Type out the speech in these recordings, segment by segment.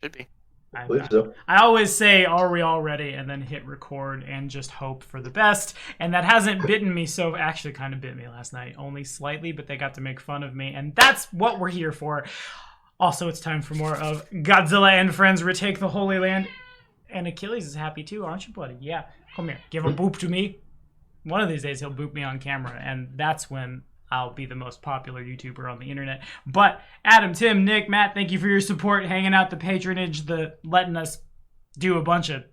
Should be. I believe so. I always say, "Are we all ready?" and then hit record and just hope for the best. And that hasn't bitten me so. Actually, kind of bit me last night, only slightly. But they got to make fun of me, and that's what we're here for. Also, it's time for more of Godzilla and Friends Retake the Holy Land. And Achilles is happy too, aren't you, buddy? Yeah, come here, give a boop to me. One of these days he'll boop me on camera, and that's when I'll be the most popular YouTuber on the internet. But Adam, Tim, Nick, Matt, thank you for your support, hanging out, the patronage, the letting us do a bunch of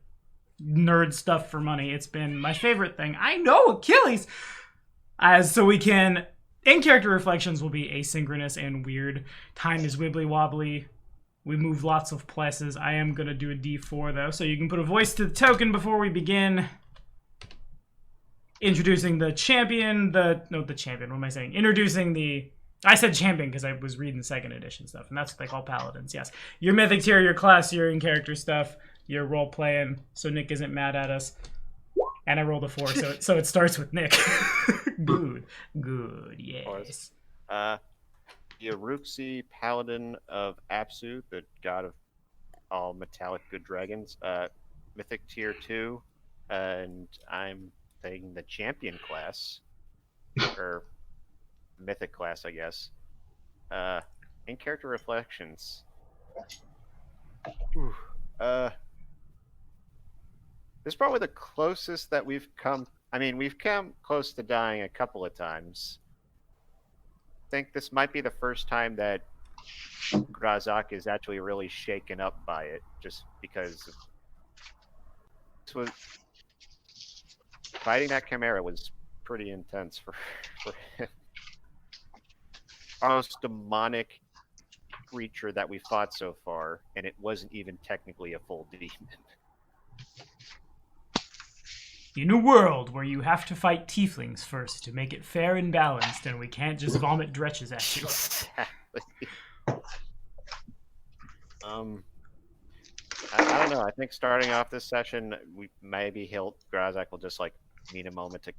nerd stuff for money. It's been my favorite thing. I know, Achilles! So we can... In-character reflections will be asynchronous and weird. Time is wibbly wobbly. We move lots of places. I am going to do a D4, though, so you can put a voice to the token before we begin. Introducing the champion, Introducing the... I said champion because I was reading 2nd edition stuff, and that's what they call paladins, yes. Your mythic tier, your class, your in-character stuff, your role-playing, so Nick isn't mad at us. And I rolled a 4, so it starts with Nick. Good, yes. Yaruxi, Paladin of Apsu, the god of all metallic good dragons. Mythic tier 2, and I'm playing the champion class, or mythic class, I guess. In character reflections. This is probably the closest that we've come. I mean, we've come close to dying a couple of times. I think this might be the first time that Grazak is actually really shaken up by it, just because this was fighting that Chimera was pretty intense for him. Almost demonic creature that we fought so far, and it wasn't even technically a full demon. In a world where you have to fight tieflings first to make it fair and balanced, and we can't just vomit dretches at you. Exactly. I don't know. I think starting off this session, Grazak will just need a moment to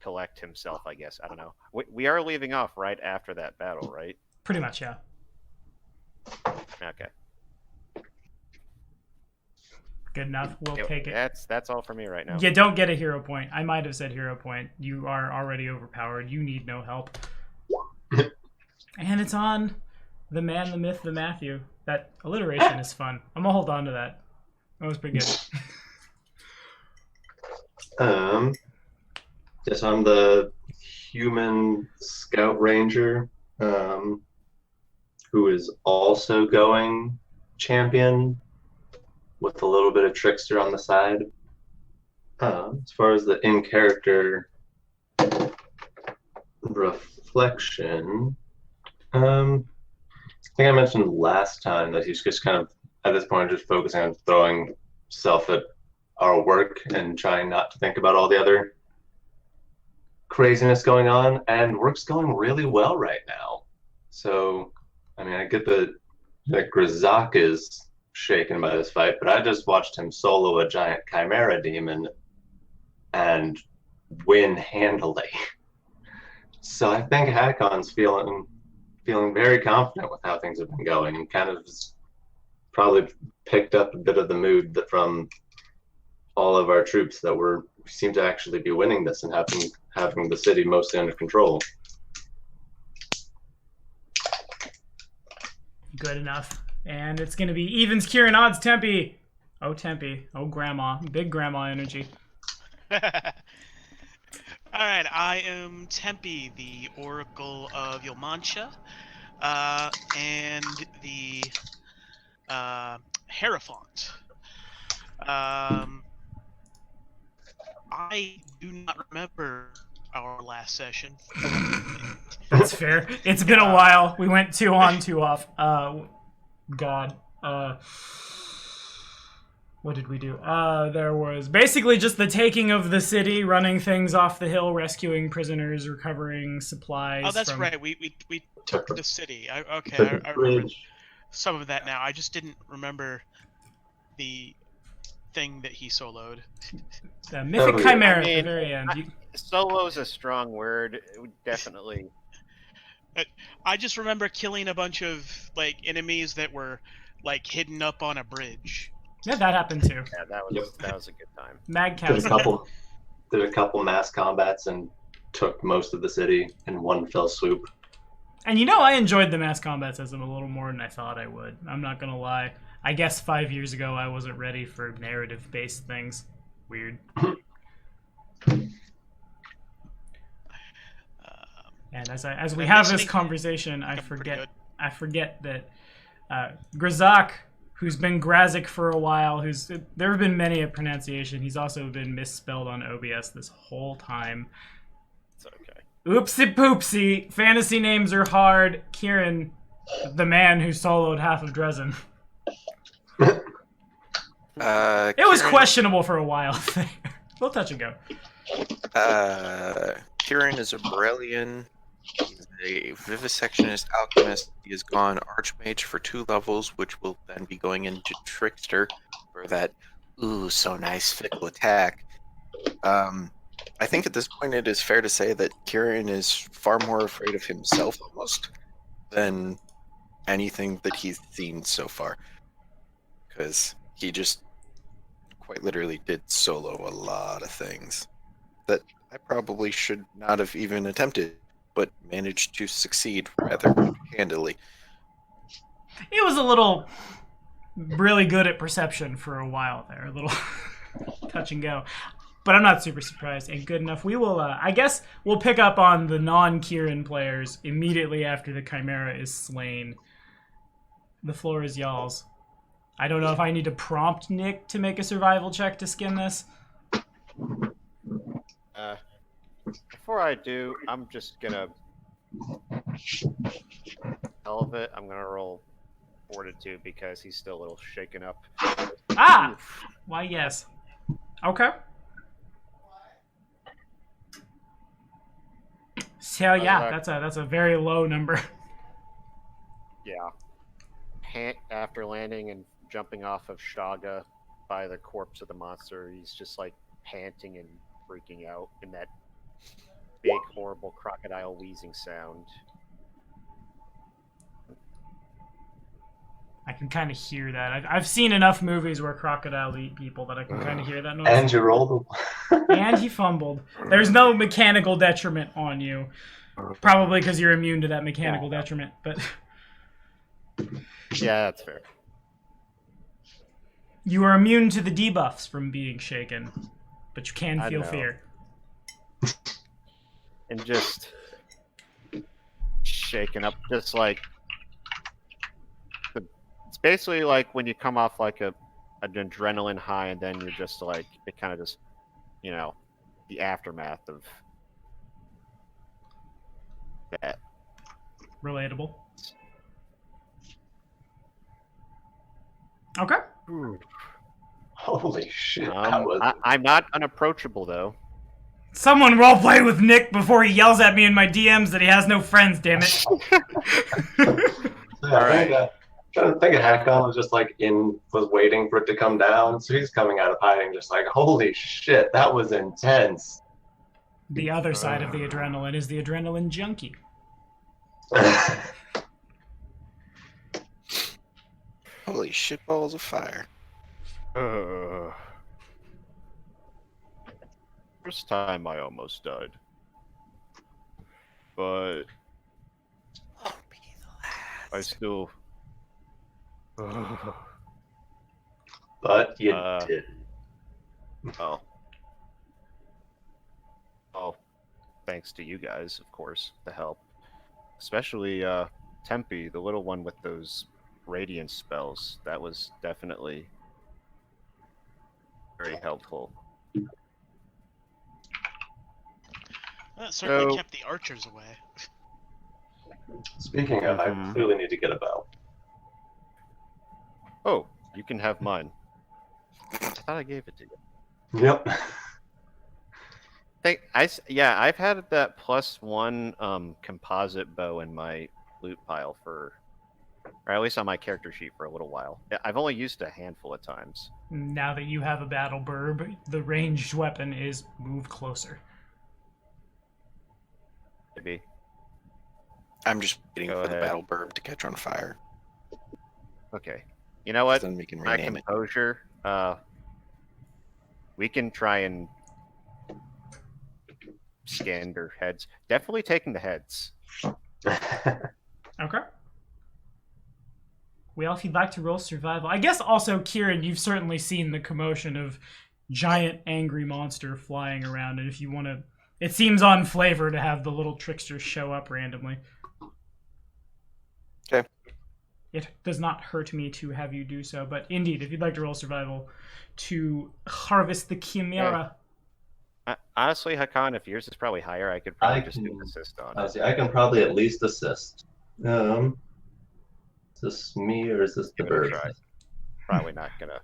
collect himself. I guess I don't know. We are leaving off right after that battle, right? Pretty much, yeah. Okay. Good enough. We'll take it. That's all for me right now. You don't get a hero point. I might have said hero point. You are already overpowered. You need no help. And it's on the man, the myth, the Matthew. That alliteration is fun. I'm gonna hold on to that. That was pretty good. Yes, I'm the human scout ranger, who is also going champion, with a little bit of trickster on the side. As far as the in-character reflection, I think I mentioned last time that he's just kind of, at this point, just focusing on throwing self at our work and trying not to think about all the other craziness going on, and work's going really well right now. So, I mean, I get that Grazak is shaken by this fight, but I just watched him solo a giant chimera demon and win handily. So I think Hakon's feeling very confident with how things have been going, and kind of probably picked up a bit of the mood from all of our troops that we seem to actually be winning this and having the city mostly under control. Good enough. And it's going to be evens, Kieran, odds, Tempe. Oh, Tempe. Oh, Grandma. Big Grandma energy. All right, I am Tempe, the Oracle of Yolmantia, and the Hierophant. I do not remember our last session. That's fair. It's been a while. We went 2 on, 2 off. God. What did we do? There was basically just the taking of the city, running things off the hill, rescuing prisoners, recovering supplies. Oh, that's right. We took the city. I remember some of that now. I just didn't remember the thing that he soloed. The mythic chimera at the very end. Solo is a strong word. It would definitely. I just remember killing a bunch of enemies that were like hidden up on a bridge. Yeah, that happened too. Yeah, that was a good time. Mag Did a Castle. couple mass combats and took most of the city in one fell swoop. And you know, I enjoyed the mass combat system a little more than I thought I would. I'm not gonna lie. I guess 5 years ago I wasn't ready for narrative-based things. Weird. And as we have this conversation, I forget that Grazak, who's been Grazik for a while, there have been many a pronunciation. He's also been misspelled on OBS this whole time. It's okay. Oopsie poopsie. Fantasy names are hard. Kieran, the man who soloed half of Drezen. It was questionable for a while. We'll touch and go. Kieran is a Borellian. He's a vivisectionist alchemist. He has gone Archmage for 2 levels, which will then be going into Trickster for that so nice fickle attack. I think at this point it is fair to say that Kieran is far more afraid of himself almost than anything that he's seen so far. Because he just quite literally did solo a lot of things that I probably should not have even attempted, but managed to succeed rather handily. He was a little really good at perception for a while there, a little touch and go. But I'm not super surprised. And good enough. We will, I guess we'll pick up on the non-Kieran players immediately after the Chimera is slain. The floor is y'all's. I don't know if I need to prompt Nick to make a survival check to skin this. Before I do, I'm just gonna hell of it. I'm gonna roll Fortitude because he's still a little shaken up. Ah! Why, yes. Okay. So yeah, that's a very low number. Yeah. After landing and jumping off of Shaga by the corpse of the monster, he's just like panting and freaking out in that big, horrible crocodile wheezing sound. I can kind of hear that. I've seen enough movies where crocodile eat people that I can kind of hear that noise. And you rolled And he fumbled. There's no mechanical detriment on you. Probably because you're immune to that mechanical detriment, but... Yeah, that's fair. You are immune to the debuffs from being shaken, but you can feel fear. And just shaken up, just like... It's basically like when you come off like an adrenaline high and then you're just like, it kind of just, the aftermath of that. Relatable. Okay. Holy shit. That was... I'm not unapproachable, though. Someone roleplay with Nick before he yells at me in my DMs that he has no friends, damn it. Alright. I think Hakon was just like was waiting for it to come down, so he's coming out of hiding just like, holy shit, that was intense. The other side of the adrenaline is the adrenaline junkie. Holy shit balls of fire. First time I almost died. But Won't be the last. I still... But you did. Oh, thanks to you guys, of course, the help. Especially Tempe, the little one with those radiance spells. That was definitely very helpful. That certainly kept the archers away. Speaking of, I clearly need to get a bow. Oh, you can have mine. I thought I gave it to you. Yep. I've had that +1 composite bow in my loot pile or at least on my character sheet for a little while. I've only used it a handful of times. Now that you have a battle burb, the ranged weapon is move closer. Maybe. I'm just waiting for the battle burb to catch on fire. Okay. You know what? Then we can My rename it. composure. We can try and scan their heads. Definitely taking the heads. Okay. Well, if you'd like to roll survival, I guess also, Kieran, you've certainly seen the commotion of giant angry monster flying around, and if you want to, it seems on flavor to have the little tricksters show up randomly. Okay. It does not hurt me to have you do so, but indeed, if you'd like to roll survival to harvest the chimera. Honestly, Hakan, if yours is probably higher, I could probably just do an assist on it. I can probably at least assist. Is this me or is this the Give it a bird? try. Probably not gonna.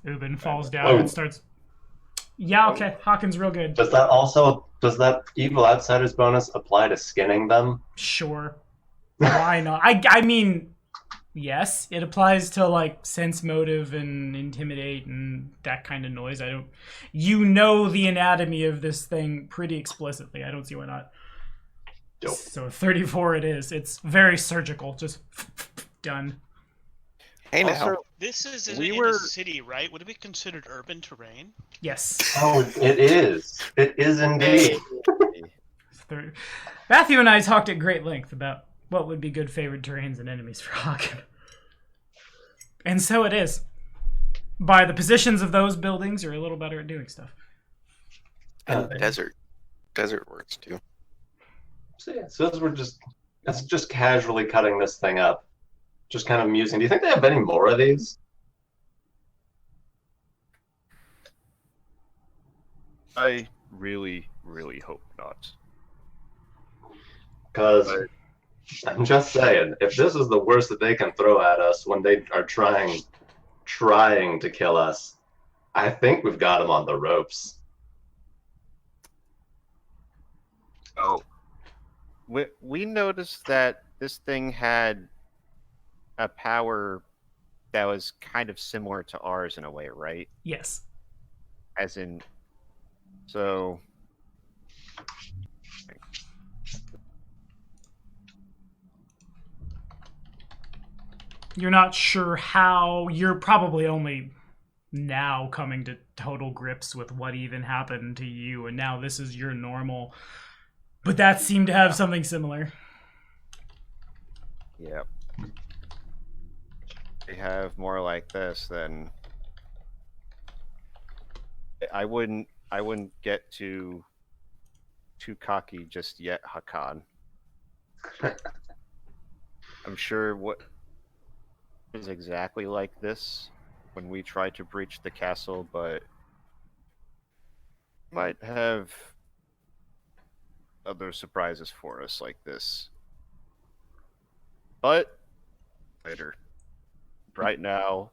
Ubin falls down and starts. Yeah, okay. Hawkins real good. Does that evil outsiders bonus apply to skinning them? Sure. Why not? I mean, yes, it applies to like sense motive and intimidate and that kind of noise. You know the anatomy of this thing pretty explicitly. I don't see why not. Dope. So 34 it is. It's very surgical. Just done. Hey now. Also, This is in We a were- city, right? Would it be considered urban terrain? Yes. Oh, it is. It is indeed. Matthew and I talked at great length about what would be good favored terrains and enemies for Haken. And so it is. By the positions of those buildings, you're a little better at doing stuff. And desert. Desert works too. So yeah, so that's just casually cutting this thing up. Just kind of amusing. Do you think they have any more of these? I really, really hope not. Because I'm just saying, if this is the worst that they can throw at us when they are trying to kill us, I think we've got them on the ropes. Oh, we noticed that this thing had a power that was kind of similar to ours in a way, right? Yes. As in, so You're not sure how. You're probably only now coming to total grips with what even happened to you, and now this is your normal. But that seemed to have something similar. yeah. They have more like this, then I wouldn't get too cocky just yet, Hakan. I'm sure what is exactly like this when we try to breach the castle, but might have other surprises for us like this. But later. Right now,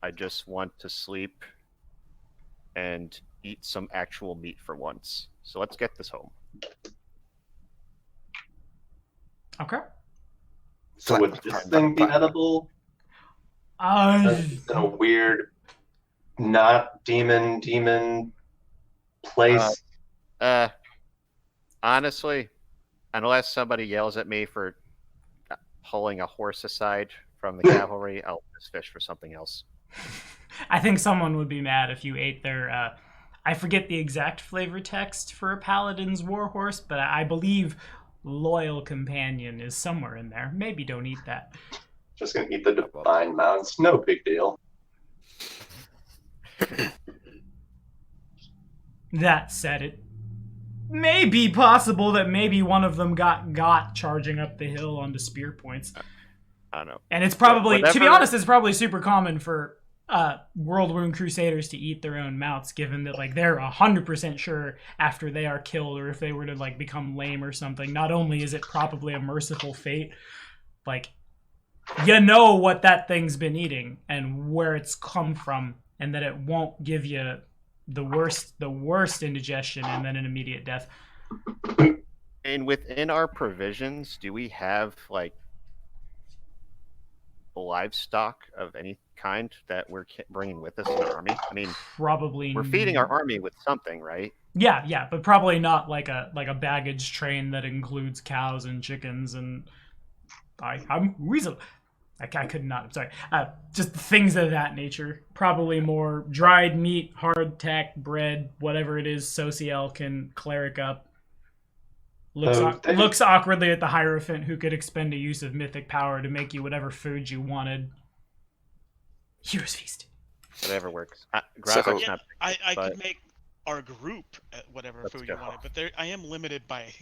I just want to sleep and eat some actual meat for once. So let's get this home. Okay. So would this thing be edible? In a weird, not demon place? Honestly, unless somebody yells at me for pulling a horse aside from the cavalry, I'll just fish for something else. I think someone would be mad if you ate their. I forget the exact flavor text for a paladin's warhorse, but I believe loyal companion is somewhere in there. Maybe don't eat that. Just gonna eat the divine mounts. No big deal. That said, it may be possible that maybe one of them got charging up the hill onto spear points. I don't know. And it's probably, to be Whatever- honest, it's probably super common for World Wound Crusaders to eat their own mounts, given that like they're 100% sure after they are killed, or if they were to like become lame or something, not only is it probably a merciful fate, like you know what that thing's been eating and where it's come from, and that it won't give you the worst indigestion and then an immediate death. And within our provisions, do we have like livestock of any kind that we're bringing with us in our army? I mean, Probably we're feeding our army with something, right? Yeah, but probably not like a baggage train that includes cows and chickens and I'm weasel. I could not. I'm sorry. Just things of that nature. Probably more dried meat, hardtack, bread, whatever it is. Sociel can cleric up. Looks awkwardly at the Hierophant, who could expend a use of mythic power to make you whatever food you wanted. Hero's Feast. Whatever works. So- not. I but- could make our group at whatever Let's food go. you wanted, but I am limited by.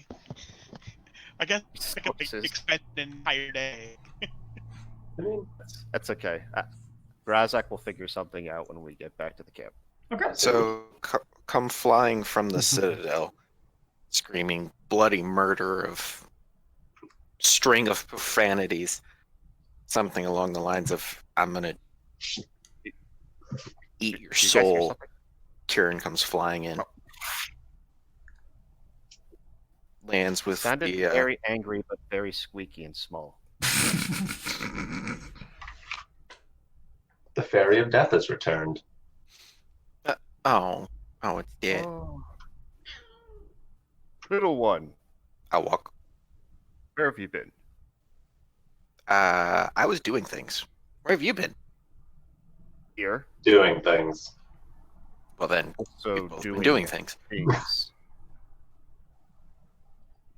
I guess I could Corpses. expend an entire day. I mean, That's okay. Grazak will figure something out when we get back to the camp. Okay. So come flying from the Citadel, screaming bloody murder of string of profanities, something along the lines of "I'm gonna eat your You guys hear soul." something? Kieran comes flying in, lands with Sounded the very angry, but very squeaky and small. the Fairy of Death has returned. oh, it's dead. Oh. Little one, I'll walk. where have you been? I was doing things. Where have you been? Here. Doing things. Well then, So we've both been doing things. things.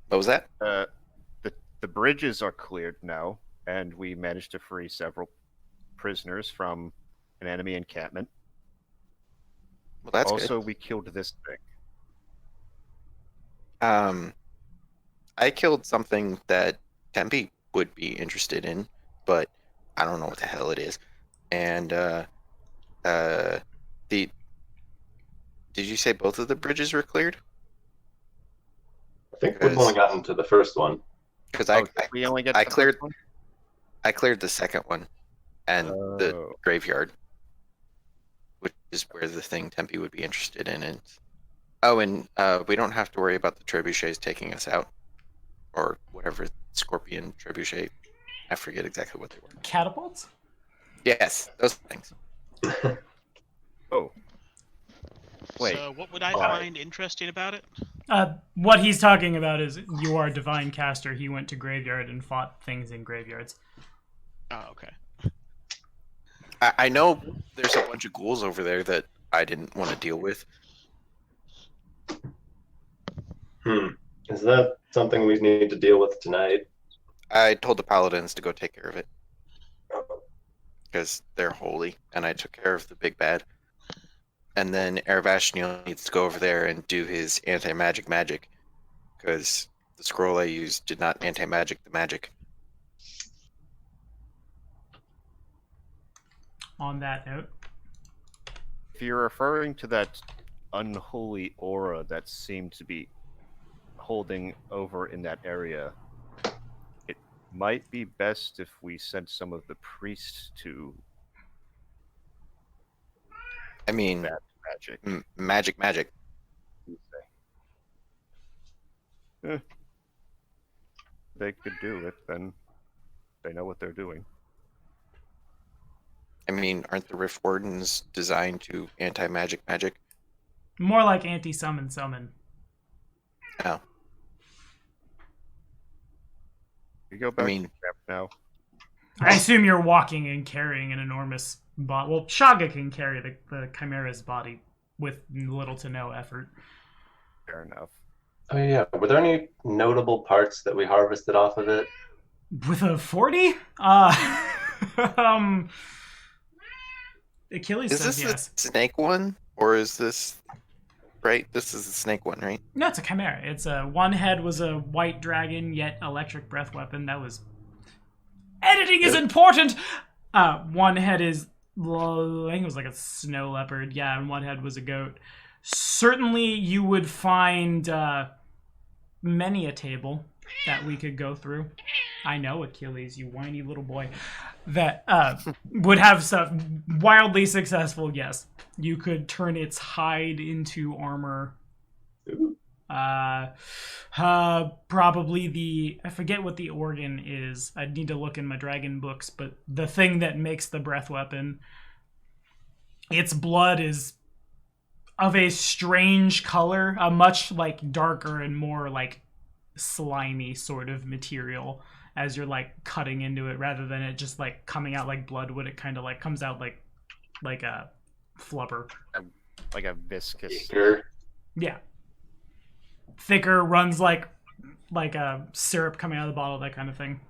What was that? The bridges are cleared now, and we managed to free several prisoners from an enemy encampment. Well, that's Also, we killed this thing. good. I killed something that Tempe would be interested in, but I don't know what the hell it is. And did you say both of the bridges were cleared? I think we've only gotten to the first one. Because Oh, we only get. I to the cleared- first one? I cleared the second one and the Oh. graveyard, which is where the thing Tempe would be interested in. And oh, and we don't have to worry about the trebuchets taking us out, or whatever scorpion trebuchet. I forget exactly what they were. Catapults? Yes, those things. Oh. Wait. So what would I Why? find interesting about it? What he's talking about is you are a divine caster. He went to graveyard and fought things in graveyards. Oh, okay. I know there's a bunch of ghouls over there that I didn't want to deal with. Is that something we need to deal with tonight? I told the paladins to go take care of it because they're holy, and I took care of the big bad. And then Eravashniel needs to go over there and do his anti-magic magic because the scroll I used did not anti-magic the magic. On that note, If you're referring to that unholy aura that seemed to be holding over in that area, it might be best if we sent some of the priests to I mean, that magic. magic. They could do it, then they know what they're doing. I mean, aren't the Rift Wardens designed to anti-magic magic? more like anti-summon summon. Oh, You go back mean- to camp now. I assume you're walking and carrying an enormous bot. Well, Shaga can carry the Chimera's body with little to no effort. Fair enough. Oh yeah. Were there any notable parts that we harvested off of it? With a 40? Achilles is says this yes. the snake one, or is this right? This is the snake one, right? No, it's a chimera. It's one head was a white dragon, yet electric breath weapon. That was editing is important. One head is I think it was like a snow leopard. Yeah, and one head was a goat. Certainly, you would find many a table that we could go through. I know, Achilles, you whiny little boy. That would have stuff wildly successful. Yes, you could turn its hide into armor. Probably I forget what the organ is. I'd need to look in my dragon books, but the thing that makes the breath weapon, its blood is of a strange color, a much like darker and more like slimy sort of material. as you're like cutting into it, rather than it just like coming out like blood would. It kind of like comes out like a flubber. Like a viscous. Thicker. Yeah. Thicker, runs like a syrup coming out of the bottle, that kind of thing.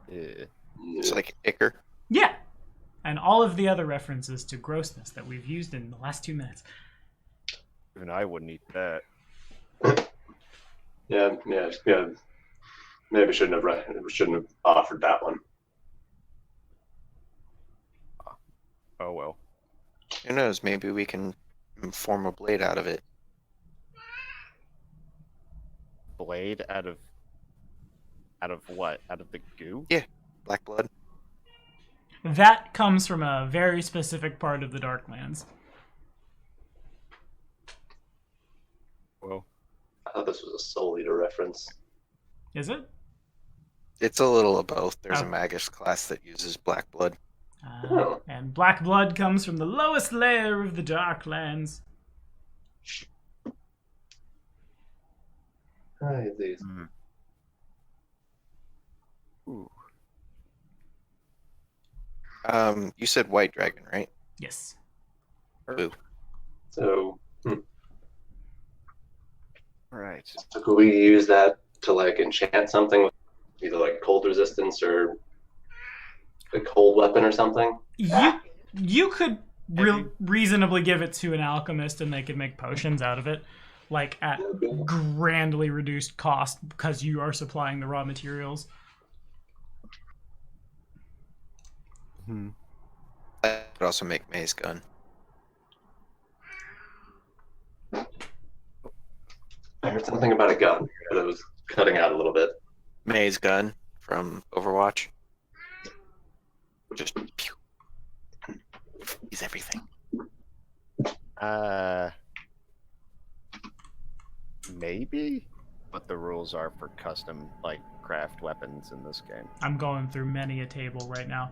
It's like ichor. Yeah. And all of the other references to grossness that we've used in the last 2 minutes. Even I wouldn't eat that. Yeah. Maybe shouldn't have offered that one. Oh well. Who knows? Maybe we can form a blade out of it. Blade out of what? Out of the goo? Yeah, black blood. That comes from a very specific part of the Darklands. Well, I thought this was a Soul Eater reference. Is it? It's a little of both. There's Oh. a Magus class that uses black blood. Oh. And black blood comes from the lowest layer of the Darklands. Hi, these. ooh. You said white dragon, right? Yes. Ooh. So, Right. so could we use that to like enchant something with either like cold resistance or a cold weapon or something? You could reasonably give it to an alchemist and they could make potions out of it, like at grandly reduced cost because you are supplying the raw materials. That could also make May's gun. I heard something about a gun, but it was cutting out a little bit. May's gun from Overwatch. Just pew. He's everything. Maybe what the rules are for custom like craft weapons in this game. I'm going through many a table right now.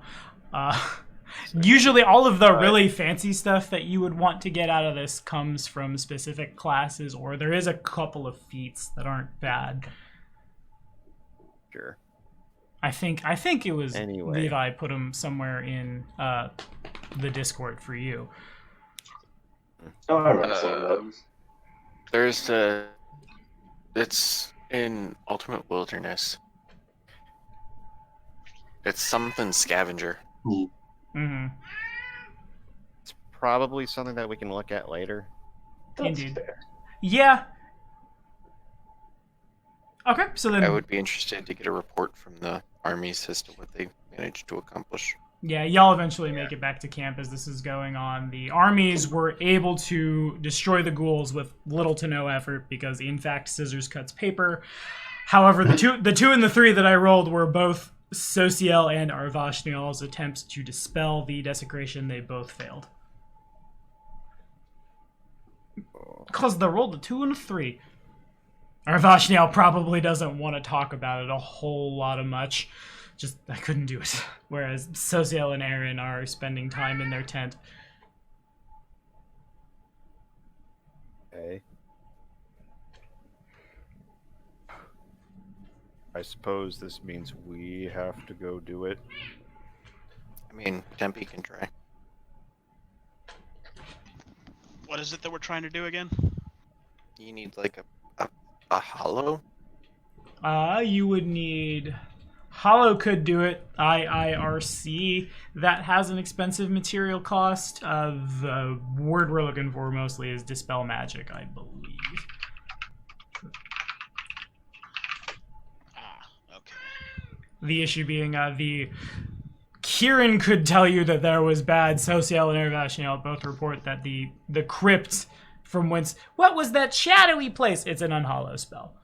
Usually all of the really fancy stuff that you would want to get out of this comes from specific classes, or there is a couple of feats that aren't bad. Sure. I think it was Anyway. Levi put them somewhere in the Discord for you. Oh, I remember some of those. There's it's in Ultimate Wilderness. It's something scavenger. Mm-hmm. It's probably something that we can look at later. That's Indeed. fair. Yeah. Okay, so then I would be interested to get a report from the armies as to what they managed to accomplish. yeah, y'all eventually make it back to camp as this is going on. The armies were able to destroy the ghouls with little to no effort because, in fact, scissors cuts paper. However, the two and the three that I rolled were both Sociel and Arvashnial's attempts to dispel the desecration. They both failed. Because they rolled a 2 and a 3. Arvashnial probably doesn't want to talk about it a whole lot of much. Just, I couldn't do it. Whereas Sociel and Aaron are spending time in their tent. Okay. I suppose this means we have to go do it. I mean, Tempe can try. What is it that we're trying to do again? You need like a hollow? You would need... Hollow could do it. IIRC. That has an expensive material cost. The word we're looking for mostly is Dispel Magic, I believe. Okay. The issue being the... Kieran could tell you that there was bad. Sociel and Arvashnial both report that the crypt from whence... What was that shadowy place? It's an unhollow spell.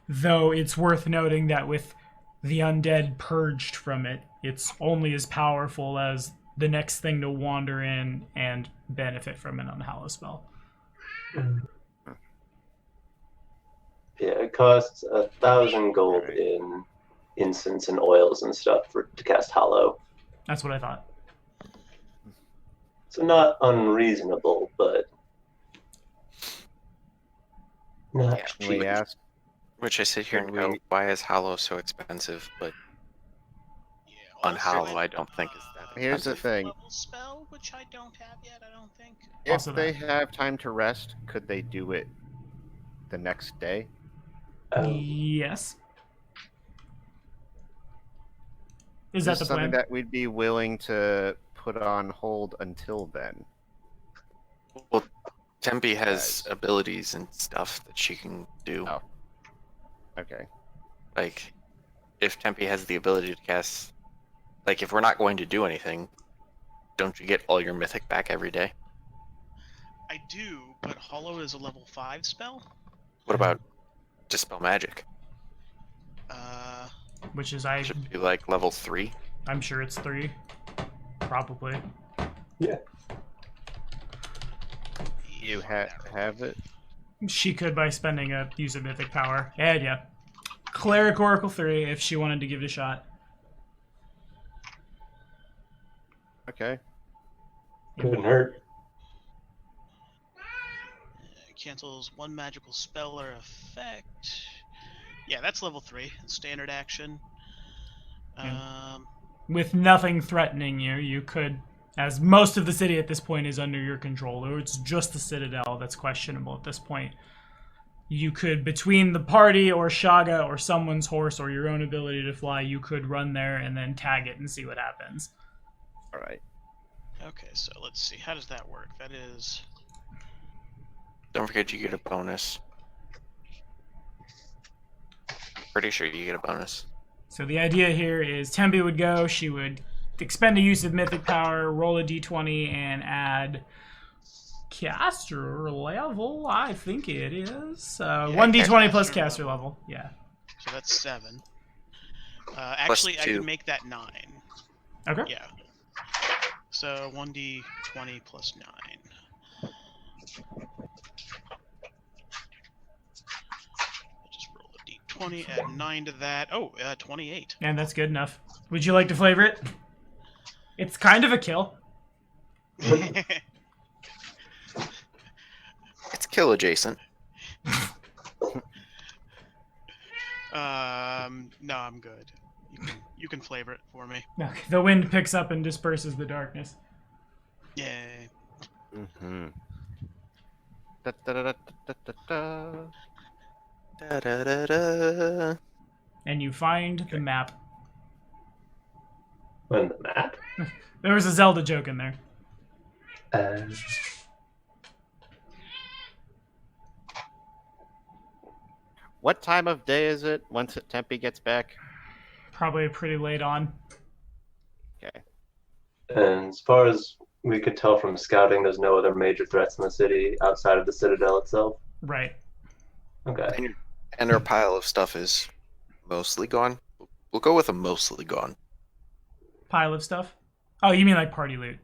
Though it's worth noting that with the undead purged from it, it's only as powerful as the next thing to wander in and benefit from an unhallow spell. Yeah, it costs 1,000 gold in incense and oils and stuff to cast Hollow. That's what I thought. So not unreasonable, but not Yeah, Can we cheap. ask? Which I sit here Can and go, we- why is Hollow so expensive? But Yeah, on also Hollow, an, I don't think it's that Here's the expensive. thing. level spell, which I don't have yet. I don't think. If Also they that. have time to rest, could they do it the next day? Yes. Is Is that this the something plan? that we'd be willing to put on hold until then? Well, Tempe has Guys. abilities and stuff that she can do. Oh. Okay. Like, if Tempe has the ability to cast, like, if we're not going to do anything, don't you get all your mythic back every day? I do, but Hollow is a level 5 spell. What about Dispel Magic? Which is Should be like level 3. I'm sure it's 3. Probably. You have it? She could by spending a use of mythic power. And yeah. Cleric Oracle 3 if she wanted to give it a shot. Okay. Couldn't hurt. Cancels one magical spell or effect. Yeah, that's level 3. Standard action. With nothing threatening you, you could, as most of the city at this point is under your control, or it's just the Citadel that's questionable at this point. You could, between the party or Shaga or someone's horse or your own ability to fly, you could run there and then tag it and see what happens. All right. Okay, so let's see. How does that work? That is. Don't forget you get a bonus. Pretty sure you get a bonus. So the idea here is Tempe would go, she would expend a use of mythic power, roll a d20, and add caster level, I think it is. 1d20 plus caster level. Yeah. So that's 7. Actually, I 2. can make that 9. Okay. Yeah. So 1d20 plus 9. I'll just roll a d20, add 9 to that. Oh, 28. And that's good enough. Would you like to flavor it? It's kind of a kill. It's kill adjacent. No, I'm good. You can flavor it for me. Okay. The wind picks up and disperses the darkness. Yay. Mm-hmm. Da, da, da, da, da, da, da. Da, da, da, da. And you find the map. On the map? There was a Zelda joke in there. What time of day is it once Tempe gets back? Probably pretty late on. Okay. And as far as we could tell from scouting, there's no other major threats in the city outside of the Citadel itself. Right. Okay. And our pile of stuff is mostly gone. We'll go with a mostly gone. Pile of stuff? Oh, you mean like party loot?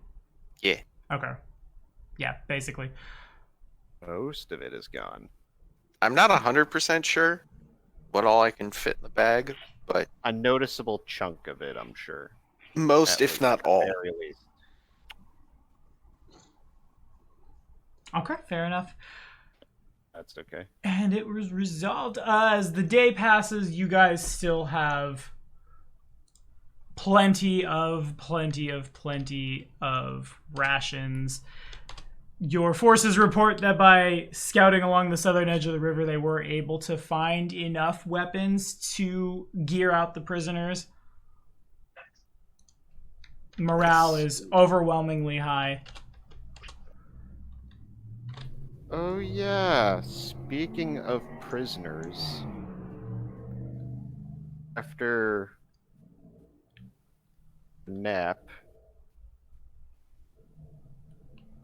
Yeah. Okay. Yeah, basically. Most of it is gone. I'm not 100% sure what all I can fit in the bag, but A noticeable chunk of it, I'm sure. most, At if least, not at the all. very least. Okay, fair enough. That's okay. And it was resolved. As the day passes, you guys still have plenty of rations. Your forces report that by scouting along the southern edge of the river, they were able to find enough weapons to gear out the prisoners. Morale is overwhelmingly high. Oh yeah, speaking of prisoners, after the nap,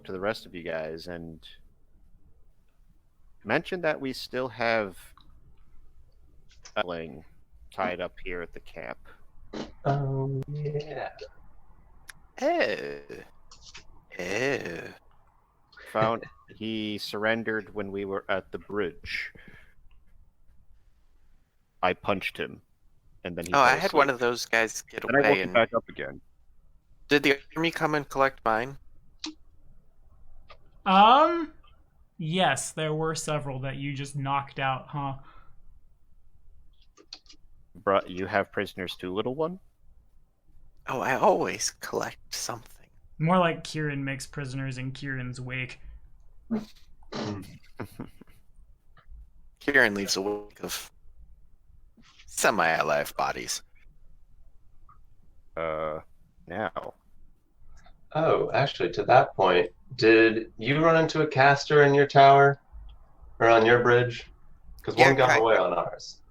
to the rest of you guys and mention that we still have Ling tied up here at the camp. Yeah. Found he surrendered when we were at the bridge. I punched him, and then he. Oh, fell I had one asleep. of those guys get Then I woke away. him And back up again. did the army come and collect mine? Yes, there were several that you just knocked out, huh? You have prisoners too, little one? Oh, I always collect something. More like Kieran makes prisoners in Kieran's wake. Kieran leaves a wake of semi-alive bodies. Now. Oh, actually, to that point, did you run into a caster in your tower? Or on your bridge? Because Yeah, one got away on ours.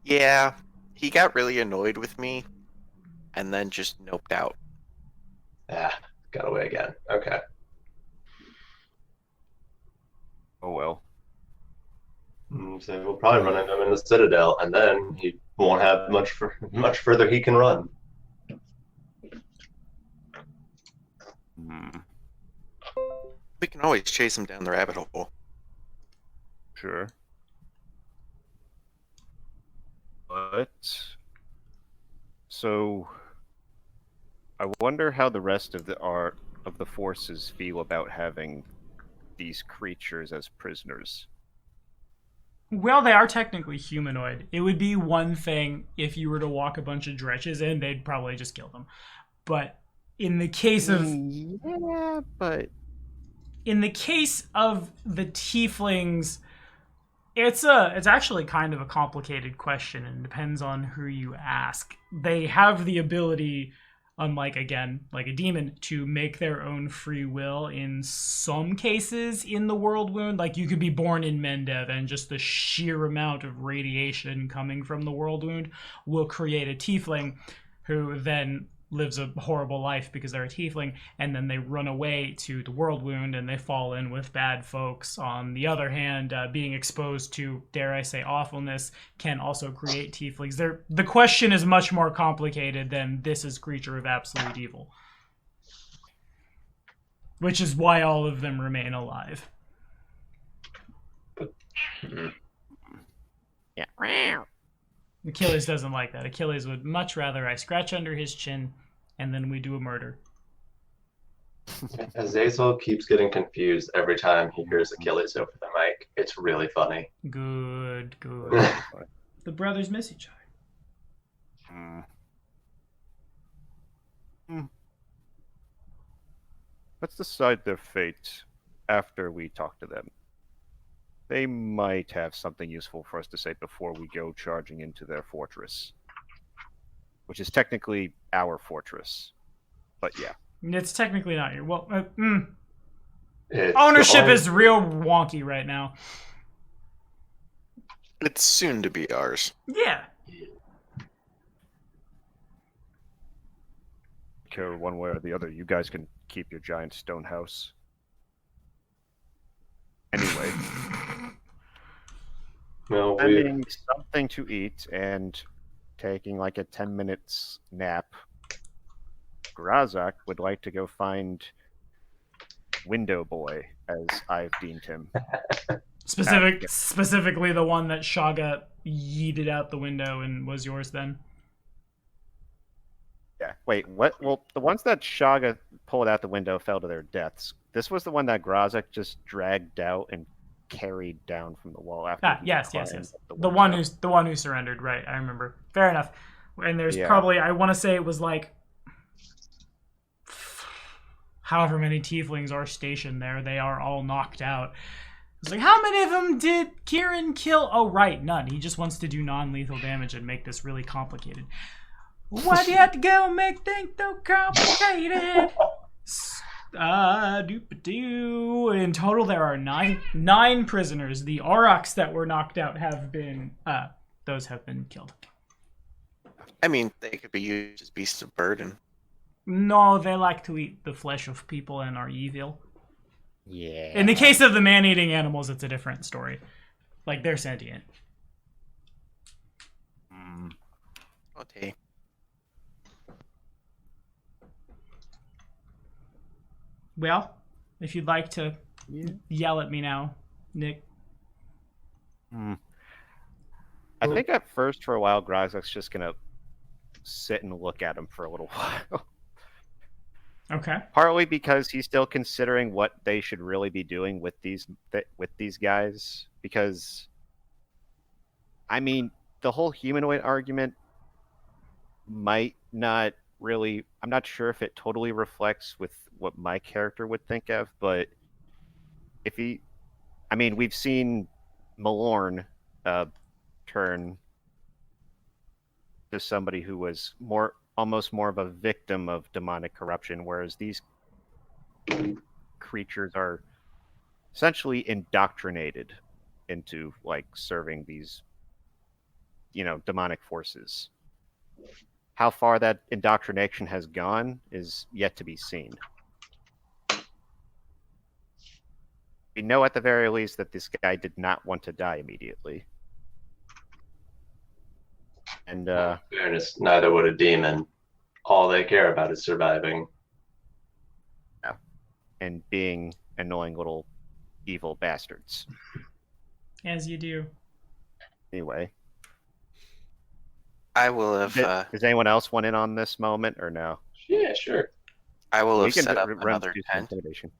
Yeah, he got really annoyed with me, and then just noped out. Ah, got away again. Okay. Oh well. So we'll probably run into him in the Citadel, and then he won't have much further he can run. We can always chase him down the rabbit hole. Sure. But so I wonder how the rest of the forces feel about having these creatures as prisoners. Well, they are technically humanoid. It would be one thing if you were to walk a bunch of dretches in, they'd probably just kill them. But in the case of Yeah, but in the case of the tieflings, it's actually kind of a complicated question and depends on who you ask. They have the ability, unlike again, like a demon, to make their own free will in some cases in the world wound. Like you could be born in Mendev and just the sheer amount of radiation coming from the world wound will create a tiefling who then lives a horrible life because they're a tiefling, and then they run away to the world wound and they fall in with bad folks. On the other hand, being exposed to, dare I say, awfulness can also create tieflings. The question is much more complicated than this is creature of absolute evil, which is why all of them remain alive. yeah. Achilles doesn't like that. Achilles would much rather I scratch under his chin and then we do a murder. Azazel keeps getting confused every time he hears Achilles over the mic. It's really funny. Good. The brothers miss each other. Let's decide their fate after we talk to them. They might have something useful for us to say before we go charging into their fortress. Which is technically our fortress. But yeah. It's technically not your... Well, It's ownership is real wonky right now. It's soon to be ours. Yeah. Care one way or the other. You guys can keep your giant stone house. Anyway. No, Finding something to eat and taking like a 10 minutes nap. Grazak would like to go find Window Boy, as I've deemed him. Specifically the one that Shaga yeeted out the window and was yours then. Yeah. Wait, what? Well, the ones that Shaga pulled out the window fell to their deaths. This was the one that Grazak just dragged out and carried down from the wall after. Yes. The one who surrendered. Right, I remember. Fair enough. And there's probably, I want to say it was like however many tieflings are stationed there. They are all knocked out. It's like, how many of them did Kieran kill? Oh, right, none. He just wants to do non-lethal damage and make this really complicated. Why do you have to go and make things so complicated? In total, there are nine prisoners. The Aurochs that were knocked out have been killed. I mean, they could be used as beasts of burden. No, they like to eat the flesh of people and are evil. Yeah. In the case of the man-eating animals, it's a different story. Like, they're sentient. Okay. Well, if you'd like to yell at me now, Nick. I think at first, for a while, Grazak's just gonna sit and look at him for a little while. Okay. Partly because he's still considering what they should really be doing with these guys. Because, I mean, the whole humanoid argument might not really. I'm not sure if it totally reflects with what my character would think of, but if he, I mean, we've seen Malorn turn to somebody who was almost more of a victim of demonic corruption, whereas these creatures are essentially indoctrinated into like serving these, demonic forces. How far that indoctrination has gone is yet to be seen. We know at the very least that this guy did not want to die immediately. And In fairness, neither would a demon. All they care about is surviving. and being annoying little evil bastards. As you do. Anyway, I will have. does anyone else want in on this moment or no? Yeah, sure. I will We have can set up run another through some tent. intimidation.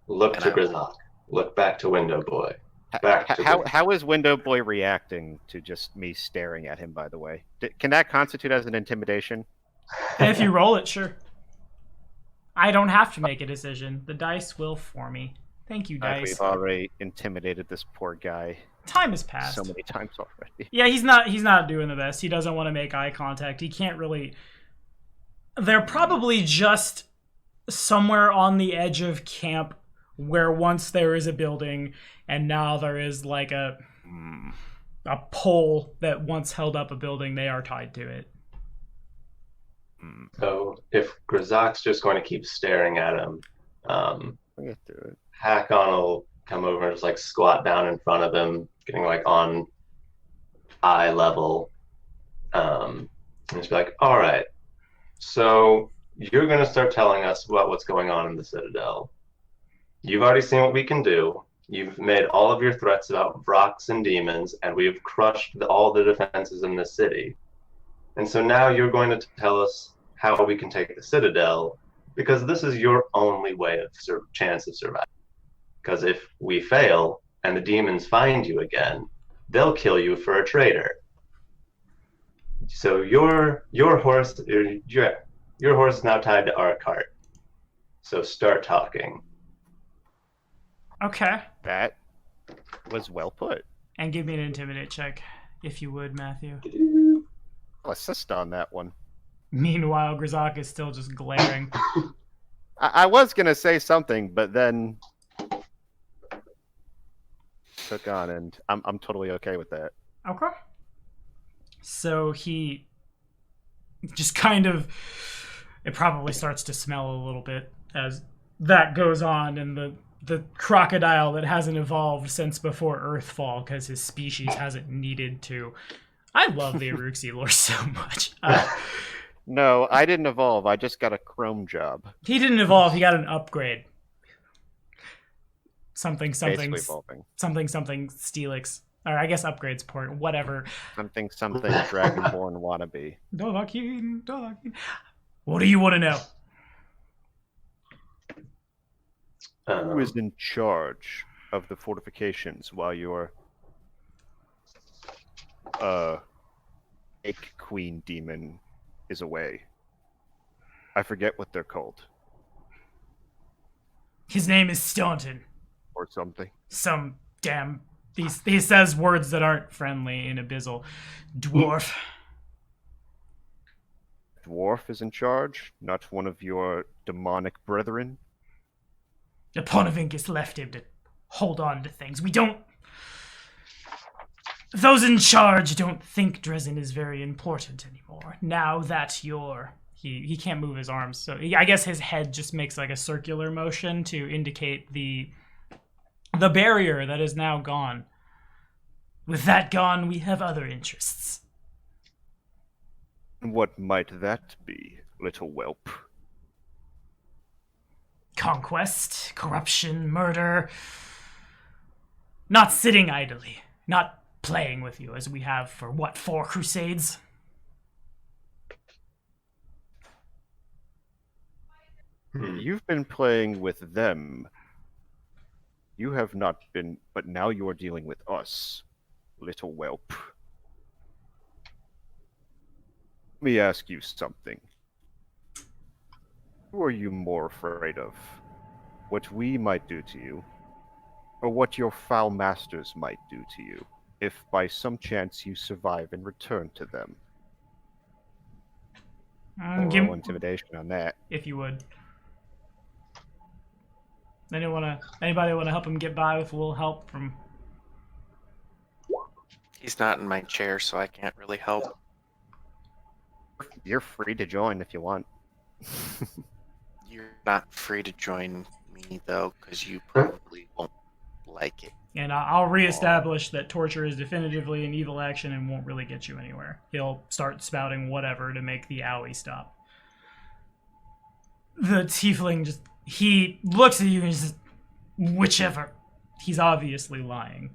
Look And to I will- Grizak. Look back to Window Boy. Back to Window- How is Window Boy reacting to just me staring at him, by the way? Can that constitute as an intimidation? If you roll it, sure. I don't have to make a decision. The dice will for me. Thank you, dice. We've already intimidated this poor guy Time has passed. so many times already. Yeah, he's not doing the best. He doesn't want to make eye contact. He can't really. They're probably just somewhere on the edge of camp where once there is a building and now there is like a pole that once held up a building. They are tied to it. So if Grizak's just going to keep staring at him, We get through it. Hakon will come over and just like squat down in front of him, getting like on eye level, and just be like, "All right, so you're going to start telling us about what's going on in the Citadel. You've already seen what we can do. You've made all of your threats about Vrox and demons, and we've crushed all the defenses in this city. And so now you're going to tell us how we can take the Citadel, because this is your only way of chance of surviving. Because if we fail and the demons find you again, they'll kill you for a traitor. So your horse is now tied to our cart. So start talking." Okay. That was well put. And give me an intimidate check, if you would, Matthew. I'll assist on that one. Meanwhile, Grizak is still just glaring. I was going to say something, but then took on, and I'm totally okay with that. Okay. So he just kind of, it probably starts to smell a little bit as that goes on, and the crocodile that hasn't evolved since before Earthfall because his species hasn't needed to. I love the Aruxi lore so much. No, I didn't evolve. I just got a chrome job. He didn't evolve. He got an upgrade. Something Basically evolving. something Steelix. Or I guess upgrades port. Whatever. Something Dragonborn wannabe. Dolakin. What do you want to know? Who is in charge of the fortifications while your Egg Queen demon is away? I forget what they're called. His name is Staunton. Or something. Some damn... He says words that aren't friendly in Abyssal. Dwarf. Dwarf is in charge, not one of your demonic brethren. The Ponovinkus left him to hold on to things. We don't... Those in charge don't think Drezen is very important anymore. Now that you're... He can't move his arms, so I guess his head just makes like a circular motion to indicate the barrier that is now gone. With that gone, we have other interests. What might that be, little whelp? Conquest, corruption, murder. Not sitting idly. Not playing with you as we have for, 4 crusades? You've been playing with them. You have not been, but now you are dealing with us, little whelp. Let me ask you something. Who are you more afraid of? What we might do to you, or what your foul masters might do to you, if by some chance you survive and return to them? Roll intimidation on that. If you would. Anybody wanna help him get by with a little help from? He's not in my chair, so I can't really help. You're free to join if you want. You're not free to join me, though, because you probably won't like it. And I'll reestablish that torture is definitively an evil action and won't really get you anywhere. He'll start spouting whatever to make the owie stop. The tiefling he looks at you and says, whichever. He's obviously lying.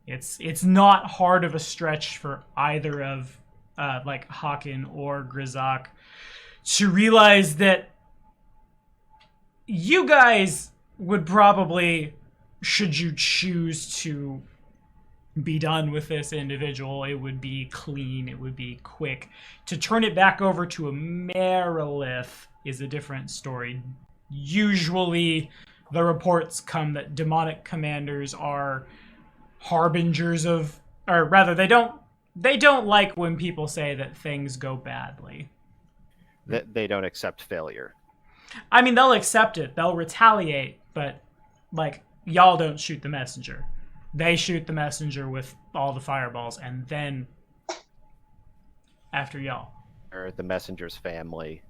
It's not hard of a stretch for either of like Haken or Grizak to realize that you guys would probably, should you choose to be done with this individual, it would be clean, it would be quick. To turn it back over to a Merilith is a different story. Usually the reports come that demonic commanders are harbingers of, or rather they don't like when people say that things go badly. That they don't accept failure. I mean, they'll accept it, they'll retaliate, but like, y'all don't shoot the messenger. They shoot the messenger with all the fireballs, and then after y'all. Or the messenger's family.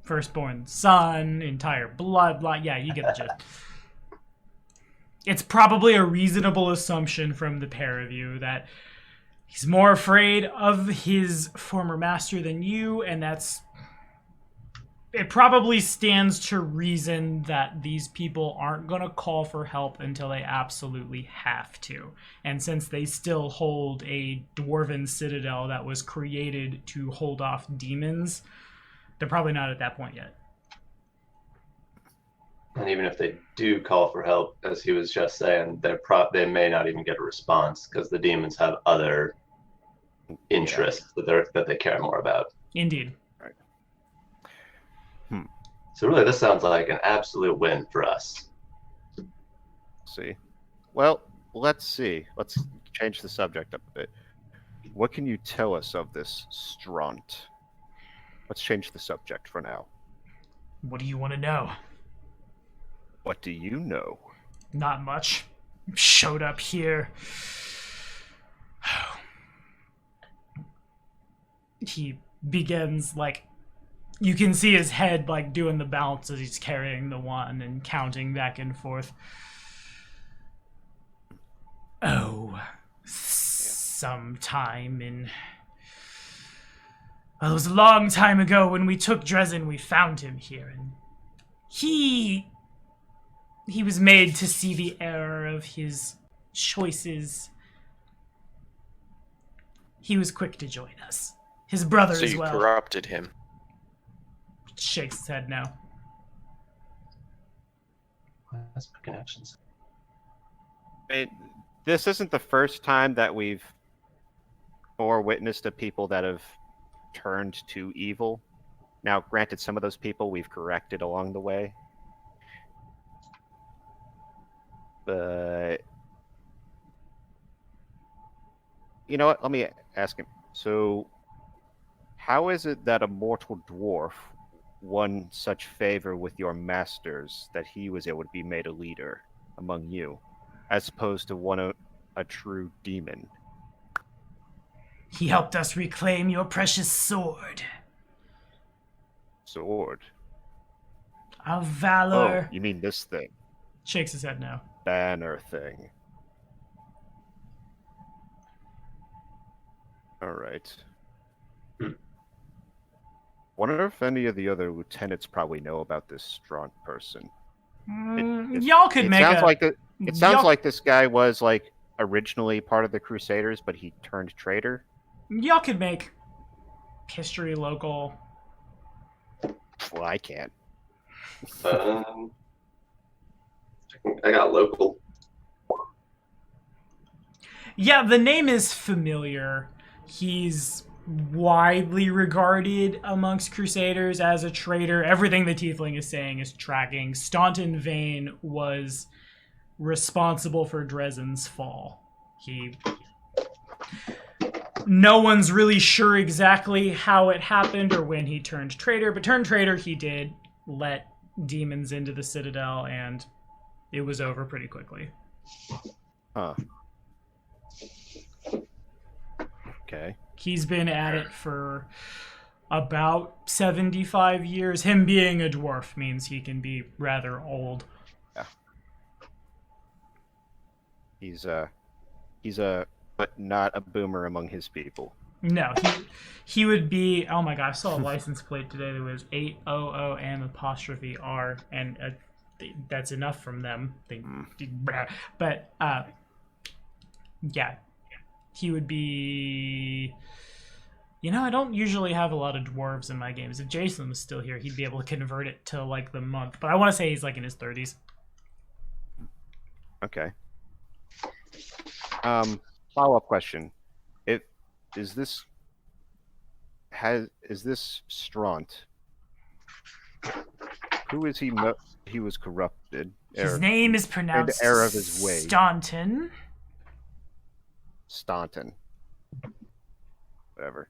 Firstborn son, entire bloodline. Yeah, you get the gist. It's probably a reasonable assumption from the pair of you that he's more afraid of his former master than you, and it probably stands to reason that these people aren't going to call for help until they absolutely have to. And since they still hold a dwarven citadel that was created to hold off demons, they're probably not at that point yet. And even if they do call for help, as he was just saying, they may not even get a response because the demons have other interests that they care more about. Indeed. So really, this sounds like an absolute win for us. See. Well, let's see. Let's change the subject up a bit. What can you tell us of this Straunt? Let's change the subject for now. What do you want to know? What do you know? Not much. Showed up here. He begins, like, you can see his head, like, doing the bounce as he's carrying the one and counting back and forth. Oh, sometime in... Well, it was a long time ago when we took Drezen, we found him here, and he was made to see the error of his choices. He was quick to join us. His brother as well. So you corrupted him. Shakes his head no. That's my connections. This isn't the first time that we've bore witness to people that have turned to evil. Now, granted, some of those people we've corrected along the way. But you know what? Let me ask him. So, how is it that a mortal dwarf won such favor with your masters that he was able to be made a leader among you, as opposed to a true demon? He helped us reclaim your precious sword. Sword? Of valor. Oh, you mean this thing? Shakes his head no. Banner thing. Alright. Wonder if any of the other lieutenants probably know about this Straunt person. Y'all could make sounds a... like it sounds like this guy was, like, originally part of the Crusaders, but he turned traitor. Y'all could make history local. Well, I can't. Um, I got local. Yeah, the name is familiar. He's widely regarded amongst Crusaders as a traitor. Everything the Tiefling is saying is tracking. Staunton Vane was responsible for Drezen's fall. No one's really sure exactly how it happened or when he turned traitor, but turned traitor he did. Let demons into the Citadel, and it was over pretty quickly. Huh. Okay. He's been at it for about 75 years. Him being a dwarf means he can be rather old. Yeah. He's a but not a boomer among his people. No, he would be. Oh my gosh, I saw a license plate today that was 800M'R, and that's enough from them. But yeah, he would be. I don't usually have a lot of dwarves in my games. If Jason was still here, he'd be able to convert it to like the month. But I want to say he's like in his 30s. Okay. Follow-up question: Is this Straunt? Who is he? He was corrupted. His name is pronounced the error of his way. Staunton. Staunton. Whatever.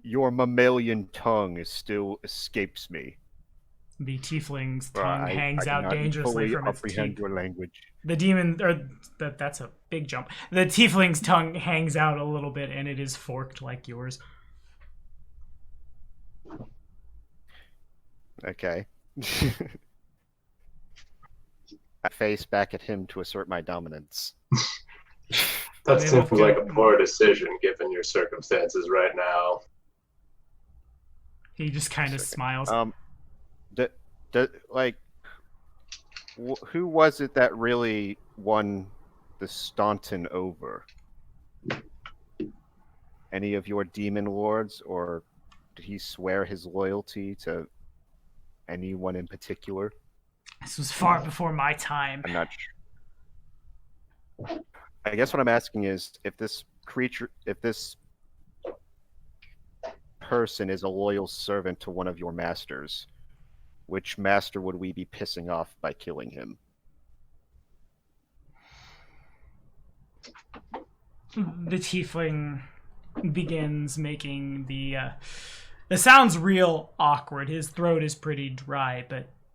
Your mammalian tongue still escapes me. The tiefling's tongue hangs out dangerously from its comprehend teeth. your language. The demon, or that's a big jump. The tiefling's tongue hangs out a little bit, and it is forked like yours. Okay. I face back at him to assert my dominance. That seems like a poor decision given your circumstances right now. He just kind of smiles. Who was it that really won the Staunton over? Any of your demon lords, or did he swear his loyalty to anyone in particular? This was far before my time. I'm not sure. I guess what I'm asking is if this person is a loyal servant to one of your masters, which master would we be pissing off by killing him? The tiefling begins making the sounds real awkward. His throat is pretty dry,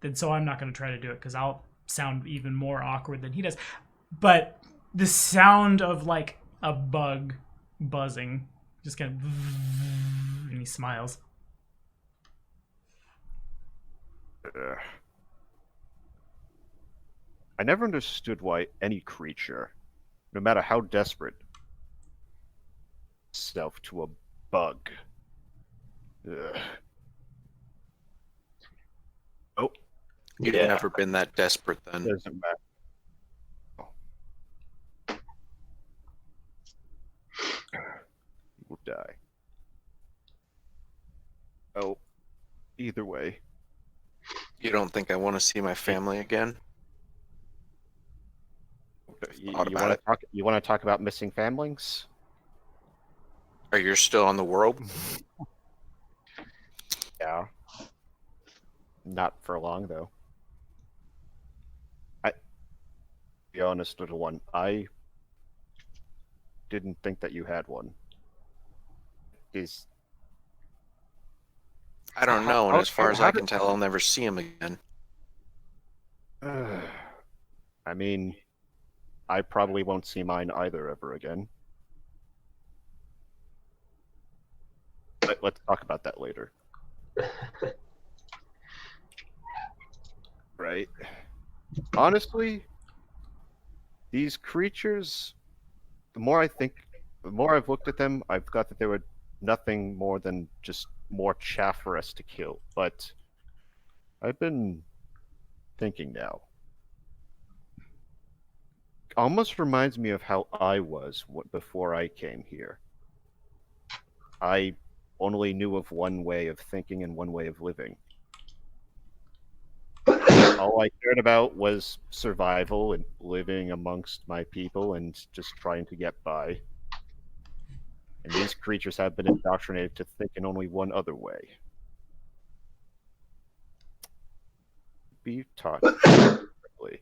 and so I'm not going to try to do it because I'll sound even more awkward than he does. But the sound of like a bug buzzing, just kind of, and he smiles. I never understood why any creature, no matter how desperate, itself to a bug. Oh, You've never been that desperate then. doesn't matter. You will die. Oh, either way. You don't think I want to see my family again? You Thought want about to it. talk? You want to talk about missing familings? Are you still on the world? Yeah. Not for long though. Be honest, little one. I didn't think that you had one. I don't know, and as far as I did- can tell, I'll never see him again. I mean, I probably won't see mine either ever again. But let's talk about that later. Right. Honestly, these creatures, the more I've looked at them, I've got that they were nothing more than just more chaff for us to kill. But I've been thinking now. Almost reminds me of how I was before I came here. I only knew of one way of thinking and one way of living. All I cared about was survival and living amongst my people and just trying to get by. And these creatures have been indoctrinated to think in only one other way. Be taught correctly.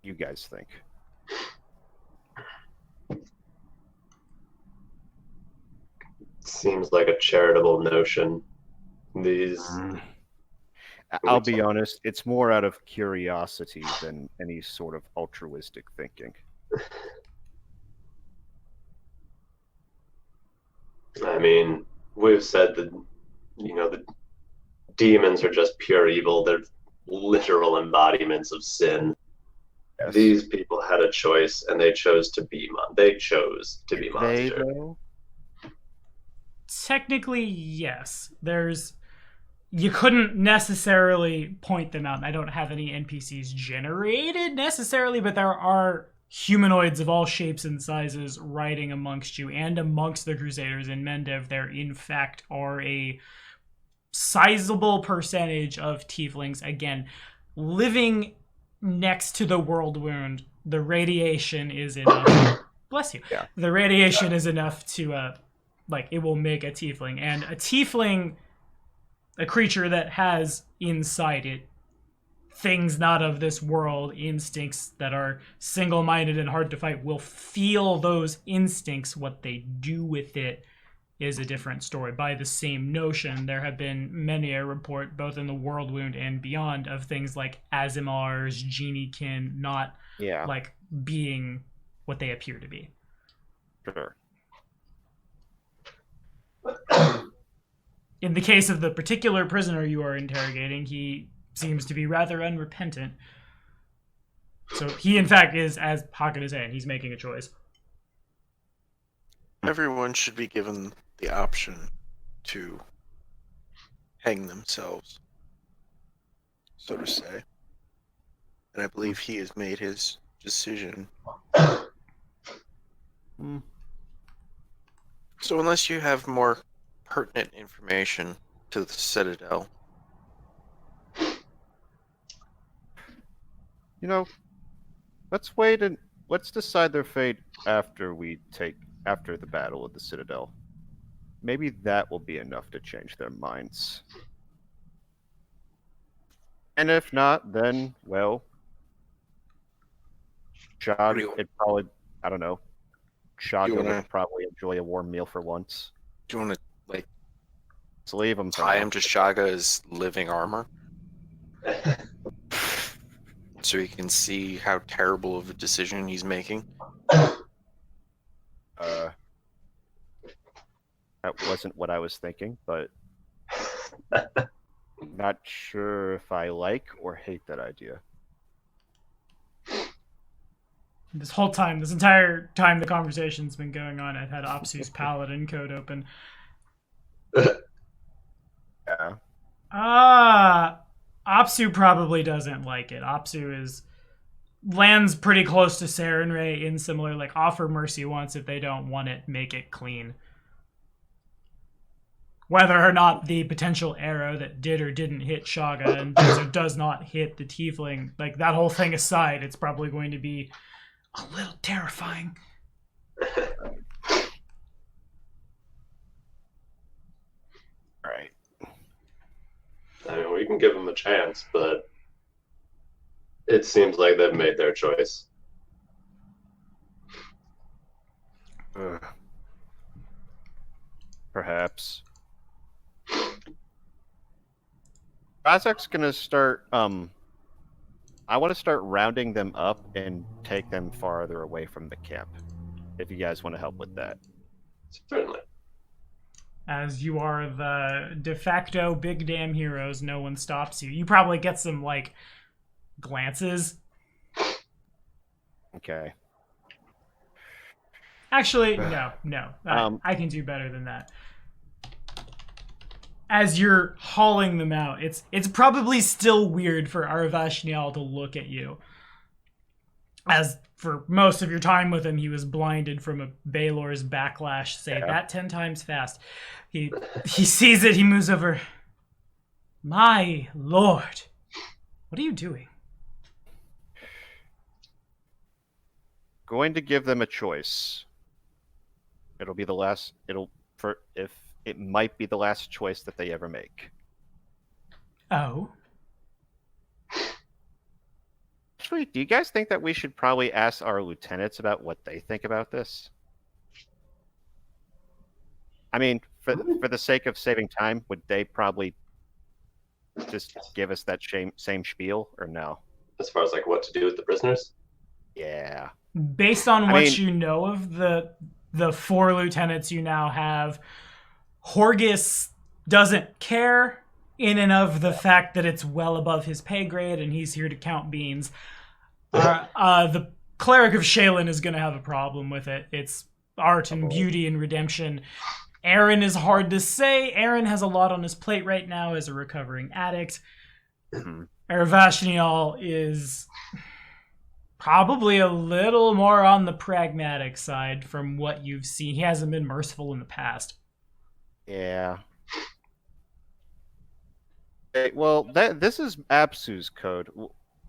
You guys think. Seems like a charitable notion. These. I'll be honest, it's more out of curiosity than any sort of altruistic thinking. I mean, we've said that, the demons are just pure evil. They're literal embodiments of sin. Yes. These people had a choice, and they chose to be monsters. Though? Technically, yes. You couldn't necessarily point them out, and I don't have any NPCs generated necessarily, but there are humanoids of all shapes and sizes riding amongst you and amongst the Crusaders in Mendev. There, in fact, are a sizable percentage of tieflings, again, living next to the world wound. The radiation is enough. Bless you. Yeah. The radiation is enough to, it will make a tiefling. And a tiefling, a creature that has inside it things not of this world, instincts that are single-minded and hard to fight, will feel those instincts. What they do with it is a different story. By the same notion, there have been many a report, both in the world wound and beyond, of things like Azimars, Geniekin, not being what they appear to be. Sure. In the case of the particular prisoner you are interrogating, he seems to be rather unrepentant. So he, in fact, is, as Hakan is saying, he's making a choice. Everyone should be given the option to hang themselves, so to say. And I believe he has made his decision. So unless you have more pertinent information to the Citadel. Let's wait and let's decide their fate after the battle of the Citadel. Maybe that will be enough to change their minds. And if not, then, well, Shag would probably, I don't know, Shag would probably enjoy a warm meal for once. Do you want to, Let's leave him. Tie him to Shaga's living armor? So he can see how terrible of a decision he's making? That wasn't what I was thinking, but not sure if I like or hate that idea. This entire time the conversation's been going on, I've had Opsu's Paladin code open. Yeah. Opsu probably doesn't like it. Opsu lands pretty close to Sarenrae in similar, offer mercy once. If they don't want it, make it clean. Whether or not the potential arrow that did or didn't hit Shaga and does or does not hit the tiefling, that whole thing aside, it's probably going to be a little terrifying. Alright. I mean, we can give them a chance, but it seems like they've made their choice. Perhaps. Bazak's gonna start, I want to start rounding them up and take them farther away from the camp. If you guys want to help with that. Certainly. As you are the de facto big damn heroes, no one stops you. You probably get some, glances. Okay. Actually, no. I can do better than that. As you're hauling them out, it's probably still weird for Arvashnial to look at you. as for most of your time with him, he was blinded from a Baelor's backlash. Say that 10 times fast. He sees it. He moves over. My lord, what are you doing? Going to give them a choice. It'll be the last. It might be the last choice that they ever make. Oh. Actually, do you guys think that we should probably ask our lieutenants about what they think about this? I mean, for the sake of saving time, would they probably just give us that same spiel, or no? As far as like what to do with the prisoners? Yeah. Based on what you know of the 4 lieutenants you now have, Horgus doesn't care in and of the fact that it's well above his pay grade and he's here to count beans. The cleric of Shaylin is going to have a problem with it. It's art and beauty and redemption. Aaron is hard to say. Aaron has a lot on his plate right now as a recovering addict. Aravashnial is probably a little more on the pragmatic side from what you've seen. He hasn't been merciful in the past. Yeah. Okay, well, this is Absu's code.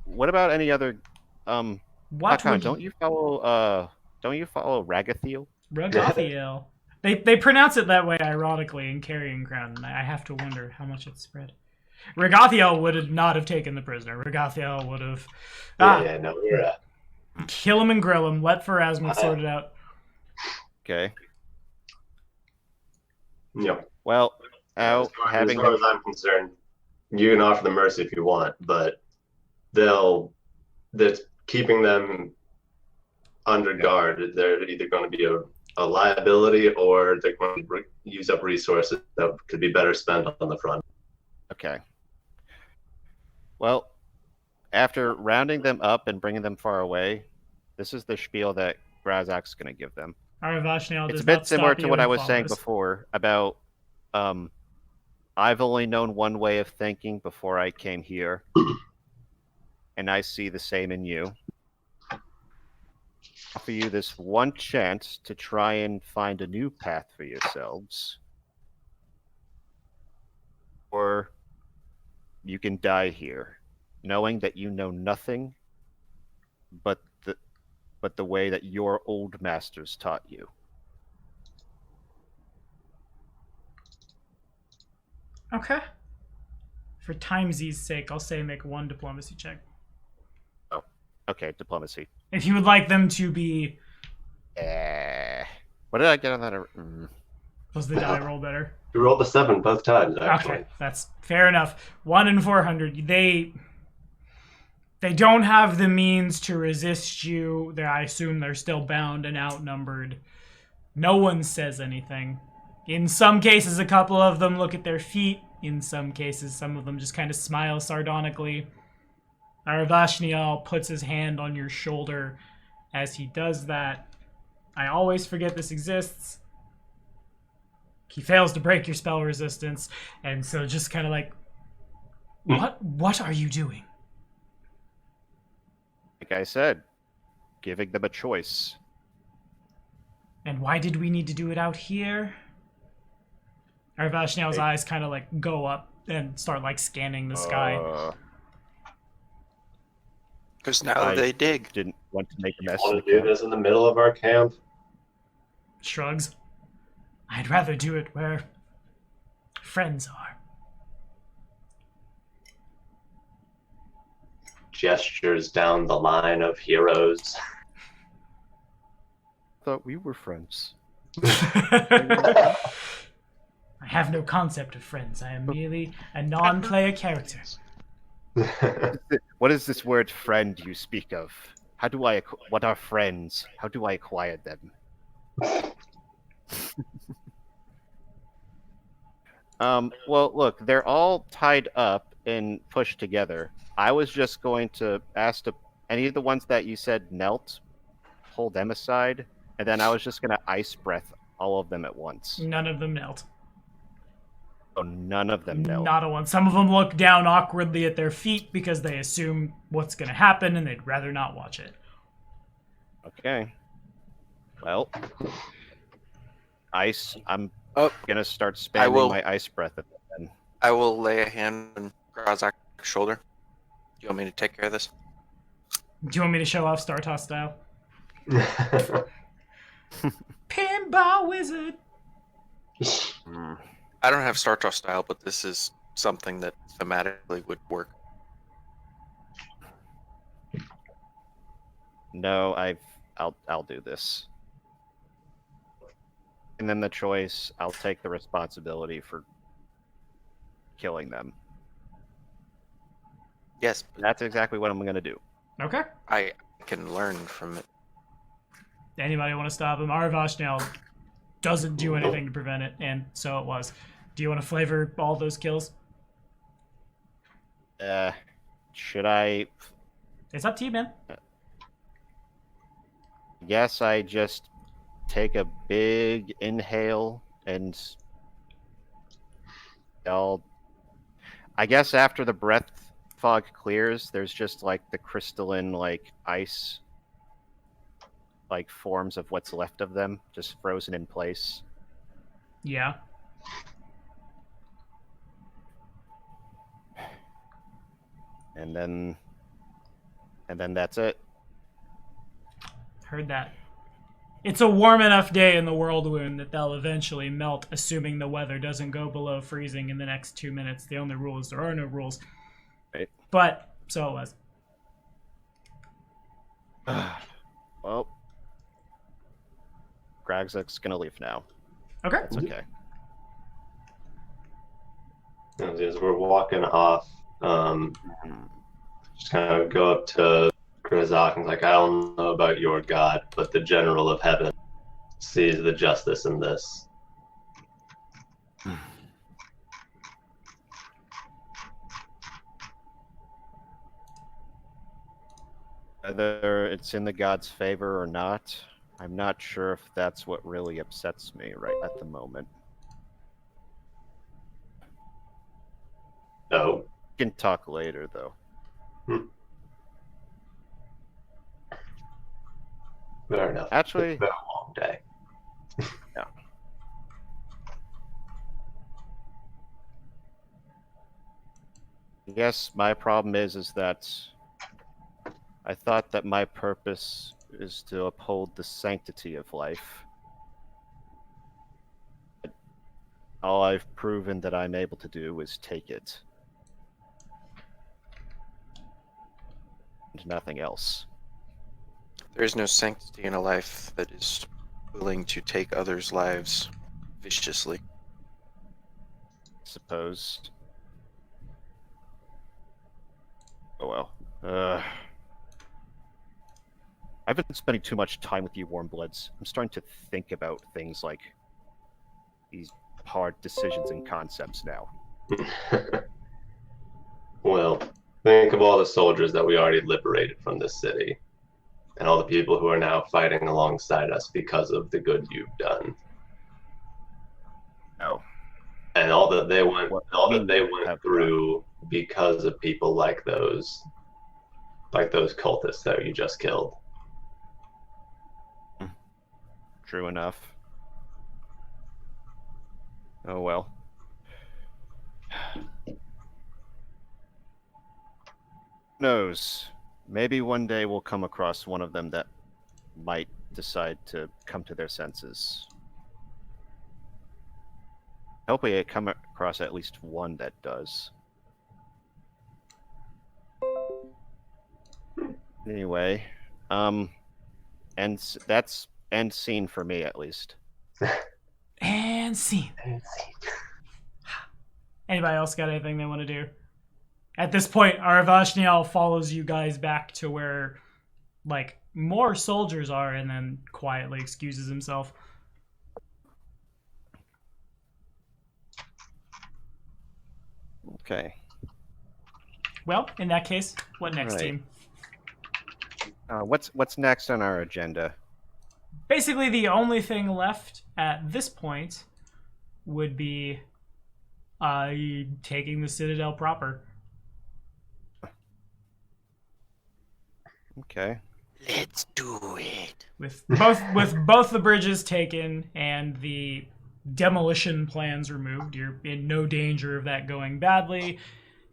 What about any other? Don't you follow Ragathiel? Ragathiel. They pronounce it that way, ironically, in Carrying Crown, and I have to wonder how much it's spread. Ragathiel would not have taken the prisoner. Ragathiel would have... Kill him and grill him. Let Pharasma sort it out. Okay. Yep. Well, as far as I'm concerned, you can offer them mercy if you want, but that's keeping them under guard. They're either going to be a liability or they're going to use up resources that could be better spent on the front. Okay. Well, after rounding them up and bringing them far away, this is the spiel that Grazak's going to give them. It's a bit similar to what I was saying before about I've only known one way of thinking before I came here, and I see the same in you. Offer you this one chance to try and find a new path for yourselves, or you can die here, knowing that you know nothing but the way that your old masters taught you. Okay. For timesies' sake, I'll say make 1 diplomacy check. Oh, okay, diplomacy. If you would like them to be... What did I get on that? Was the die roll better? You rolled a 7 both times, actually. Okay, that's fair enough. 1 in 400. They don't have the means to resist you. I assume they're still bound and outnumbered. No one says anything. In some cases, a couple of them look at their feet. In some cases, some of them just kind of smile sardonically. Aravashnial puts his hand on your shoulder. As he does that, I always forget this exists. He fails to break your spell resistance, and so just kind of like, what are you doing? Like I said, giving them a choice. And why did we need to do it out here? Aravashnial's eyes kind of like go up and start like scanning the sky. Because now they dig. Didn't want to make a mess. Want to do this in the middle of our camp? Shrugs. I'd rather do it where friends are. Gestures down the line of heroes. Thought we were friends. I have no concept of friends. I am merely a non-player character. What is this word "friend" you speak of? What are friends? How do I acquire them? Well, look, they're all tied up and pushed together. I was just going to ask any of the ones that you said knelt, pull them aside, and then I was just going to ice breath all of them at once. None of them knelt. Oh, none of them knelt. Not a one. Some of them look down awkwardly at their feet because they assume what's going to happen and they'd rather not watch it. Okay. Well, ice. I'm Oh, gonna start I spamming will- my ice breath at them. I will lay a hand on Grazak's shoulder. Do you want me to take care of this? Do you want me to show off Star Toss style? Pinball wizard. Hmm. I don't have Star Toss style, but this is something that thematically would work. No, I'll do this. And then the choice, I'll take the responsibility for killing them. Yes, but That's exactly what I'm gonna do. Okay. I can learn from it. Anybody want to stop him? Arvashnel doesn't do anything to prevent it, and so it was. Do you want to flavor all those kills? Should I? It's up to you, man. Guess I just take a big inhale and I guess after the breath fog clears, there's just like the crystalline like ice like forms of what's left of them, just frozen in place. Yeah. And then that's it. Heard that. It's a warm enough day in the Whirlwind that they'll eventually melt, assuming the weather doesn't go below freezing in the next 2 minutes. The only rule is there are no rules. Right. But, so it was. Well, Gragzak's gonna leave now. Okay. That's okay. As we're walking off, just kind of go up to Grazak and like, I don't know about your god, but the General of Heaven sees the justice in this. Whether it's in the god's favor or not, I'm not sure if that's what really upsets me right at the moment. No. We can talk later, though. Fair enough. Actually, It's been a long day. Yeah. I guess my problem is that I thought that my purpose is to uphold the sanctity of life. But all I've proven that I'm able to do is take it. And nothing else. There is no sanctity in a life that is willing to take others' lives viciously. Suppose. Oh well. I've been spending too much time with you, Warmbloods. I'm starting to think about things like these hard decisions and concepts now. Well, think of all the soldiers that we already liberated from this city, and all the people who are now fighting alongside us because of the good you've done. Oh. And all that they went, What all that they we went have through because of people like those cultists that you just killed. True enough. Oh well. Who knows? Maybe one day we'll come across one of them that might decide to come to their senses. Hopefully I come across at least one that does. Anyway, and that's end scene for me at least. And scene. Anybody else got anything they want to do? At this point, Arvashniel follows you guys back to where, like, more soldiers are, and then quietly excuses himself. Okay. Well, in that case, what next, Right. team? What's next on our agenda? Basically, the only thing left at this point would be taking the Citadel proper. Okay. Let's do it. With both the bridges taken and the demolition plans removed, you're in no danger of that going badly.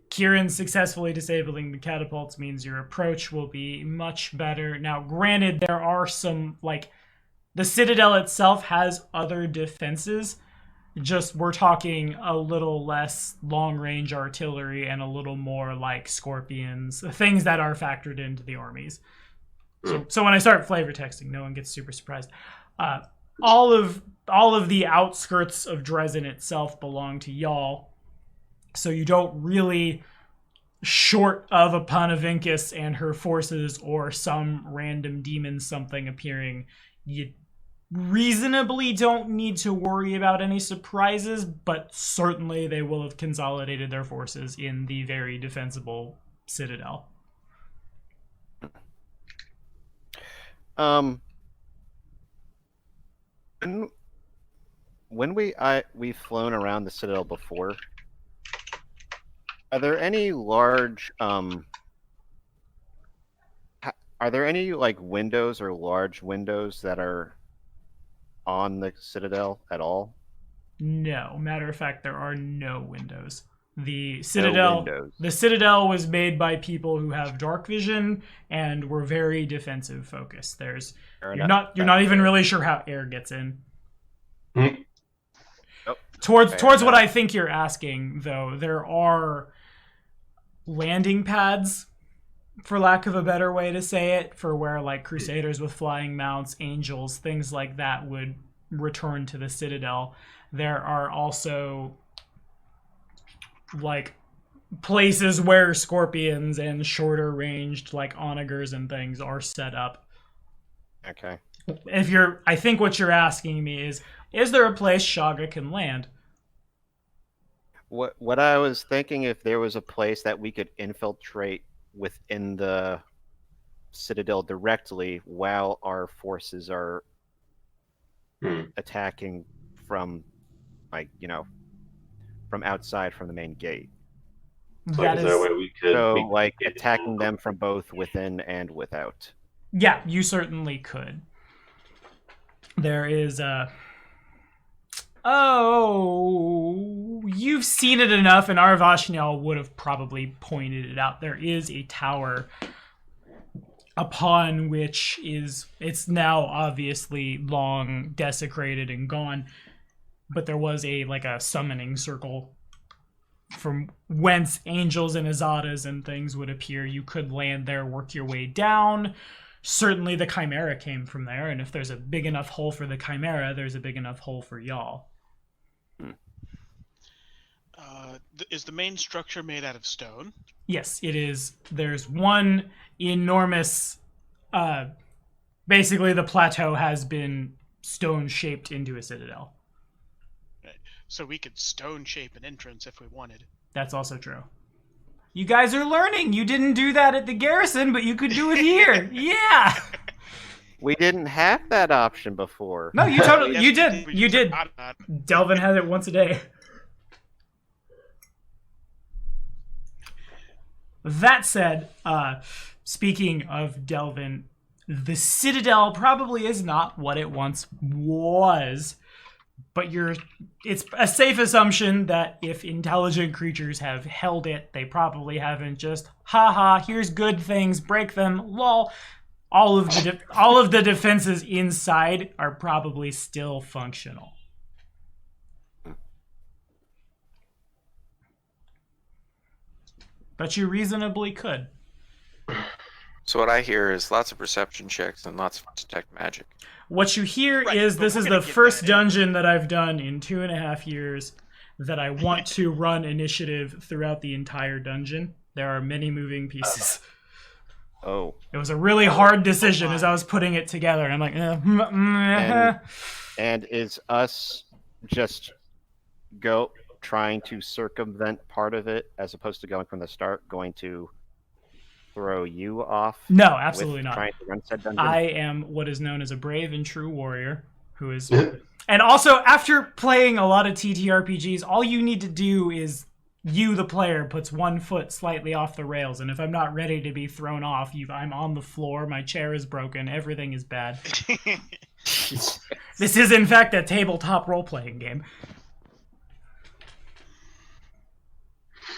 Kieran successfully disabling the catapults means your approach will be much better. Now, granted, there are some, like, the Citadel itself has other defenses. Just, we're talking a little less long-range artillery and a little more, like, scorpions. Things that are factored into the armies. So when I start flavor texting, no one gets super surprised. All of the outskirts of Drezen itself belong to y'all. So you don't really, short of a Panavincus and her forces or some random demon something appearing, you reasonably don't need to worry about any surprises, but certainly they will have consolidated their forces in the very defensible Citadel. When we've flown around the Citadel before, are there any large are there any like windows or large windows that are on the Citadel at all? No, matter of fact, there are no windows. The No windows. Citadel was made by people who have dark vision and were very defensive focused. You're not even really sure how air gets in. Nope. Towards what I think you're asking, though, there are landing pads, for lack of a better way to say it, for where like Crusaders with flying mounts, angels, things like that would return to the Citadel. There are also like places where scorpions and shorter ranged like onagers and things are set up. Okay. I think what you're asking me is there a place Shaga can land? What I was thinking, if there was a place that we could infiltrate within the Citadel directly while our forces are attacking from, like, from outside, from the main gate. Is there a way we could... attacking them from both within and without. Yeah, you certainly could. There is you've seen it enough, and Arvashniel would have probably pointed it out. There is a tower upon which it's now obviously long desecrated and gone, but there was a summoning circle from whence angels and azadas and things would appear. You could land there, work your way down. Certainly the Chimera came from there, and if there's a big enough hole for the Chimera, there's a big enough hole for y'all. Is the main structure made out of stone? Yes, it is. There's one enormous... basically, the plateau has been stone-shaped into a citadel. Right. So we could stone-shape an entrance if we wanted. That's also true. You guys are learning. You didn't do that at the garrison, but you could do it here. Yeah. We didn't have that option before. No, you totally... Yes, you did. You did. Delvin has it once a day. That said, speaking of Delvin, the Citadel probably is not what it once was, but it's a safe assumption that if intelligent creatures have held it, they probably haven't just, haha, here's good things, break them, lol. All of the defenses inside are probably still functional. But you reasonably could. So what I hear is lots of perception checks and lots of detect magic. What you hear is this is the first dungeon that I've done in 2.5 years that I want to run initiative throughout the entire dungeon. There are many moving pieces. Oh. It was a really hard decision as I was putting it together. And I'm like, And is us just trying to circumvent part of it as opposed to going from the start going to throw you off? No, absolutely not. Trying to run said dungeon? I am what is known as a brave and true warrior who is... And also, after playing a lot of TTRPGs, all you need to do is you, the player, puts one foot slightly off the rails, and if I'm not ready to be thrown off, I'm on the floor, my chair is broken, everything is bad. This is, in fact, a tabletop role-playing game.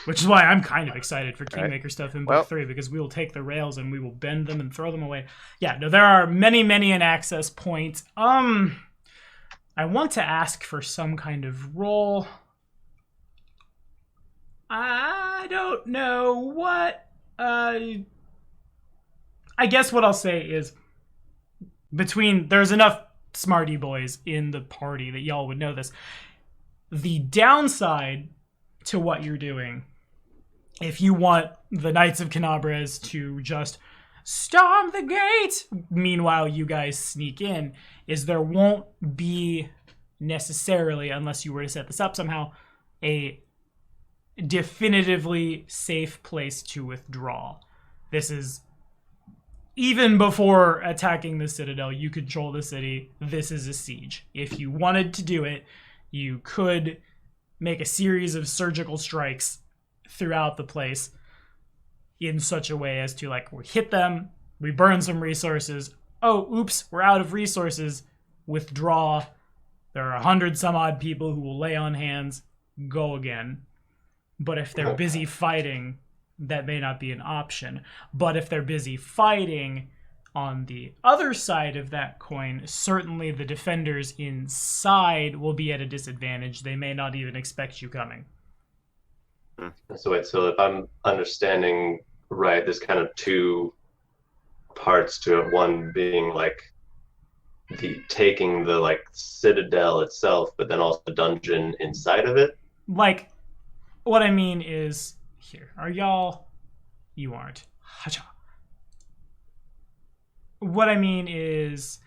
Which is why I'm kind of excited for Kingmaker stuff in Book 3, because we will take the rails and we will bend them and throw them away. Yeah, no, there are many an access point. I want to ask for some kind of roll. I don't know what. I guess what I'll say is there's enough smarty boys in the party that y'all would know this. The downside to what you're doing, if you want the Knights of Canabres to just storm the gate, meanwhile you guys sneak in, is there won't be necessarily, unless you were to set this up somehow, a definitively safe place to withdraw. This is, even before attacking the Citadel, you control the city. This is a siege. If you wanted to do it, you could make a series of surgical strikes throughout the place in such a way as to, like, we hit them, we burn some resources, oh, oops, we're out of resources, withdraw. There are 100 some odd people who will lay on hands, go again. But if they're busy fighting, that may not be an option. But if they're busy fighting, on the other side of that coin, certainly the defenders inside will be at a disadvantage. They may not even expect you coming. So if I'm understanding right, there's kind of two parts to it. One being like taking the like Citadel itself, but then also the dungeon inside of it. Like, what I mean is, here, are y'all? You aren't. Hacha. What I mean is,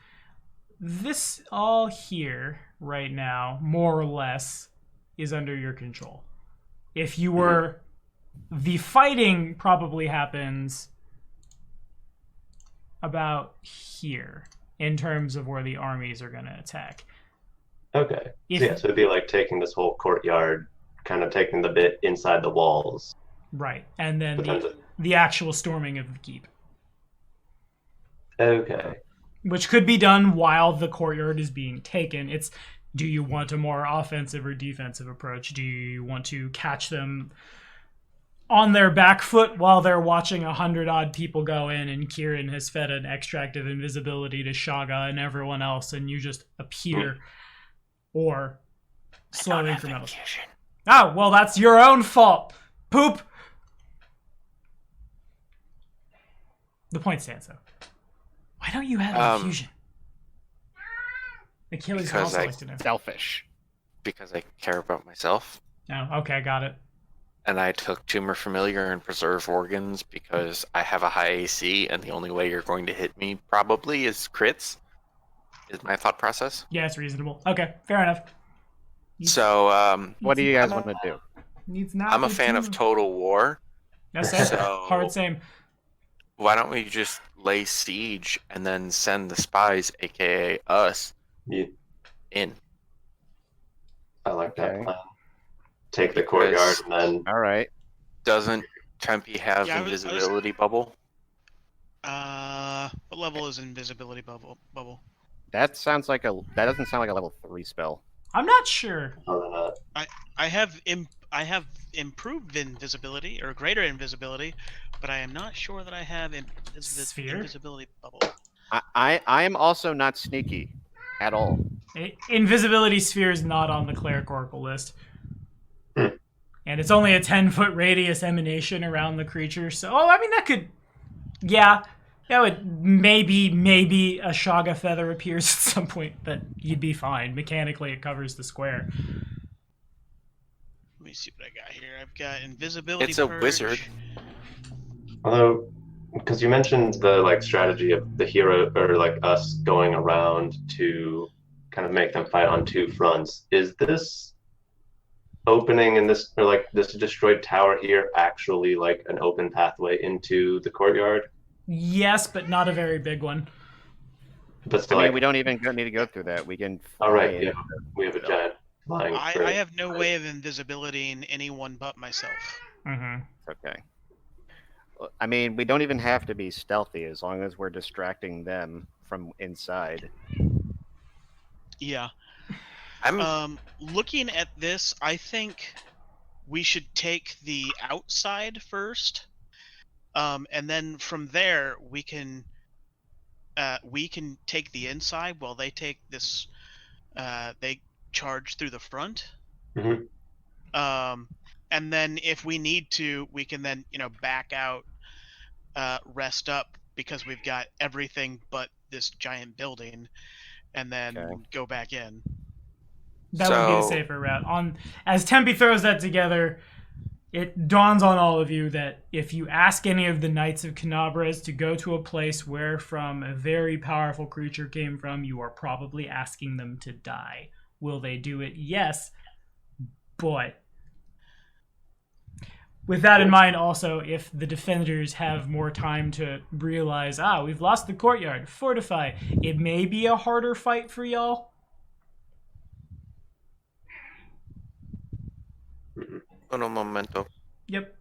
this all here right now, more or less, is under your control. If you were, the fighting probably happens about here in terms of where the armies are going to attack. Okay. So it'd be like taking this whole courtyard, kind of taking the bit inside the walls. Right. And then the actual storming of the keep. Okay. Which could be done while the courtyard is being taken. It's, do you want a more offensive or defensive approach? Do you want to catch them on their back foot while they're watching 100-odd people go in, and Kieran has fed an extract of invisibility to Shaga and everyone else, and you just appear? Or slow incremental. Oh, well, that's your own fault. Poop. The point stands, though. Why don't you have infusion? Achilles also likes to know. Selfish. Because I care about myself. Oh, okay, got it. And I took Tumor Familiar and Preserve Organs because I have a high AC, and the only way you're going to hit me probably is crits, is my thought process. Yeah, it's reasonable. Okay, fair enough. So, what do you guys want to do? I'm a fan of Total War. That's it. So Hard same. Why don't we just lay siege and then send the spies, aka us, in? I like that plan. Take the courtyard and then... All right. Doesn't Tempe have invisibility bubble? What level is invisibility bubble? That doesn't sound like a level 3 spell. I'm not sure. I have improved invisibility or greater invisibility, but I am not sure that I have invisibility bubble. I am also not sneaky at all. Invisibility sphere is not on the Cleric Oracle list. And it's only a 10-foot radius emanation around the creature. So, I mean, that could... Yeah, that would maybe a Shaga feather appears at some point, but you'd be fine. Mechanically, it covers the square. Let me see what I got here. I've got invisibility. It's a wizard. Although, because you mentioned the like strategy of the hero, or like us going around to kind of make them fight on two fronts, is this opening in this, or like this destroyed tower here, actually like an open pathway into the courtyard? Yes, but not a very big one. But still, I mean, we don't even need to go through that. We can. All right, yeah, we have a giant flying I straight. have no way of invisibility in anyone but myself. Mm-hmm. Okay. I mean, we don't even have to be stealthy as long as we're distracting them from inside. Yeah. I'm Looking at this, I think we should take the outside first, and then from there we can take the inside while they take this. They charge through the front. Mhm. And then if we need to, we can then back out, rest up because we've got everything but this giant building, and then Okay. go back in. That would be the So- safer route. As Tempe throws that together, it dawns on all of you that if you ask any of the Knights of Canabres to go to a place where from a very powerful creature came from, you are probably asking them to die. Will they do it? Yes. But with that in mind, also, if the defenders have more time to realize, we've lost the courtyard, fortify, it may be a harder fight for y'all. uno momento. Yep.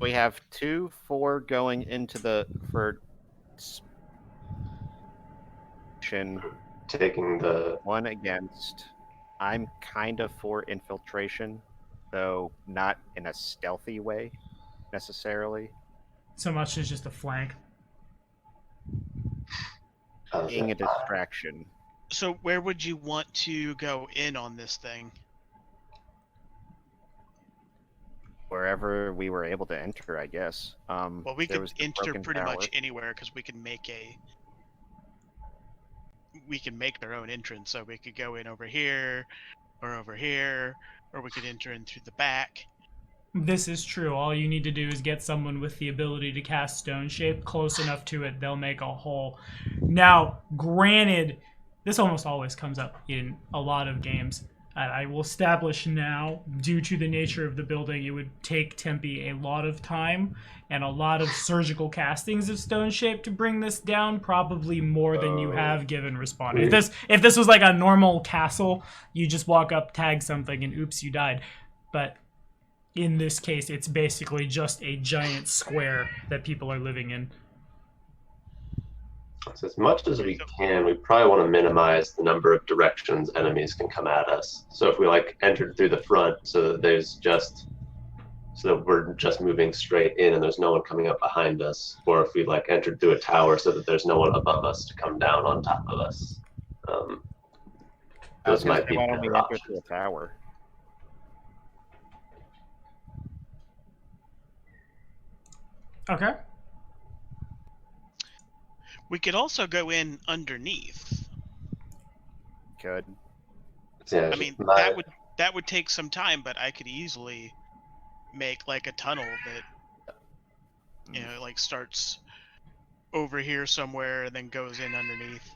We have 2-4 going into the for Taking the one against. I'm kind of for infiltration, though not in a stealthy way necessarily. So much as just a flank. Being a distraction. So where would you want to go in on this thing? Wherever we were able to enter, I guess. Well, we there could was the enter broken pretty tower. much anywhere because we can make our own entrance. So we could go in over here, or we could enter in through the back. This is true. All you need to do is get someone with the ability to cast Stone Shape close enough to it, they'll make a hole. Now, granted, this almost always comes up in a lot of games. I will establish now, due to the nature of the building, it would take Tempe a lot of time and a lot of surgical castings of Stone Shape to bring this down, probably more than you have given responding. If this was like a normal castle, you just walk up, tag something, and oops, you died. But in this case, it's basically just a giant square that people are living in. So as much as we can, we probably want to minimize the number of directions enemies can come at us. So if we entered through the front, so that we're just moving straight in and there's no one coming up behind us, or if we entered through a tower so that there's no one above us to come down on top of us. Those might be why don't we better enter options. through a tower? Okay. We could also go in underneath. Good. Yeah, I mean, that would take some time, but I could easily make a tunnel that starts over here somewhere and then goes in underneath.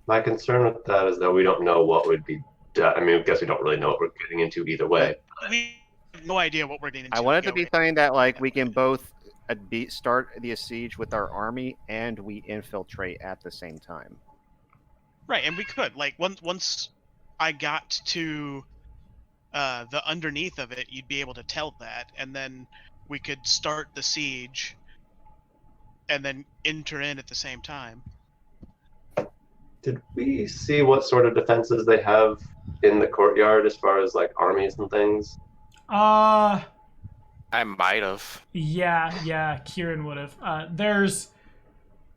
My concern with that is that we don't know what would be done. I mean, I guess we don't really know what we're getting into either way. We have no idea what we're getting into. I wanted to be going. saying that we can both start the siege with our army and we infiltrate at the same time. Right, and we could once I got to the underneath of it, you'd be able to tell that, and then we could start the siege and then enter in at the same time. Did we see what sort of defenses they have in the courtyard as far as armies and things? I might have. Yeah, Kieran would have. There's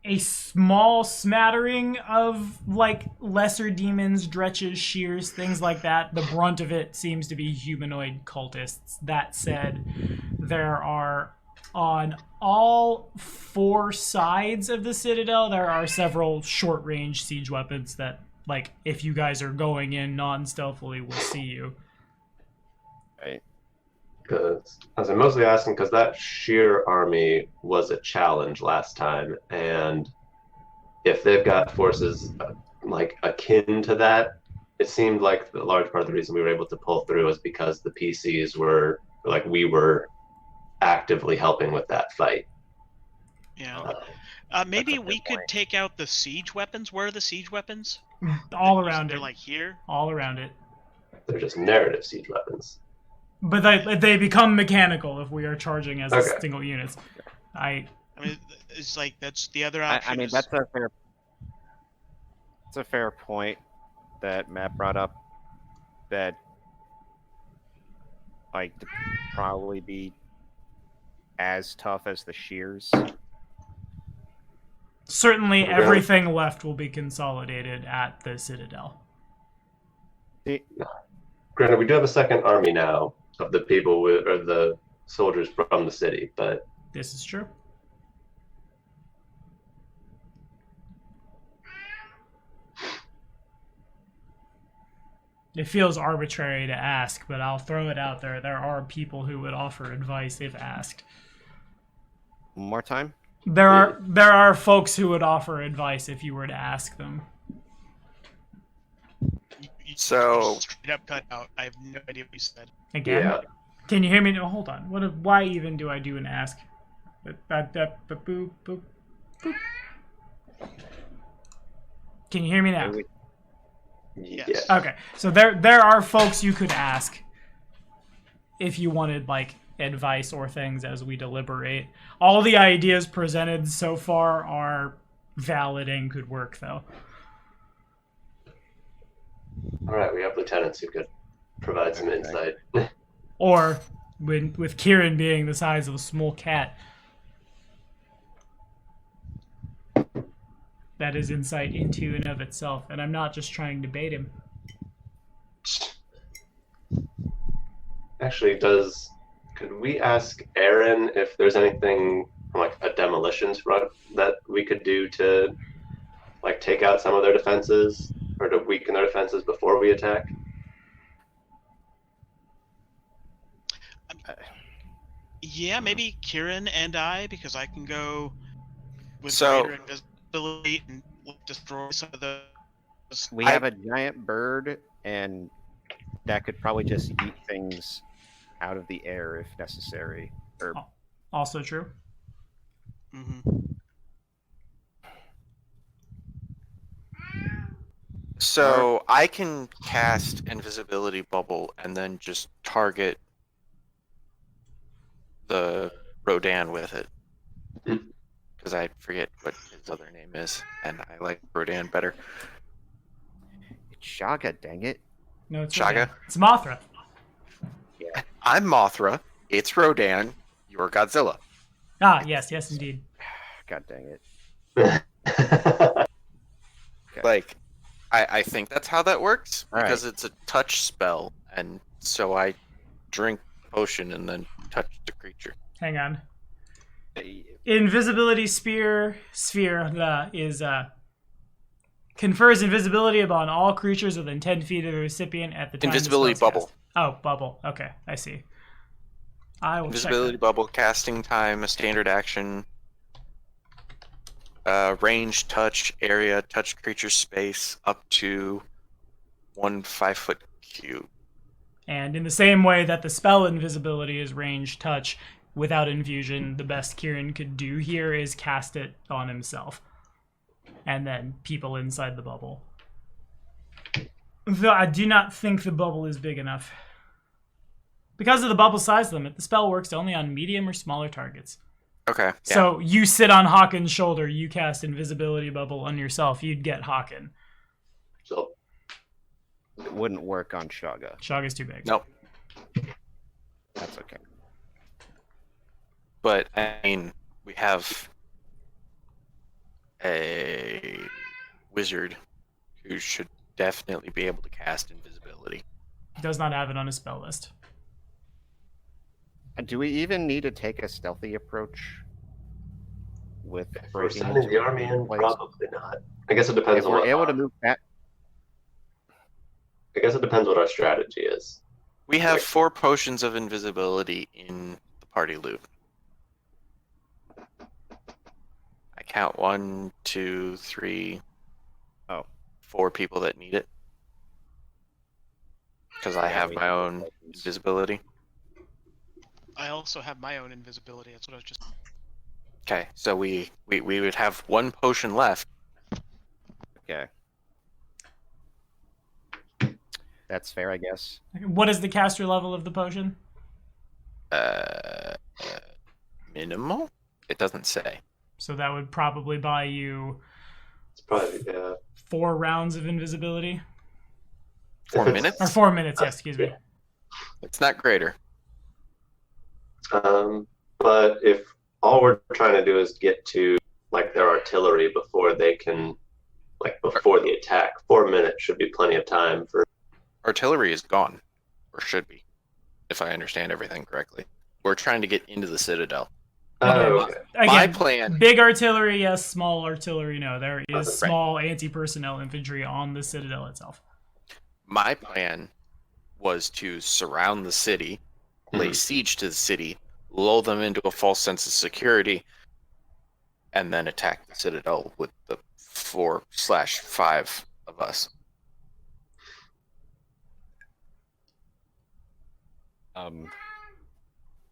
a small smattering of lesser demons, dretches, shears, things like that. The brunt of it seems to be humanoid cultists. That said, there are on all four sides of the Citadel, there are several short-range siege weapons that, if you guys are going in non-stealthily, will see you. Right. Because I was mostly asking because that sheer army was a challenge last time, and if they've got forces akin to that, it seemed like the large part of the reason we were able to pull through is because the PCs were we were actively helping with that fight. Yeah. Maybe That's a we good could point. take out the siege weapons. Where are the siege weapons? All You said around they're it. like here. All around it. They're just narrative siege weapons. But they become mechanical if we are charging as Okay. single units. I mean, it's like that's the other I option. mean, is- that's a fair point that Matt brought up. That like to probably be as tough as the shears. Certainly, Okay. everything left will be consolidated at the Citadel. Granted, we do have a second army now of the people or the soldiers from the city, but This is true. It feels arbitrary to ask, but I'll throw it out there. There are people who would offer advice if asked. One more time. There are folks who would offer advice if you were to ask them. you So- straight up cut out. I have no idea what you said. Again, yeah. can you hear me? No, hold on. Why even do I do an ask? Boop, boop, boop. Can you hear me now? Yes. Yeah. Okay, so there are folks you could ask if you wanted like advice or things as we deliberate. All the ideas presented so far are valid and could work, though. All right, we have lieutenants who could provide some Okay. insight. Or with Kieran being the size of a small cat, that is insight into and of itself. And I'm not just trying to bait him. Actually, could we ask Aaron if there's anything from like a demolitions front that we could do to like take out some of their defenses or to weaken their defenses before we attack? Yeah, maybe Kieran and I, because I can go with So- greater invisibility and destroy some of the. We have a giant bird, and that could probably just eat things out of the air if necessary. Or Also true. Mhm. So I can cast invisibility bubble and then just target the Rodan with it. Hmm. Because I forget what his other name is, and I like Rodan better. it's Shaga, dang it! No, it's Shaga? Rodan. It's Mothra. I'm Mothra. It's Rodan. You're Godzilla. Ah, yes, indeed. God dang it! Like, I think that's how that works All right. because it's a touch spell, and so I drink potion and then touch the creature. Hang on. Invisibility sphere is confers invisibility upon all creatures within 10 feet of the recipient at the time. the Invisibility spell's bubble. cast. Oh, bubble. Okay, I see. I will Invisibility check bubble, casting time, a standard action. Range, touch, area, touch creature space, up to 1 5-foot cube. that. And in the same way that the spell invisibility is range touch without infusion, the best Kieran could do here is cast it on himself. And then people inside the bubble. Though I do not think the bubble is big enough. Because of the bubble size limit, the spell works only on medium or smaller targets. Okay. Yeah. So you sit on Hawken's shoulder, you cast invisibility bubble on yourself, you'd get Hawken. So It wouldn't work on Shaga. Shaga's too big. Nope. That's okay. But, I mean, we have a wizard who should definitely be able to cast invisibility. Does not have it on his spell list. Do we even need to take a stealthy approach with if we're breaking sending into the army in, place? probably not. I guess it depends If on we're what able to move back, I guess it depends what our strategy is. We have Like- 4 potions of invisibility in the party loot. I count 1, 2, 3, Oh. 4 people that need it. Because I Yeah, have we my have own potions. invisibility. I also have my own invisibility. That's what I was just. Okay, so we would have one potion left. Okay. That's fair, I guess. What is the caster level of the potion? Minimal? It doesn't say. So that would probably buy you It's probably 4 rounds of invisibility. 4 If it's- minutes? Or 4 minutes, yes, excuse me. It's not greater. But if all we're trying to do is get to like their artillery before they can, like before the attack, 4 minutes should be plenty of time for. Artillery is gone, or should be, if I understand everything correctly. We're trying to get into the Citadel. Oh, okay. My Again, plan. big artillery, yes. Small artillery, no. There is Right. small anti-personnel infantry on the Citadel itself. My plan was to surround the city, lay Mhm. siege to the city, lull them into a false sense of security, and then attack the Citadel with the 4/5 of us.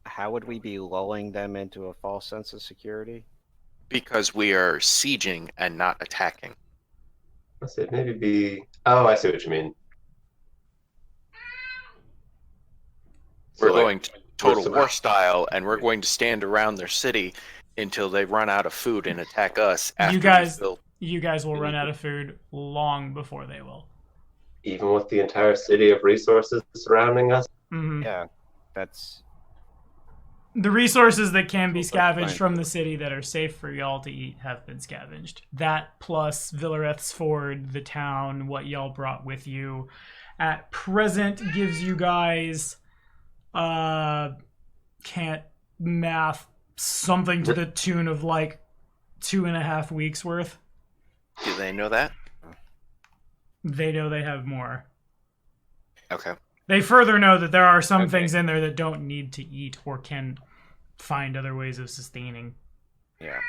How would we be lulling them into a false sense of security? Because we are sieging and not attacking. Let's see, maybe be. Oh, I see what you mean. We're So, like, going to total with war some- style, and we're going to stand around their city until they run out of food and attack us. After guys- we build. You guys will run out of food long before they will. even with the entire city of resources surrounding us. Mhm. Yeah, that's The resources that can be That's scavenged fine. from the city that are safe for y'all to eat have been scavenged. That plus Villareth's Ford, the town, what y'all brought with you, at present gives you guys can't math something to the tune of like 2.5 weeks worth. Do they know that? They know they have more. Okay. They further know that there are some Okay. things in there that don't need to eat or can find other ways of sustaining. yeah.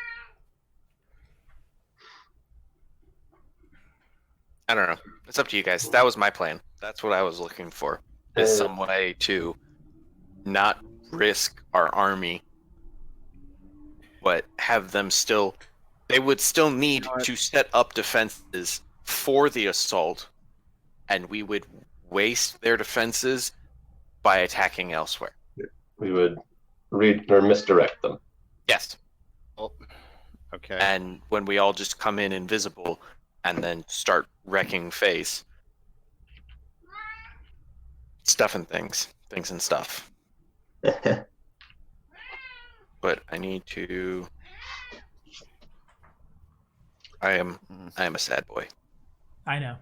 I don't know. It's up to you guys. That was my plan. That's what I was looking for. Is some way to not risk our army, but have them still. They would still need to set up defenses for the assault, and we would waste their defenses by attacking elsewhere. We would read or misdirect them. Yes. Okay. And when we all just come in invisible and then start wrecking face, stuffing things and stuff. But I need to. I am a sad boy. I know.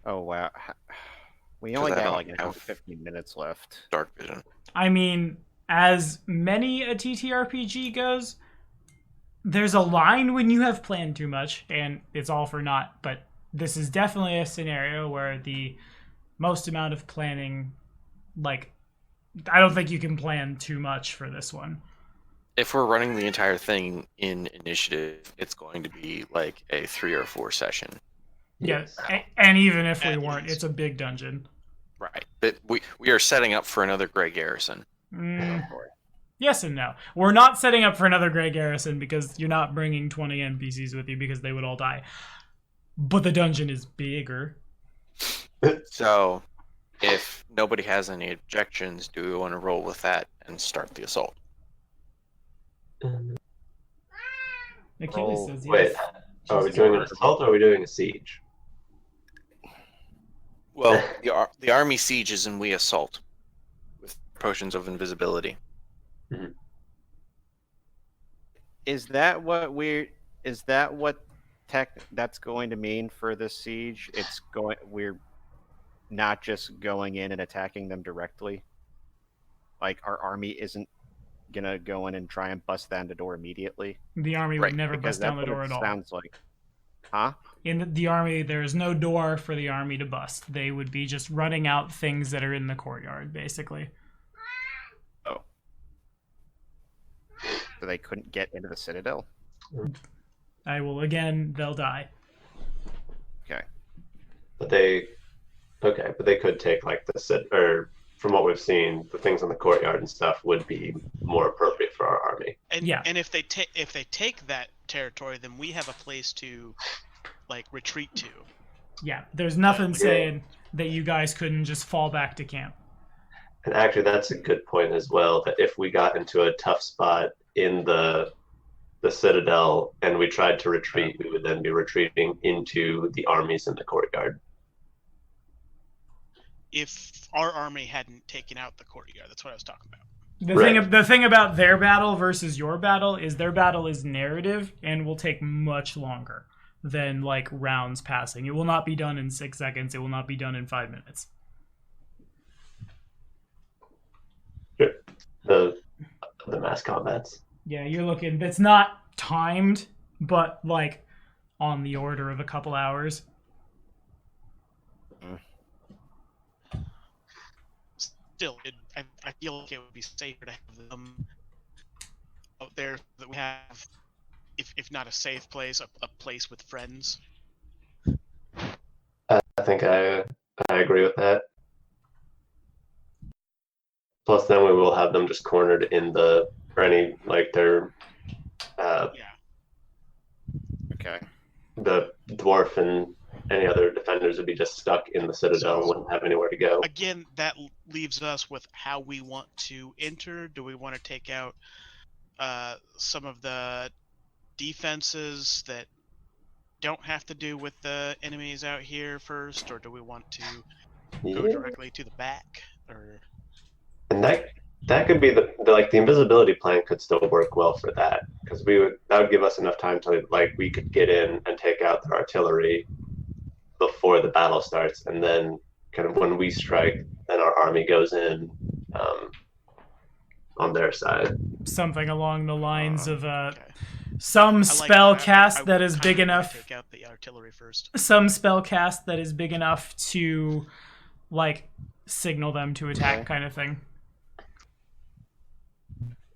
Oh wow. We only I got don't like another have- 15 minutes left. Dark vision. I mean, as many a TTRPG goes, there's a line when you have planned too much, and it's all for naught. But this is definitely a scenario where the most amount of planning, like, I don't think you can plan too much for this one. If we're running the entire thing in initiative, it's going to be like a 3 or 4 session. Yes, and even if we At weren't, least. it's a big dungeon. Right. But we are setting up for another Grey Garrison. Yes and no. We're not setting up for another Grey Garrison because you're not bringing 20 NPCs with you because they would all die. But the dungeon is bigger. So, if nobody has any objections, do we want to roll with that and start the assault? Achilles Oh, says yes. Wait, are we doing an assault or are we doing a siege? Well, the army sieges and we assault with potions of invisibility. Is that what that's going to mean for this siege? We're not just going in and attacking them directly. Like our army isn't gonna go in and try and bust down the door immediately. The army Right, would never Because bust down that's the what door it at all. sounds like. Huh? In the army, there is no door for the army to bust. They would be just running out things that are in the courtyard, basically. Oh. So they couldn't get into the Citadel? They'll die. Okay. But they could take like the or from what we've seen, the things in the courtyard and stuff would be more appropriate for our army. And Yeah. and if they take that territory, then we have a place to like retreat to. Yeah, there's nothing Yeah. saying that you guys couldn't just fall back to camp. And actually, that's a good point as well. That if we got into a tough spot in the Citadel and we tried to retreat, we would then be retreating into the armies in the courtyard. If our army hadn't taken out the courtyard, that's what I was talking about. The thing about their battle versus your battle is their battle is narrative and will take much longer than like rounds passing. It will not be done in 6 seconds. It will not be done in 5 minutes. The mass combats. Yeah, you're looking. It's not timed, but like on the order of a couple hours. Still, I feel like it would be safer to have them out there that we have, if not a safe place, a place with friends. I think I agree with that. Plus, then we will have them just cornered in their Yeah. Okay. the dwarf and any other defenders would be just stuck in the Citadel and wouldn't have anywhere to go. Again, that leaves us with how we want to enter. Do we want to take out some of the defenses that don't have to do with the enemies out here first, or do we want to go directly to the back? Or And that could be the invisibility plan could still work well for that, because that would give us enough time to we could get in and take out their artillery before the battle starts, and then kind of when we strike, then our army goes in on their side. Something along the lines of okay. some I like spell that. cast I that is kinda big wanna enough. Take out the artillery first. Some spell cast that is big enough to like signal them to attack, kind of thing.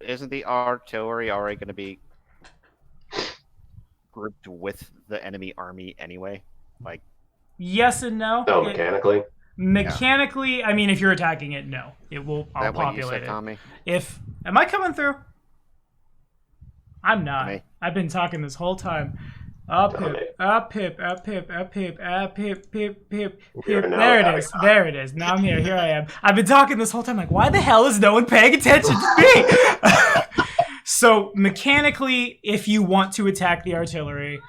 Isn't the artillery already going to be grouped with the enemy army anyway? Like, Yes and no. So mechanically, Mechanically, I mean, if you're attacking it, no, it will. I'll that what you populate said, it. Tommy? Am I coming through? I'm not. Me. I've been talking this whole time. Up Tommy. hip, up hip, up hip, up hip, up hip, hip, hip, You're hip. now There it having is. There it is. Now I'm here. Here I am. I've been talking this whole time. Like, why the hell is no one paying attention to me? So mechanically, if you want to attack the artillery,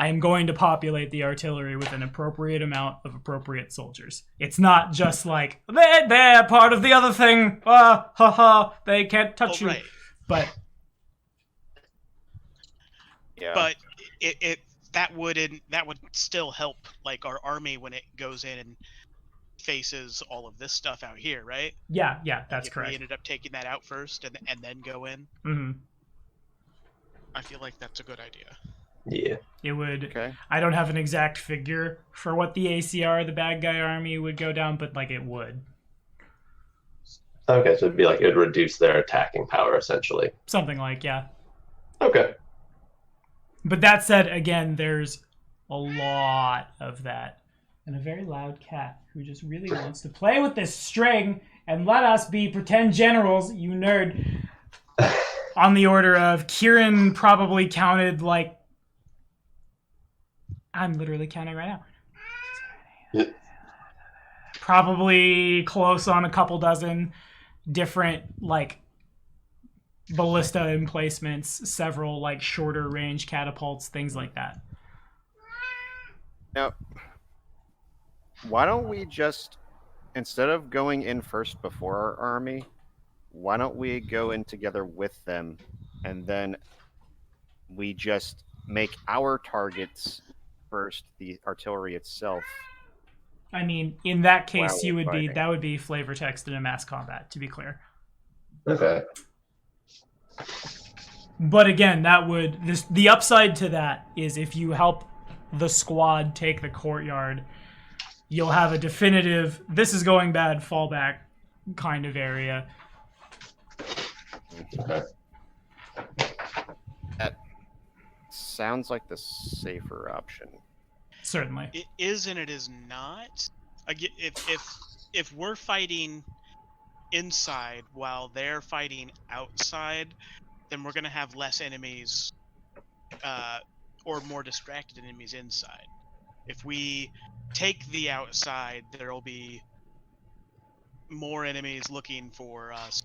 I am going to populate the artillery with an appropriate amount of appropriate soldiers. It's not just like they're part of the other thing. Ha ha. They can't touch you. Right. But Yeah. But that would still help like our army when it goes in and faces all of this stuff out here, right? yeah, that's Like if correct. we ended up taking that out first and then go in. Hmm. I feel like that's a good idea. yeah. It would. Okay. I don't have an exact figure for what the ACR, the bad guy army, would go down, but like it would. Okay, so it'd be it would reduce their attacking power essentially. Something like, yeah. Okay. But that said, again, there's a lot of that. And a very loud cat who just really wants to play with this string and let us be pretend generals, you nerd. On the order of Kieran probably counted like... I'm literally counting right now. Yeah. Probably close on a couple dozen different like ballista emplacements, several like shorter range catapults, things like that. Now, why don't we just, instead of going in first before our army, why don't we go in together with them, and then we just make our targets first, the artillery itself. I mean, in that case, Wow, you would be fighting. that would be flavor text in a mass combat, to be clear. Okay. But again, the upside to that is if you help the squad take the courtyard, you'll have a definitive "this is going bad" fallback kind of area. Okay. That sounds like the safer option. Certainly. It is and it is not. Again, if we're fighting inside while they're fighting outside, then we're going to have less enemies or more distracted enemies inside. If we take the outside, there'll be more enemies looking for us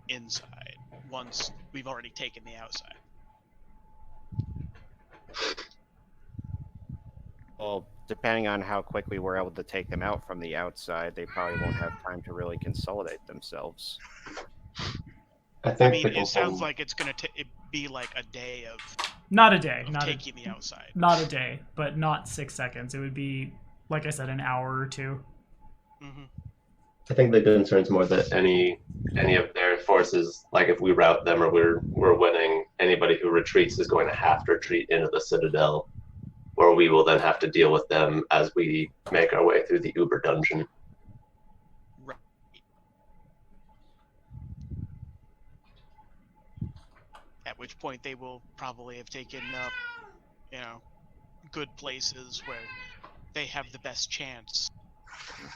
inside once we've already taken the outside. Well, depending on how quickly we're able to take them out from the outside, they probably won't have time to really consolidate themselves. I I think mean, the it sounds like it's going to be like a day of Not a day. Not taking the outside. not a day, but not 6 seconds. It would be, like I said, an hour or two. Mm-hmm. I think the concern's more that any of their forces, like if we rout them or we're winning, anybody who retreats is going to have to retreat into the Citadel, where we will then have to deal with them as we make our way through the Uber dungeon. Right. At which point they will probably have taken up, good places where they have the best chance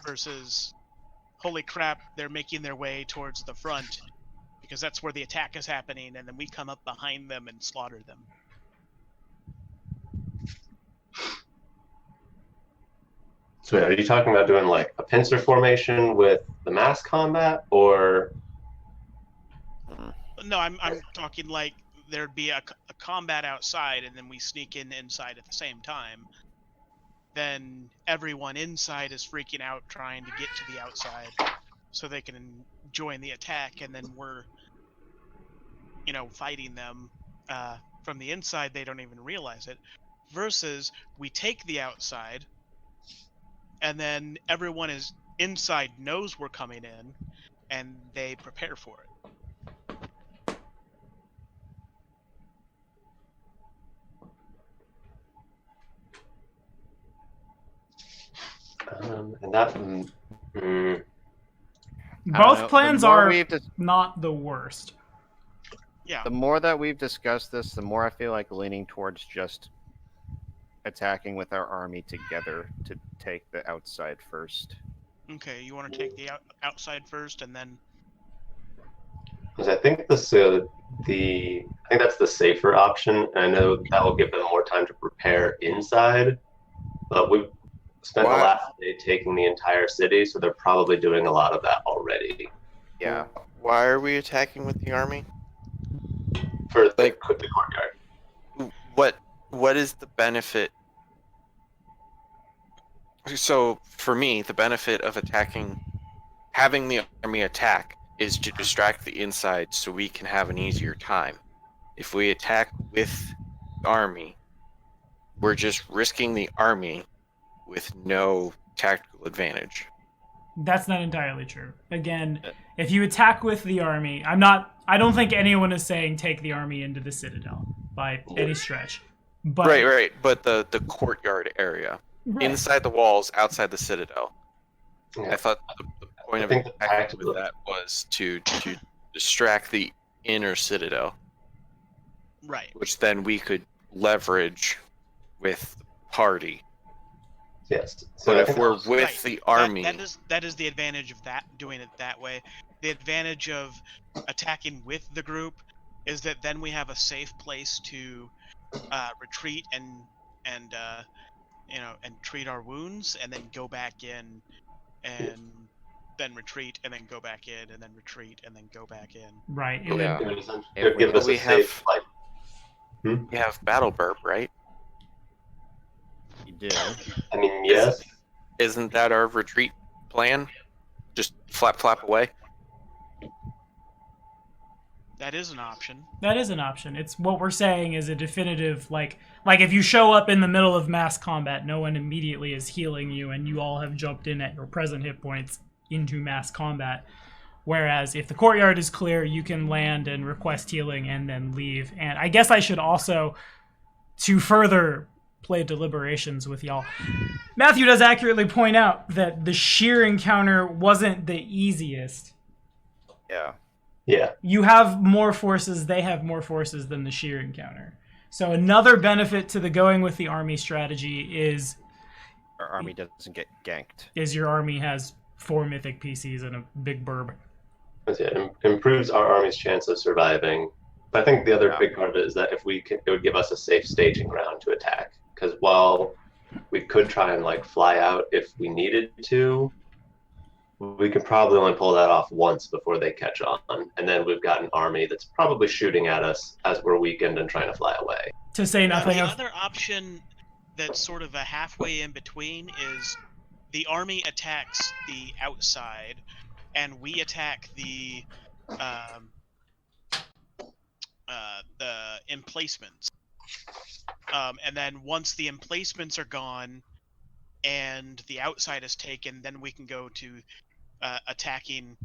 versus, holy crap, they're making their way towards the front because that's where the attack is happening, and then we come up behind them and slaughter them. So are you talking about doing like a pincer formation with the mass combat, or? No, I'm talking like there'd be a combat outside, and then we sneak inside at the same time. Then everyone inside is freaking out trying to get to the outside so they can join the attack, and then we're, fighting them from the inside. They don't even realize it. Versus we take the outside, and then everyone is inside knows we're coming in, and they prepare for it. And that. Both plans are we've not the worst. Yeah. The more that we've discussed this, the more I feel like leaning towards just attacking with our army together to take the outside first. Okay, you want to take the outside first, and then. Because I think I think that's the safer option, and I know that will give them more time to prepare inside. But we've spent the last day taking the entire city, so they're probably doing a lot of that already. Yeah. Why are we attacking with the army? For the courtyard. What is the benefit? So for me, the benefit of having the army attack is to distract the inside so we can have an easier time. If we attack with the army, we're just risking the army with no tactical advantage. That's not entirely true. Again, if you attack with the army, I don't think anyone is saying take the army into the Citadel by any stretch. But, Right. But the courtyard area. Right. Inside the walls, outside the Citadel. Yeah. I thought the point of attacking with that was to distract the inner Citadel. Right. Which then we could leverage with the party. Yes. So But if we're with the army... That is the advantage of doing it that way. The advantage of attacking with the group is that then we have a safe place to retreat and treat our wounds, and then go back in, and then retreat, and then go back in, and then retreat, and then go back in. Right. Yeah. It would give us a safe, We have Battle Burp, right? You do. I mean, yes. Isn't that our retreat plan? Just flap away? That is an option. That is an option. It's what we're saying is a definitive, like if you show up in the middle of mass combat, no one immediately is healing you, and you all have jumped in at your present hit points into mass combat. Whereas if the courtyard is clear, you can land and request healing and then leave. And I guess I should also, to further play deliberations with y'all, Matthew does accurately point out that the sheer encounter wasn't the easiest. Yeah. Yeah. You have more forces, they have more forces than the sheer encounter. So another benefit to the going with the army strategy is Our army doesn't get ganked. your army has 4 mythic PCs and a big burb. it improves our army's chance of surviving. But I think the other Yeah. big part of it is that if we can, it would give us a safe staging ground to attack. Because while we could try and like fly out if we needed to, we could probably only pull that off once before they catch on, and then we've got an army that's probably shooting at us as we're weakened and trying to fly away. To say nothing The of other option that's sort of a halfway in between is the army attacks the outside, and we attack the emplacements. And then once the emplacements are gone and the outside is taken, then we can go to attacking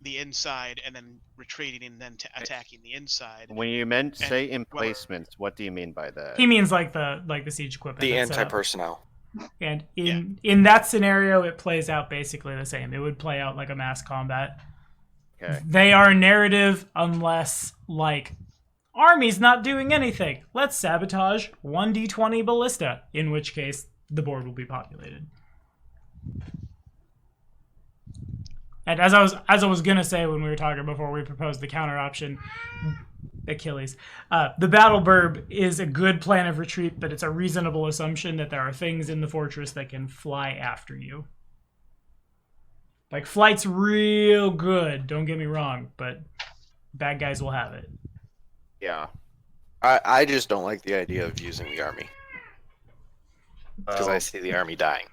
the inside and then retreating and then attacking the inside. When you say And emplacements, what do you mean by that? he means like the siege equipment. The that's set up. anti-personnel. And in that scenario, it plays out basically the same. It would play out like a mass combat. Okay. They are narrative unless, like, army's not doing anything. Let's sabotage 1d20 ballista, in which case the board will be populated. And as I was gonna say when we were talking before we proposed the counter option, Achilles, the battle burb is a good plan of retreat, but it's a reasonable assumption that there are things in the fortress that can fly after you. Like, flight's real good, don't get me wrong, but bad guys will have it. Yeah. I just don't like the idea of using the army because I see the army dying.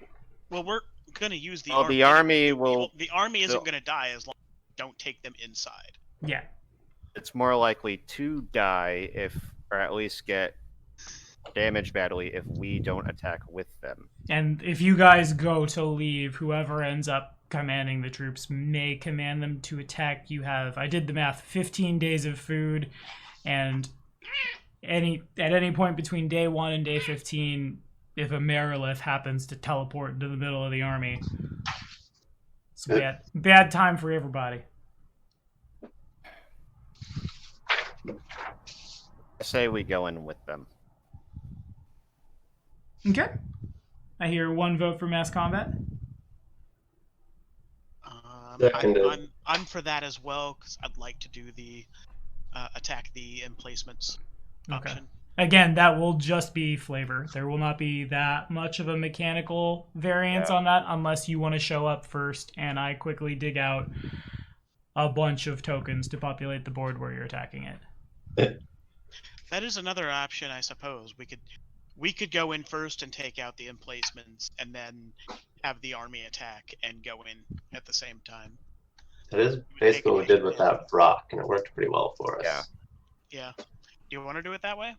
Well, we're gonna use the Well, army. the army will. The army isn't they'll- gonna die as long as we don't take them inside. Yeah. It's more likely to die or at least get damaged badly if we don't attack with them. And if you guys go to leave, whoever ends up commanding the troops may command them to attack. You have, I did the math, 15 days of food, and at any point between day 1 and day 15, if a Merilith happens to teleport into the middle of the army, it's bad time for everybody. I say we go in with them. Okay. I hear one vote for mass combat. Seconded. I'm for that as well because I'd like to do the attack the emplacements Okay. option. Again, that will just be flavor. There will not be that much of a mechanical variance on that unless you want to show up first and I quickly dig out a bunch of tokens to populate the board where you're attacking it. That is another option, I suppose. We could go in first and take out the emplacements, and then have the army attack and go in at the same time. That is basically what we did with that Brock, and it worked pretty well for us. Yeah. Yeah. Do you want to do it that way?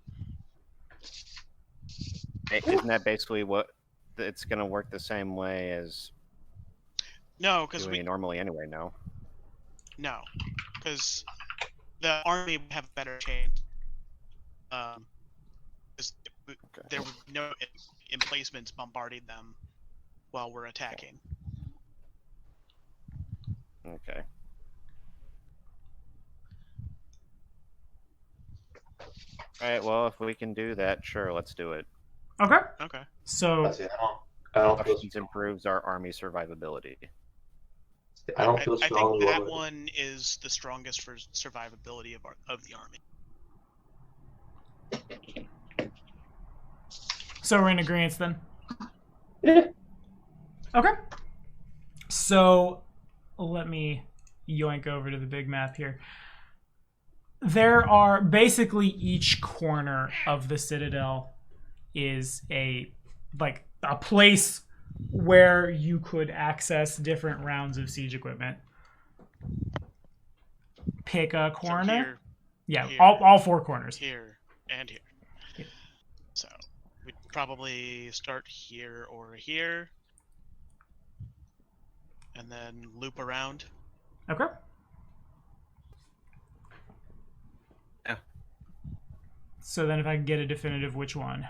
Isn't that basically what it's going to work the same way as No, because doing it normally anyway? No. Because the army would have a better chance. 'Cause there would be no emplacements bombarding them while we're attacking. Okay. All right. Well, if we can do that, sure, let's do it. Okay. Okay. So That's it. I don't feel, Options improves our army survivability. I don't feel I strongly think that one way. one is the strongest for survivability of the army. So we're in agreement then? Yeah. Okay. So let me yoink over to the big map here. There are basically each corner of the Citadel is a place where you could access different rounds of siege equipment. Pick a corner. Here, all four corners. here, and here. Yeah. So we'd probably start here or here, and then loop around. Okay. Yeah. So then if I can get a definitive which one.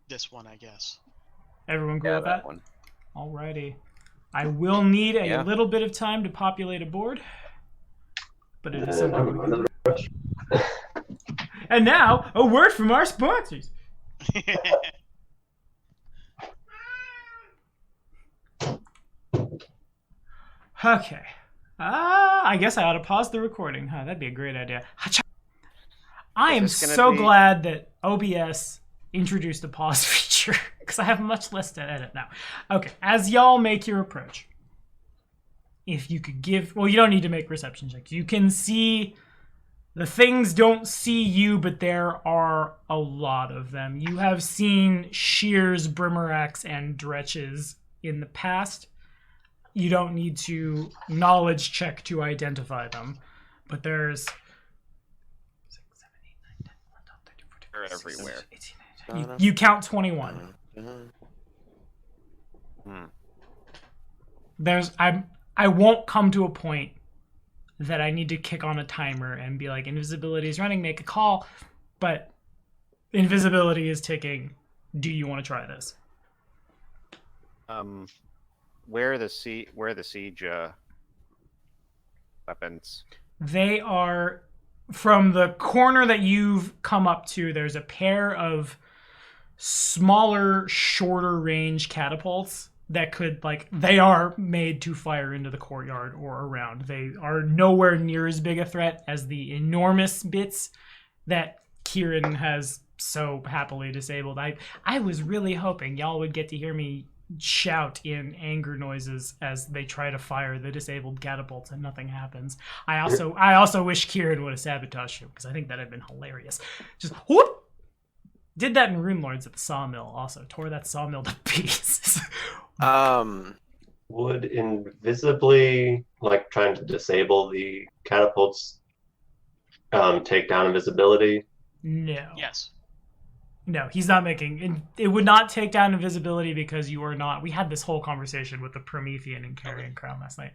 This one, I guess. Everyone cool with that? one. Alrighty. I will need a Yeah. little bit of time to populate a board. But it is something we can do. And now, a word from our sponsors. Okay. I guess I ought to pause the recording. Huh, that'd be a great idea. I am this gonna so be- glad that OBS introduced a pause feature because I have much less to edit now. Okay, as y'all make your approach, if you could give... Well, you don't need to make reception checks. You can see... The things don't see you, but there are a lot of them. You have seen shears, brimeracks, and dretches in the past. You don't need to knowledge check to identify them. But there's... 6, 7, 8, 9, 10, 11, 12, 13, 14, 15, 16, 17, 18, 19. You count 21. There's... I won't come to a point that I need to kick on a timer and be like, invisibility is running, make a call, but invisibility is ticking. Do you want to try this? Where are the siege weapons? They are from the corner that you've come up to. There's a pair of smaller, shorter range catapults that could, like, they are made to fire into the courtyard or around. They are nowhere near as big a threat as the enormous bits that Kieran has so happily disabled. I was really hoping y'all would get to hear me shout in anger noises as they try to fire the disabled catapults and nothing happens. I also wish Kieran would have sabotaged you because I think that had been hilarious. Just whoop! Did that in Rune Lords at the sawmill also. Tore that sawmill to pieces. Would invisibly, like trying to disable the catapults, take down invisibility? No. Yes. No, he's not making... It would not take down invisibility because you are not... We had this whole conversation with the Promethean and Carrion Crown last night.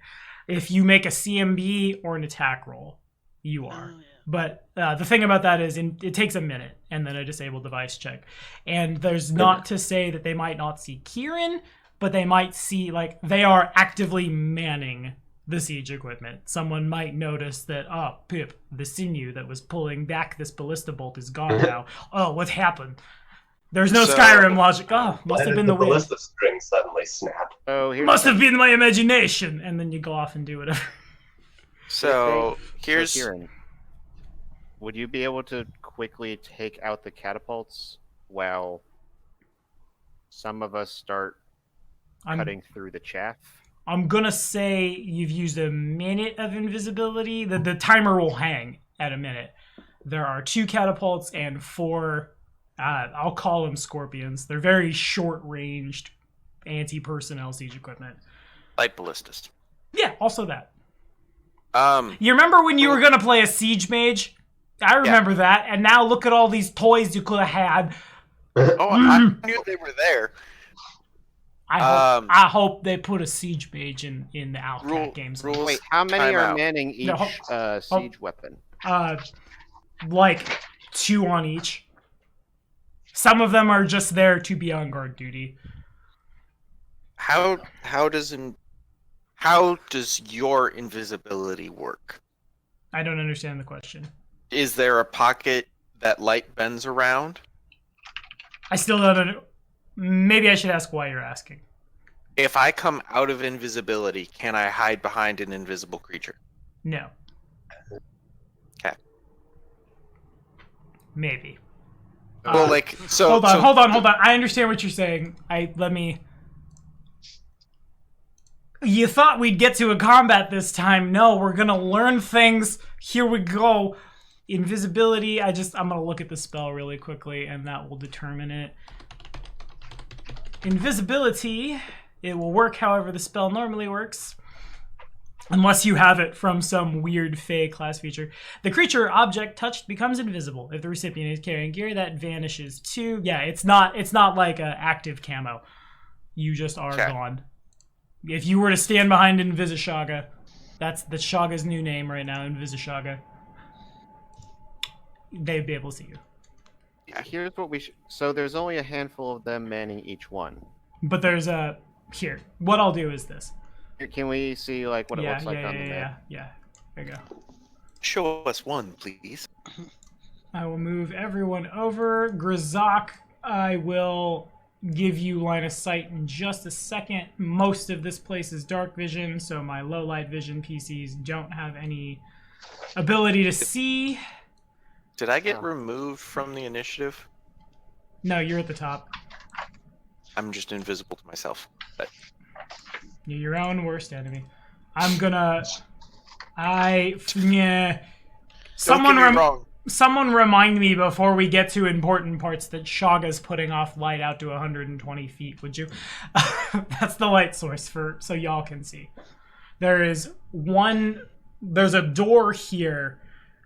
If you make a CMB or an attack roll, you are. Oh, yeah. But the thing about that is it takes a minute and then a disable device check. And there's not to say that they might not see Kieran, but they might see, like, they are actively manning the siege equipment. Someone might notice that, oh, Pip, the sinew that was pulling back this ballista bolt is gone now. Oh, what happened? There's no Skyrim logic. Oh, must have been the wind. ballista string suddenly snap. Oh, here's Must have been my imagination. And then you go off and do whatever. So here's Kieran, would you be able to quickly take out the catapults while some of us start cutting through the chaff? I'm gonna say you've used a minute of invisibility. The timer will hang at a minute. There are 2 catapults and 4, I'll call them scorpions. They're very short-ranged anti-personnel siege equipment. light ballistas. Yeah, also that. Um, You remember when you were gonna play a siege mage? I remember that, and now look at all these toys you could have had. oh, I knew they were there. I hope they put a siege mage in the Outcat games. Rules. Wait, how many Time are out. manning each siege weapon? Like 2 on each. Some of them are just there to be on guard duty. How does your invisibility work? I don't understand the question. Is there a pocket that light bends around? I still don't know. Maybe I should ask why you're asking. If I come out of invisibility, can I hide behind an invisible creature? No. Okay. Maybe. Well, like, so... Hold on. I understand what you're saying. You thought we'd get to a combat this time. No, we're gonna learn things. Here we go. Invisibility, I'm gonna look at the spell really quickly, and that will determine it. Invisibility, it will work however the spell normally works. Unless you have it from some weird Fey class feature. The creature or object touched becomes invisible. If the recipient is carrying gear, that vanishes too. Yeah, it's not like an active camo. You just are gone. If you were to stand behind Invisishaga, that's the Shaga's new name right now, Invisishaga. They'd be able to see you. Here's what we should... So there's only a handful of them manning each one. But there's a... Here, what I'll do is this. Can we see like what it looks like on the map? Yeah. There you go. Show us one, please. I will move everyone over. Grizak, I will give you line of sight in just a second. Most of this place is dark vision, so my low light vision PCs don't have any ability to see. Did I get removed from the initiative? No, you're at the top. I'm just invisible to myself. But You're your own worst enemy. I'm gonna... Yeah. don't get me wrong. Someone remind me before we get to important parts that Shaga's putting off light out to 120 feet, would you? That's the light source so y'all can see. There's a door here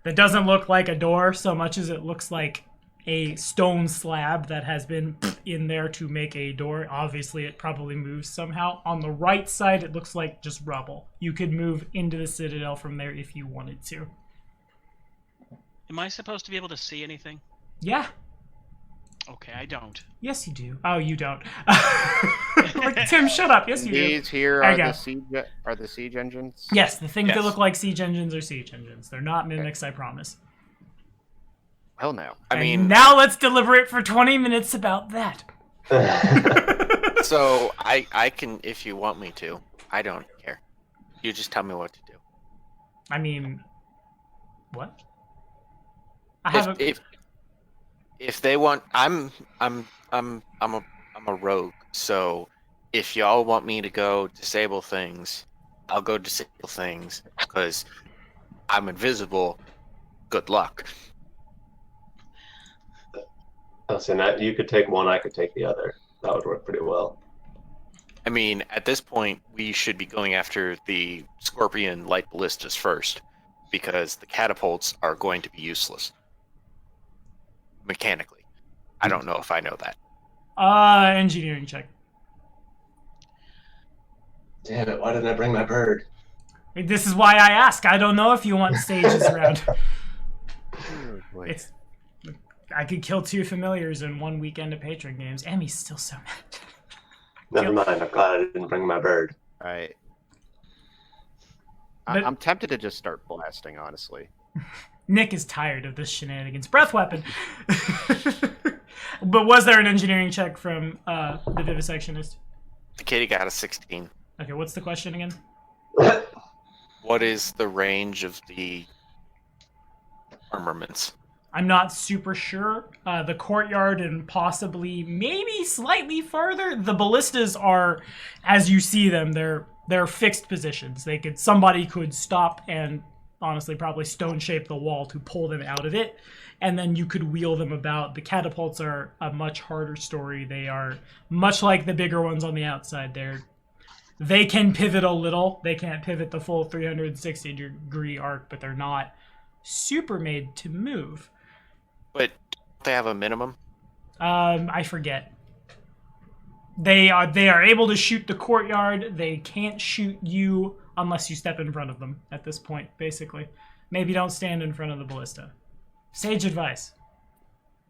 that doesn't look like a door so much as it looks like a stone slab that has been in there to make a door. Obviously, it probably moves somehow. On the right side, it looks like just rubble. You could move into the Citadel from there if you wanted to. Am I supposed to be able to see anything? Yeah. Okay, I don't. Yes, you do. Oh, you don't. Like, Tim, shut up. Yes, you do. These here There are you go. the siege engines. Yes, the things that Yes. look like siege engines are siege engines. They're not mimics, I promise. Hell no. I And mean, now let's deliberate for 20 minutes about that. so I can, if you want me to. I don't care. You just tell me what to do. I mean, what? I have If they want, I'm a rogue. So if y'all want me to go disable things, I'll go disable things because I'm invisible. Good luck. Oh, so now you could take one, I could take the other. That would work pretty well. I mean, at this point, we should be going after the Scorpion light ballistas first because the catapults are going to be useless mechanically. I don't know if I know that. Engineering check. Damn it, why didn't I bring my bird? This is why I ask. I don't know if you want stages around. Oh, boy. It's... I could kill 2 familiars in 1 weekend of Patreon games. Emmy's still so mad. Never mind, I'm glad I didn't bring my bird. Alright. But- I'm tempted to just start blasting, honestly. Nick is tired of this shenanigans. Breath weapon. But was there an engineering check from the vivisectionist? The kitty got a 16. Okay, what's the question again? What is the range of the armaments? I'm not super sure. The courtyard and possibly, maybe slightly farther. The ballistas are, as you see them, they're fixed positions. Somebody could stop and honestly probably stone shape the wall to pull them out of it, and then you could wheel them about. The catapults are a much harder story. They are much like the bigger ones on the outside. They can pivot a little. They can't pivot the full 360-degree arc, but they're not super made to move. But they have a minimum. I forget. They are able to shoot the courtyard. They can't shoot you unless you step in front of them at this point, basically. Maybe don't stand in front of the ballista. Sage advice.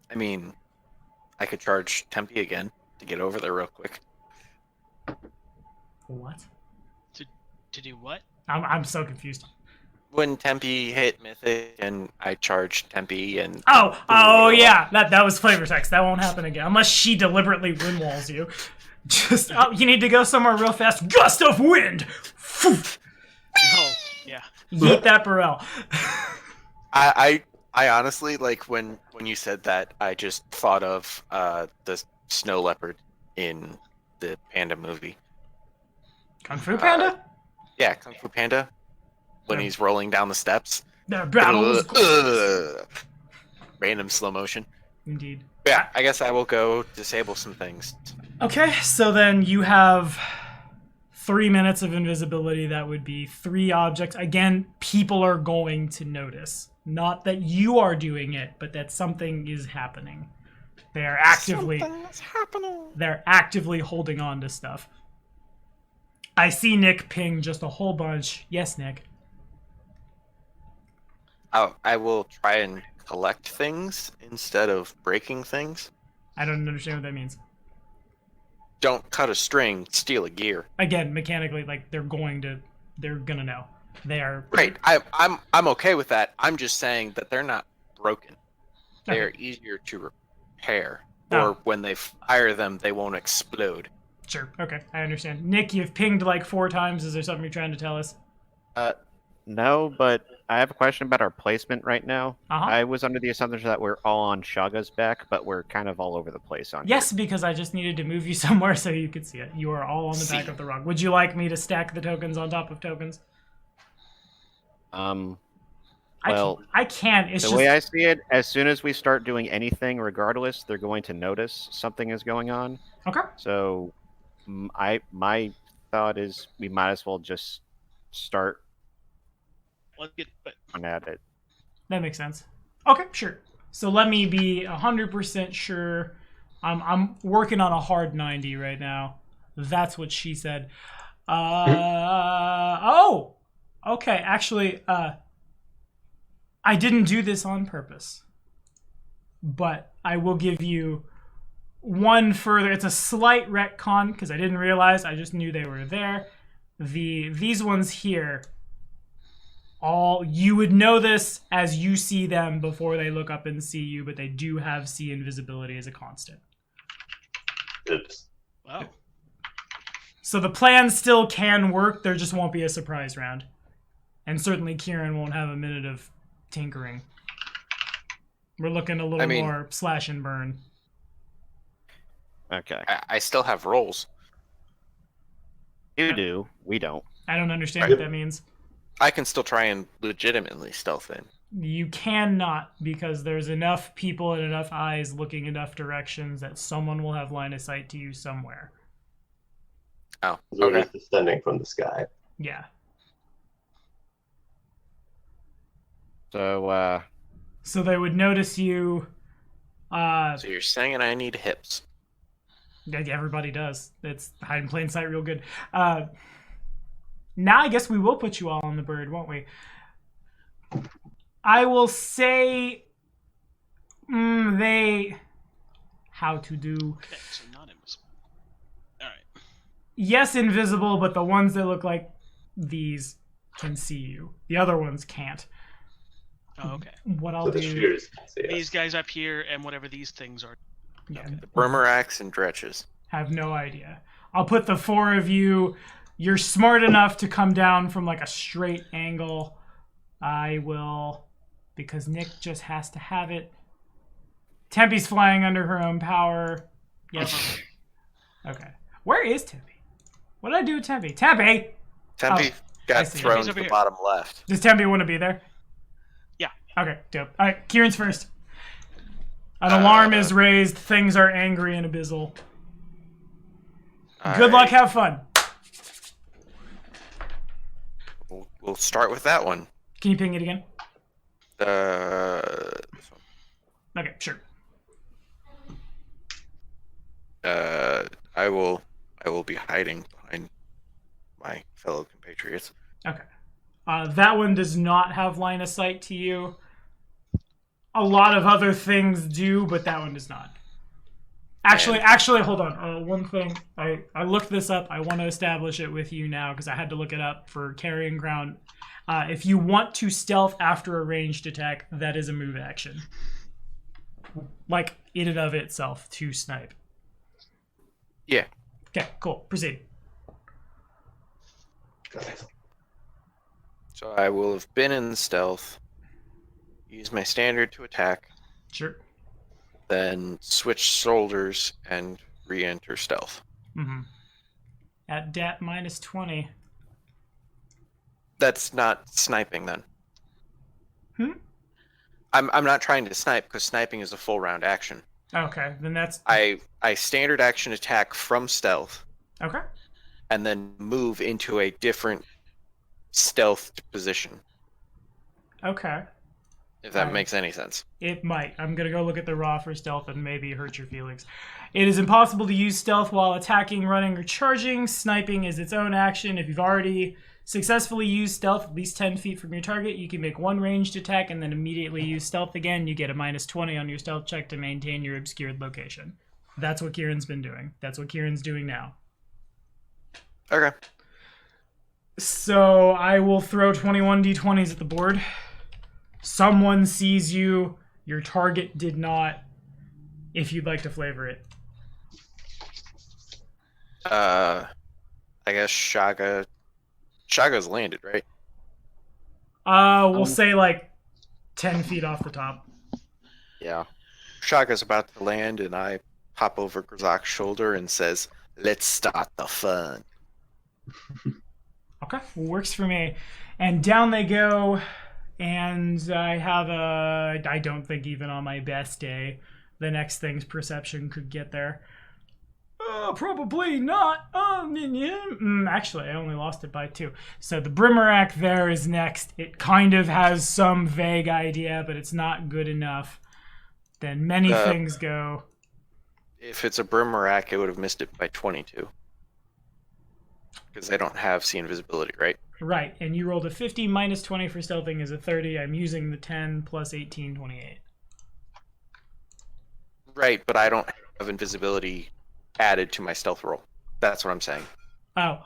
I mean, I could charge Tempe again to get over there real quick. What? To do what? I'm so confused. When Tempe hit Mythic and I charged Tempe and... Oh yeah, that was flavor text. That won't happen again unless she deliberately wind walls you. Just you need to go somewhere real fast. Gust of wind. Oh, yeah. Yeet that barrel. I honestly, like, when you said that, I just thought of the snow leopard in the Panda movie. Kung Fu Panda. Yeah, Kung Fu Panda. When he's rolling down the steps. Their battles. Random slow motion. Indeed. Yeah, I guess I will go disable some things. Okay, so then you have 3 minutes of invisibility. That would be 3 objects. Again, people are going to notice. Not that you are doing it, but that something is happening. They're actively holding on to stuff. I see Nick ping just a whole bunch. Yes, Nick. I will try and collect things instead of breaking things. I don't understand what that means. Don't cut a string, steal a gear. Again, mechanically, like they're gonna know. They are Right. I'm okay with that. I'm just saying that they're not broken. They're easier to repair. or when they fire them, they won't explode. Sure. Okay, I understand. Nick, you've pinged like 4 times. Is there something you're trying to tell us? No, but I have a question about our placement right now. Uh-huh. I was under the assumption that we're all on Shaga's back, but we're kind of all over the place on Yes, because I just needed to move you somewhere so you could see it. You are all on the back of the rock. Would you like me to stack the tokens on top of tokens? Well, I can. It's the just way I see it, as soon as we start doing anything, regardless, they're going to notice something is going on. okay. So, my thought is we might as well just start Let's get. on at it. That makes sense. Okay, sure. So let me be 100% sure. I'm working on a hard 90 right now. That's what she said. Oh, okay. Actually, I didn't do this on purpose, but I will give you one further. It's a slight retcon because I didn't realize. I just knew they were there. These ones here. You would know this as you see them before they look up and see you, but they do have see invisibility as a constant. Oops. Wow. So the plan still can work, there just won't be a surprise round. And certainly Kieran won't have a minute of tinkering. We're looking a little more slash and burn. Okay. I still have rolls. You do. We don't. I don't understand what that means. I can still try and legitimately stealth in. You cannot, because there's enough people and enough eyes looking enough directions that someone will have line of sight to you somewhere. Oh, We're okay. just descending from the sky. Yeah. So, So they would notice you. So you're saying I need hips. Yeah, everybody does. It's hide in plain sight real good. Now I guess we will put you all on the bird, won't we? I will say they... How to do... Okay, so not invisible. All right. Yes, invisible, but the ones that look like these can see you. The other ones can't. Oh, okay. What I'll So the do... spheres can see us. These guys up here and whatever these things are. Yeah, Brimerax and Dretches. have no idea. I'll put the 4 of you... You're smart enough to come down from like a straight angle. I will, because Nick just has to have it. Tempe's flying under her own power. Yes. Okay. Where is Tempe? What did I do with Tempe? Tempe! Tempe I got see. thrown He's to over the here. bottom left. Does Tempe want to be there? Yeah. Okay, dope. All right, Kieran's first. An alarm is raised. Things are angry and abyssal. Good luck. Have fun. We'll start with that one. Can you ping it again? This one. Okay, sure. I will be hiding behind my fellow compatriots. Okay. That one does not have line of sight to you. A lot of other things do, but that one does not. Actually, hold on. One thing. I looked this up. I want to establish it with you now because I had to look it up for carrying ground. If you want to stealth after a ranged attack, that is a move action. Like, in and of itself, to snipe. Yeah. Okay, cool. Proceed. So I will have been in stealth, use my standard to attack, Sure. then switch shoulders and re-enter stealth. Mm-hmm. At DAT minus 20. That's not sniping then. Hmm? I'm not trying to snipe because sniping is a full round action. Okay, then that's... I standard action attack from stealth Okay. and then move into a different stealth position. Okay. If that makes any sense. It might. I'm going to go look at the raw for stealth and maybe hurt your feelings. It is impossible to use stealth while attacking, running, or charging. Sniping is its own action. If you've already successfully used stealth at least 10 feet from your target, you can make one ranged attack and then immediately use stealth again. You get a minus 20 on your stealth check to maintain your obscured location. That's what Kieran's been doing. That's what Kieran's doing now. Okay. So I will throw 21 d20s at the board. Someone sees you. Your target did not. if you'd like to flavor it. I guess Shaga's landed, right? We'll say like 10 feet off the top. Yeah. Shaga's about to land, and I hop over Grzak's shoulder and says, "Let's start the fun." Okay, works for me. And down they go, and I don't think even on my best day, the next thing's perception could get there. Probably not. Actually, I only lost it by 2. So the Brimarack there is next. It kind of has some vague idea, but it's not good enough. Then many things go. If it's a Brimarack, it would have missed it by 22. Because they don't have see invisibility, right? Right, and you rolled a 50 minus 20 for stealthing is a 30. I'm using the 10 plus 18, 28. Right, but I don't have invisibility added to my stealth roll. That's what I'm saying. Oh,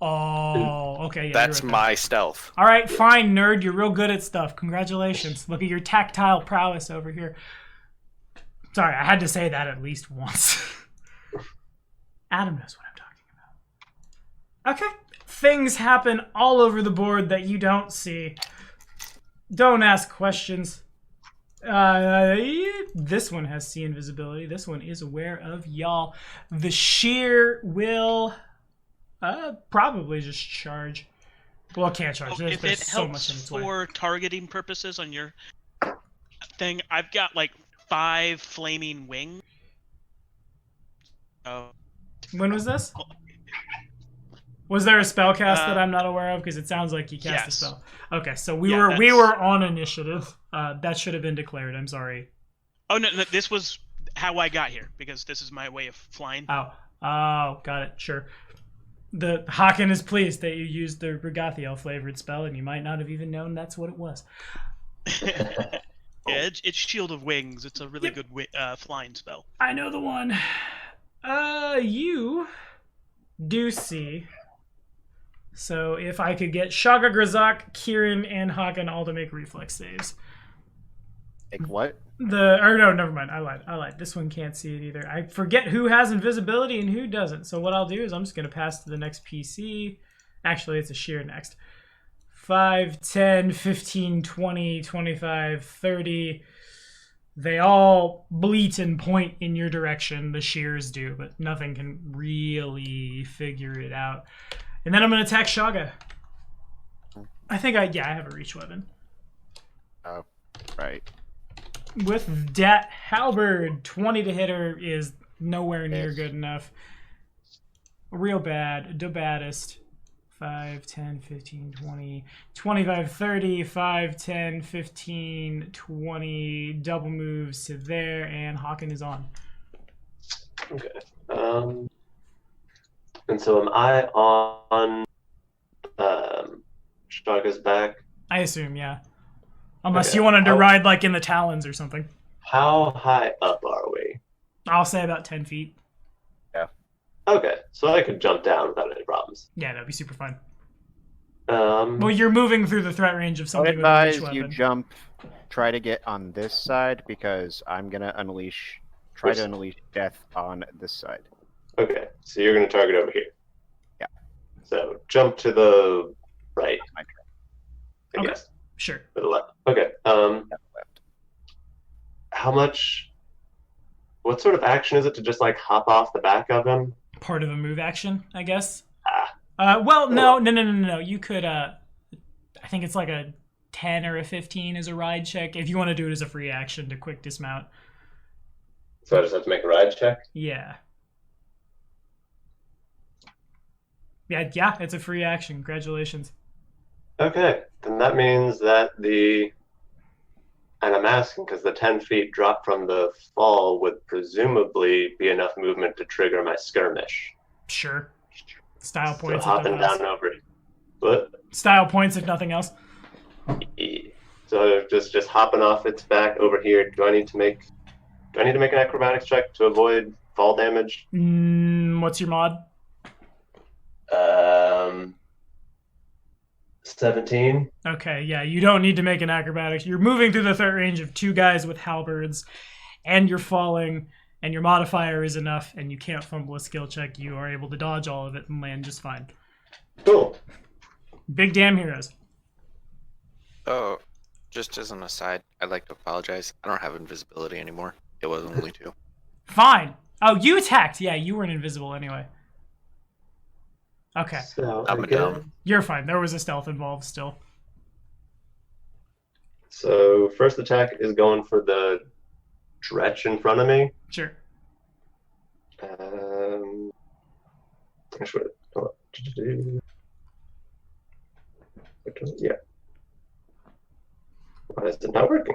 okay. Yeah, That's you're right my stealth. All right, fine, nerd. You're real good at stuff. Congratulations. Look at your tactile prowess over here. Sorry, I had to say that at least once. Adam knows what I'm talking about. Okay. Things happen all over the board that you don't see. Don't ask questions. This one has see invisibility. This one is aware of y'all. The shear will probably just charge. Well, it can't charge. If There's it so helps much in its way. for targeting purposes on your thing, I've got like 5 flaming wings. Oh. When was this? Was there a spell cast that I'm not aware of? Because it sounds like you cast a spell. Okay, so we were on initiative. That should have been declared. I'm sorry. Oh no, this was how I got here because this is my way of flying. Oh, got it. Sure. The Haken is pleased that you used the Regathiel flavored spell, and you might not have even known that's what it was. Yeah, it's Shield of Wings. It's a really good flying spell. I know the one. You do see. So if I could get Shaga, Grzak, Kieran, and Haken all to make reflex saves. Like what? No, never mind. I lied. This one can't see it either. I forget who has invisibility and who doesn't. So what I'll do is I'm just going to pass to the next PC. Actually, it's a sheer next. 5, 10, 15, 20, 25, 30. They all bleat and point in your direction. The shears do, but nothing can really figure it out. And then I'm going to attack Shaga. I have a reach weapon. Oh, right. With Dat Halberd, 20 to hit her is nowhere near good enough. Real bad. The baddest. 5, 10, 15, 20, 25, 30, 5, 10, 15, 20. Double moves to there, and Haken is on. Okay. And so am I on Shaga's back? I assume, yeah. Unless you wanted to ride like in the talons or something. How high up are we? I'll say about 10 feet. Okay, so I could jump down without any problems. Yeah, that'd be super fun. Well, you're moving through the threat range of something with a reach weapon. You jump, try to get on this side because I'm gonna try to unleash death on this side. Okay, so you're gonna target over here. Yeah. So jump to the right. My I turn. guess. Sure. To the left. Okay. Left. How much? What sort of action is it to just like hop off the back of him? Part of a move action, I guess. No. You could. I think it's like a 10 or a 15 as a ride check. If you want to do it as a free action to quick dismount. So I just have to make a ride check? Yeah. Yeah, it's a free action. Congratulations. Okay, then that means that and I'm asking because the 10 feet drop from the fall would presumably be enough movement to trigger my skirmish. Sure. Style points. So hopping down over. What? Style points if nothing else. So just hopping off its back over here. Do I need to make an acrobatics check to avoid fall damage? What's your mod? 17. Okay, yeah, you don't need to make an acrobatics. You're moving through the threat range of 2 guys with halberds, and you're falling, and your modifier is enough, and you can't fumble a skill check, you are able to dodge all of it and land just fine. Cool. Big damn heroes. Oh, just as an aside, I'd like to apologize. I don't have invisibility anymore. It was only 2. Fine. Oh, you attacked. Yeah, you weren't invisible anyway. Okay. So I'm again, dumb. You're fine. There was a stealth involved still. So first attack is going for the Dretch in front of me. Sure. Actually, hold on. Yeah. Why is it not working?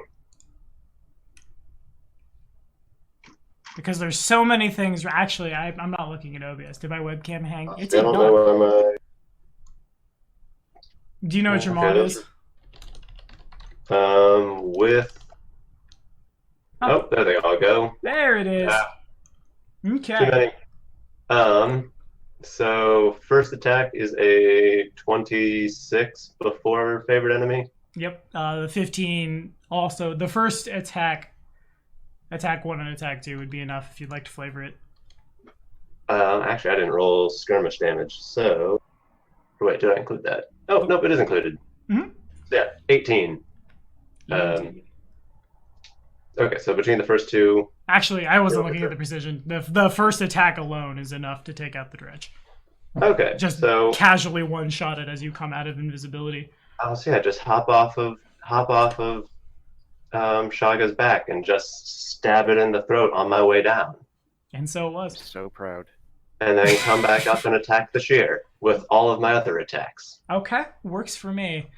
Because there's so many things. Actually, I'm not looking at OBS. Did my webcam hang? I It did don't not. know what I'm. Do you know what your Okay, mod those is? With. Oh, there they all go. There it is. Too Okay. many. So first attack is a 26 before favorite enemy. Yep. The 15 also. The first attack 1 and attack 2 would be enough if you'd like to flavor it. Actually, I didn't roll skirmish damage, so. Wait, did I include that? Oh, nope, it is included. Mhm. Yeah, 18. Okay, so between the first two. Actually, I wasn't Yeah, looking sure. at the precision. The first attack alone is enough to take out the dredge. Okay, Just so. casually one-shot it as you come out of invisibility. So yeah, just hop off of Shaga's back and just stab it in the throat on my way down. And so it was. So proud. And then come back up and attack the shear with all of my other attacks. Okay, works for me.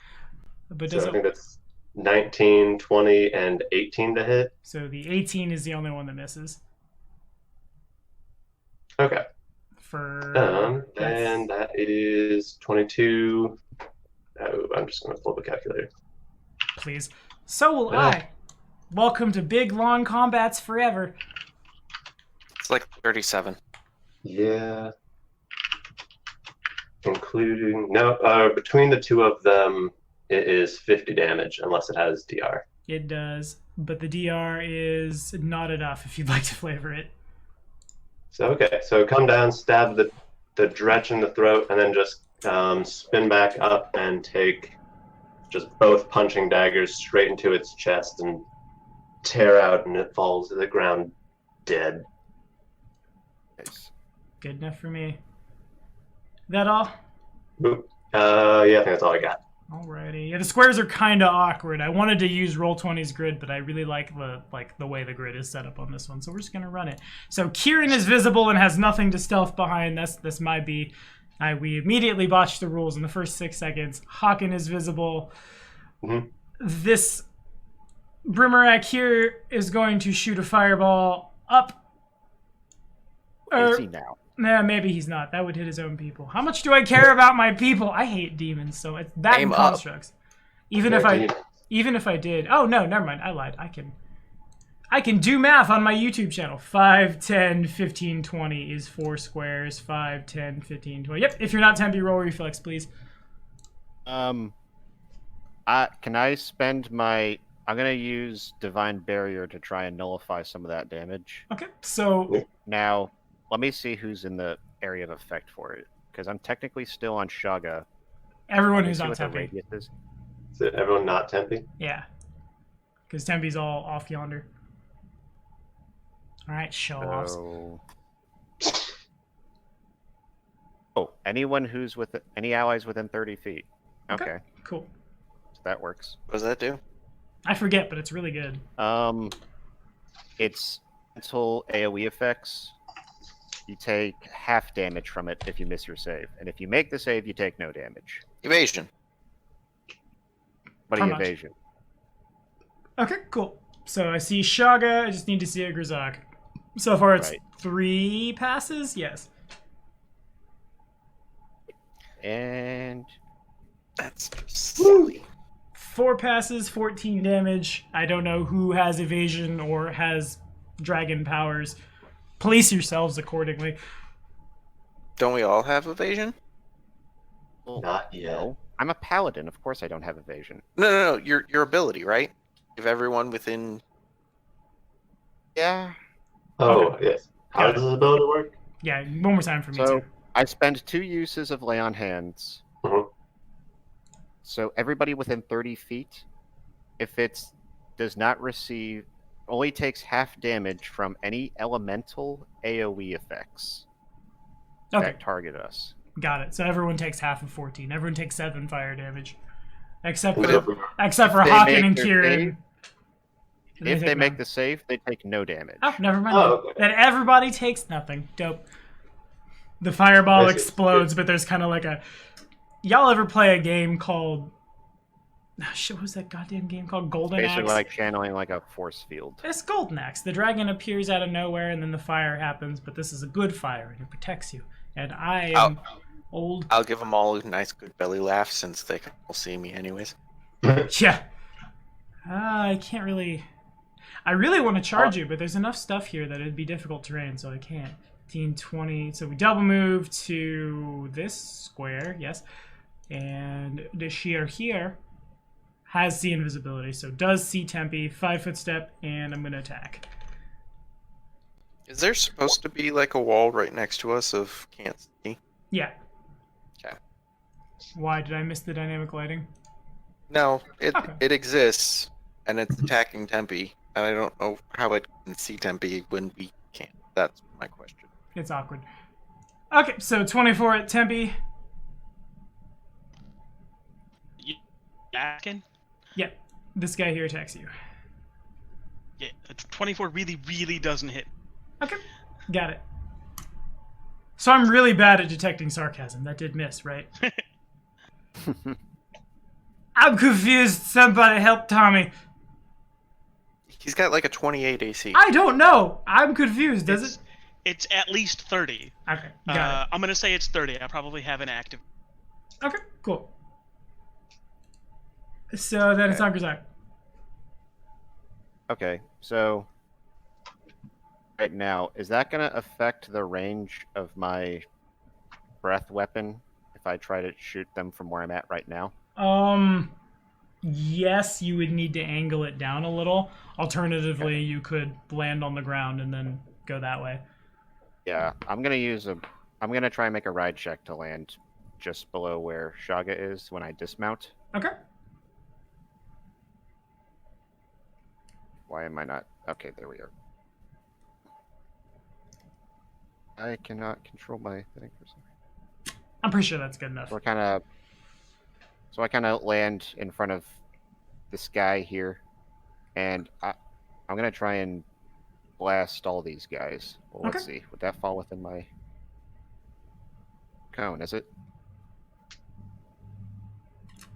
But does So I think it? that's 19, 20, and 18 to hit. So the 18 is the only one that misses. Okay. For And that is 22. Oh, I'm just going to pull the calculator. please. So will Yeah. I. Welcome to big long combats forever. It's like 37. Yeah. Including. No, between the two of them, it is 50 damage unless it has DR. It does, but the DR is not enough if you'd like to flavor it. So, okay. So come down, stab the dretch in the throat, and then just spin back up and take just both punching daggers straight into its chest and tear out, and it falls to the ground dead. Nice. Good enough for me. That all? Oop. Yeah, I think that's all I got. Alrighty. Yeah, the squares are kind of awkward. I wanted to use Roll20's grid, but I really like the way the grid is set up on this one, so we're just gonna run it. So Kieran is visible and has nothing to stealth behind. This might be. We immediately botched the rules in the first 6 seconds. Hawken is visible. Mhm. This Brimarak here is going to shoot a fireball up. Is he now? Nah, maybe he's not. That would hit his own people. How much do I care about my people? I hate demons, so it's that Aim and up. constructs. Even Yeah, if I did. Oh no, never mind. I lied. I can do math on my YouTube channel. 5, 10, 15, 20 is 4 squares. 5, 10, 15, 20. Yep, if you're not Tempe, roll reflex, please. Can I spend my? I'm gonna use Divine Barrier to try and nullify some of that damage. Okay, so Now, let me see who's in the area of effect for it, because I'm technically still on Shaga. everyone Let me who's see not what the Tempe. radius is. Is it everyone not Tempe? Yeah. Because Tempe's all off yonder. Alright, show offs. So... Oh, anyone who's with any allies within 30 feet. Okay, Cool. so that works. What does that do? I forget, but it's really good. It's mental AoE effects. You take half damage from it if you miss your save, and if you make the save, you take no damage. Evasion. What How are much? evasion? Okay, cool. So I see Shaga, I just need to see a Grzak. So far it's Right. 3 passes? Yes. And That's silly. 4 passes, 14 damage. I don't know who has evasion or has dragon powers. Police yourselves accordingly. Don't we all have evasion? Not yet. no, I'm a paladin. Of course, I don't have evasion. No. Your ability, right? If everyone within Yeah. Oh, Okay. yes. How Got does it. this ability work? Yeah, one more time for me So too. I spend 2 uses of Lay on Hands. Mhm. So everybody within 30 feet, if it's does not receive, only takes half damage from any elemental AoE effects Okay, that target us. got it. So everyone takes half of 14. Everyone takes 7 fire damage, except And for so- except for If they Hawken make and their Kieran. save- If they take make none. the save, they take no damage. Oh, never mind. Oh, then. okay. Then everybody takes nothing. Dope. The fireball I see. explodes, but there's kind of like a. Y'all ever play a game called? Shit, what was that goddamn game called? Golden Basically, Axe. like channeling like a force field. It's Golden Axe. The dragon appears out of nowhere, and then the fire happens. But this is a good fire, and it protects you. And I am old. I'll give them all a nice, good belly laugh since they can all see me anyways. Yeah. I can't really. I really want to charge you, but there's enough stuff here that it'd be difficult terrain, so I can't. 15, 20. So we double move to this square, yes. And the sheer here has the invisibility, so does see Tempe, 5-foot step, and I'm going to attack. Is there supposed to be like a wall right next to us of can't see? Yeah. Okay. Why did I miss the dynamic lighting? No, it Okay. it exists, and it's attacking Tempe, and I don't know how it can see Tempe when we can't. That's my question. It's awkward. Okay, so 24 at Tempe. You asking? Yeah, this guy here attacks you. Yeah, it's 24 really, really doesn't hit. Okay, got it. So I'm really bad at detecting sarcasm. That did miss, right? I'm confused. Somebody help Tommy. He's got like a 28 AC. I don't know. I'm confused. Does it? It's at least 30. Okay, got I'm gonna say it's 30. I probably have an active. it. Okay, cool. So then it's on Grazak. Okay, so right now, is that going to affect the range of my breath weapon if I try to shoot them from where I'm at right now? Yes, you would need to angle it down a little. Alternatively, you could land on the ground and then go that way. Yeah, I'm going to try and make a ride check to land just below where Shaga is when I dismount. Okay. Why am I not? Okay, there we are. I cannot control my thing for some reason. I'm pretty sure that's good enough. So I kind of land in front of this guy here, and I'm gonna try and blast all these guys. Well, let's Okay. see. Would that fall within my cone? Is it?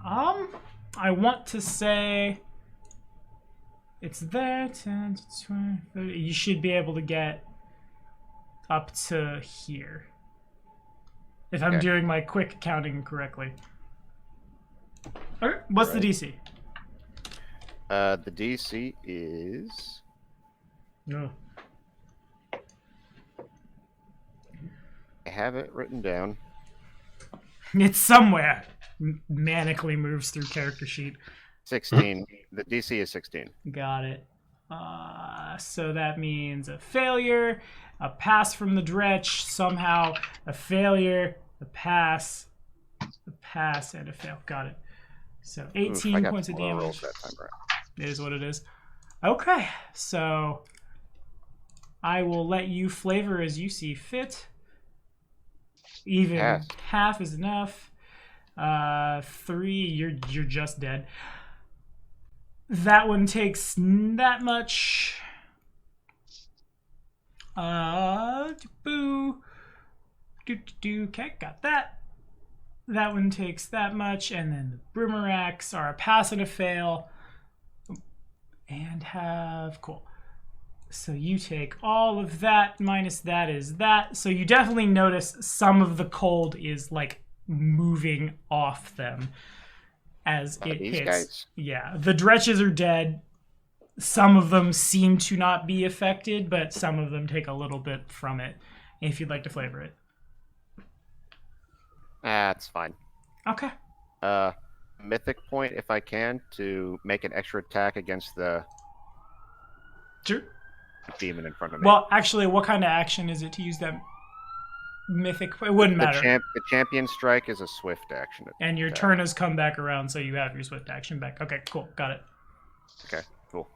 I want to say it's there. 10 to 20, 30. You should be able to get up to here. If I'm Okay. doing my quick counting correctly. Okay, what's the Right. DC? The DC is No. I have it written down. It's somewhere. Manically moves through character sheet. 16. The DC is 16. Got it. So that means a failure, a pass from the Dretch, somehow a failure, a pass, and a fail. Got it. So Oof, 18 I got points of 4 rolls damage. that time around. It is what it is. Okay, so I will let you flavor as you see fit. Even Yes. half is enough. 3, you're just dead. That one takes that much. Boo. Okay, got that. That one takes that much, and then the Boomeracks are a pass and a fail. And have cool. So you take all of that minus that is that. So you definitely notice some of the cold is like moving off them as it These hits. guys. Yeah, the Dretches are dead. Some of them seem to not be affected, but some of them take a little bit from it. If you'd like to flavor it. That's fine. Okay. Mythic point if I can to make an extra attack against the Sure. demon in front of me. Well, actually, what kind of action is it to use that mythic? It wouldn't matter. The champion strike is a swift action. And your attack. turn has come back around, so you have your swift action back. Okay, cool. Got it. Okay, cool.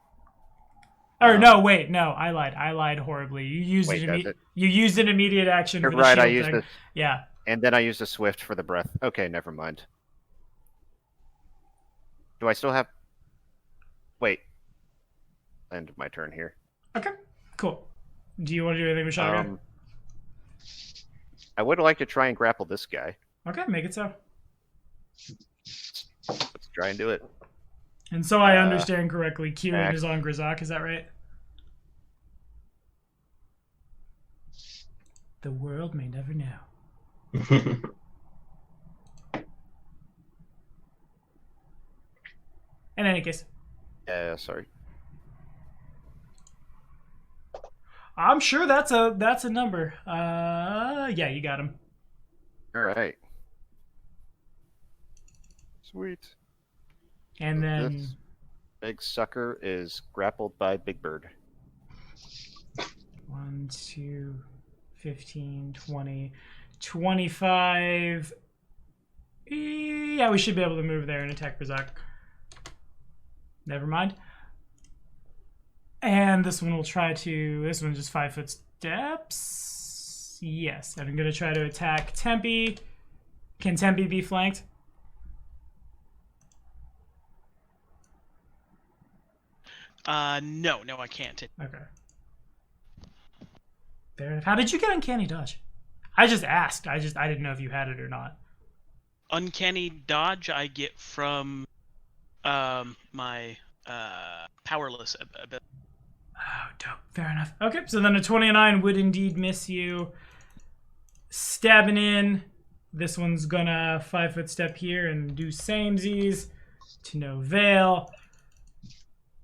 Or no, wait, no, I lied. I lied horribly. You used Wait, it. You used an immediate action. You're for the right. I shield used thing. it. Yeah. And then I used a swift for the breath. Okay, never mind. Do I still have? Wait. End of my turn here. Okay. Cool. Do you want to do anything with shotgun? I would like to try and grapple this guy. Okay, make it so. Let's try and do it. And so I understand correctly, Kieran act- is on Grizak, is that right? The world may never know. In any case, Sorry. I'm sure that's a number. Yeah, you got him. All right. Sweet. And then This big sucker is grappled by Big Bird. 1, 2, 15, 20, 25. Yeah, we should be able to move there and attack Grizak. Never mind. And this one will try to... This one's just 5 foot steps. Yes, and I'm going to try to attack Tempe. Can Tempe be flanked? No, I can't. Okay. Fair enough. How did you get Uncanny Dodge? I just asked. I didn't know if you had it or not. Uncanny dodge I get from my powerless ability. Oh, dope. Fair enough. Okay, so then a 29 would indeed miss you. Stabbing in. This one's gonna 5 foot step here and do samesies to no avail.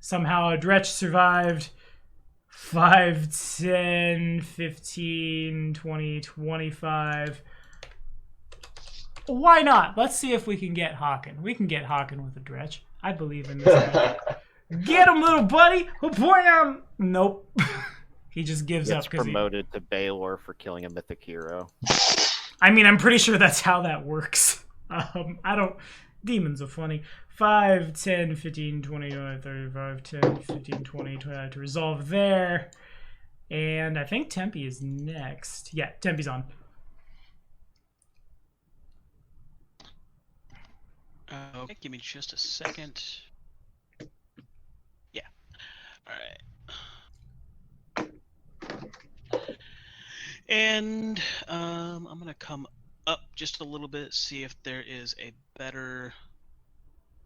Somehow a Dretch survived. 5, 10, 15, 20, 25. Why not? Let's see if we can get Hawken. We can get Hawken with a Dretch. I believe in this guy. Get him, little buddy! Oh boy, nope. He just gives up Gets because promoted to Baylor for killing a mythic hero. I mean, I'm pretty sure that's how that works. I don't... Demons are funny. 5, 10, 15, 20, 35, 10, 15, 20, 25 to resolve there. And I think Tempe is next. Yeah, Tempe's on. Okay, give me just a second. Yeah. All right. And I'm gonna come up just a little bit, see if there is a better.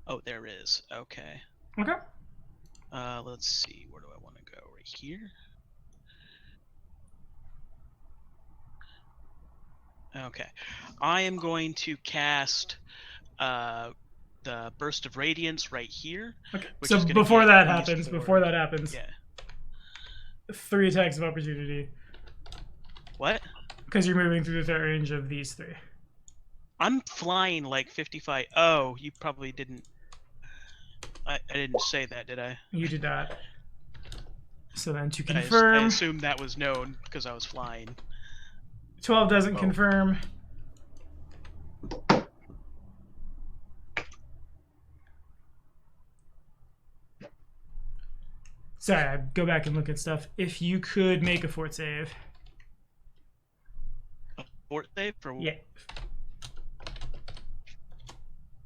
Oh, there is. Okay. Okay. Let's see. Where do I want to go? Right here. Okay. I am going to cast the Burst of Radiance right here. Okay. Which So is gonna before get that these happens, four- before that happens, Yeah. 3 attacks of opportunity What? because you're moving through the threat range of these 3. I'm flying like 55. Oh, you probably didn't. I didn't say that, did I? You did that. So then to I confirm, assumed that was known because I was flying. 12 doesn't confirm. Sorry, I go back and look at stuff. If you could make a fort save. A fort save for Yeah.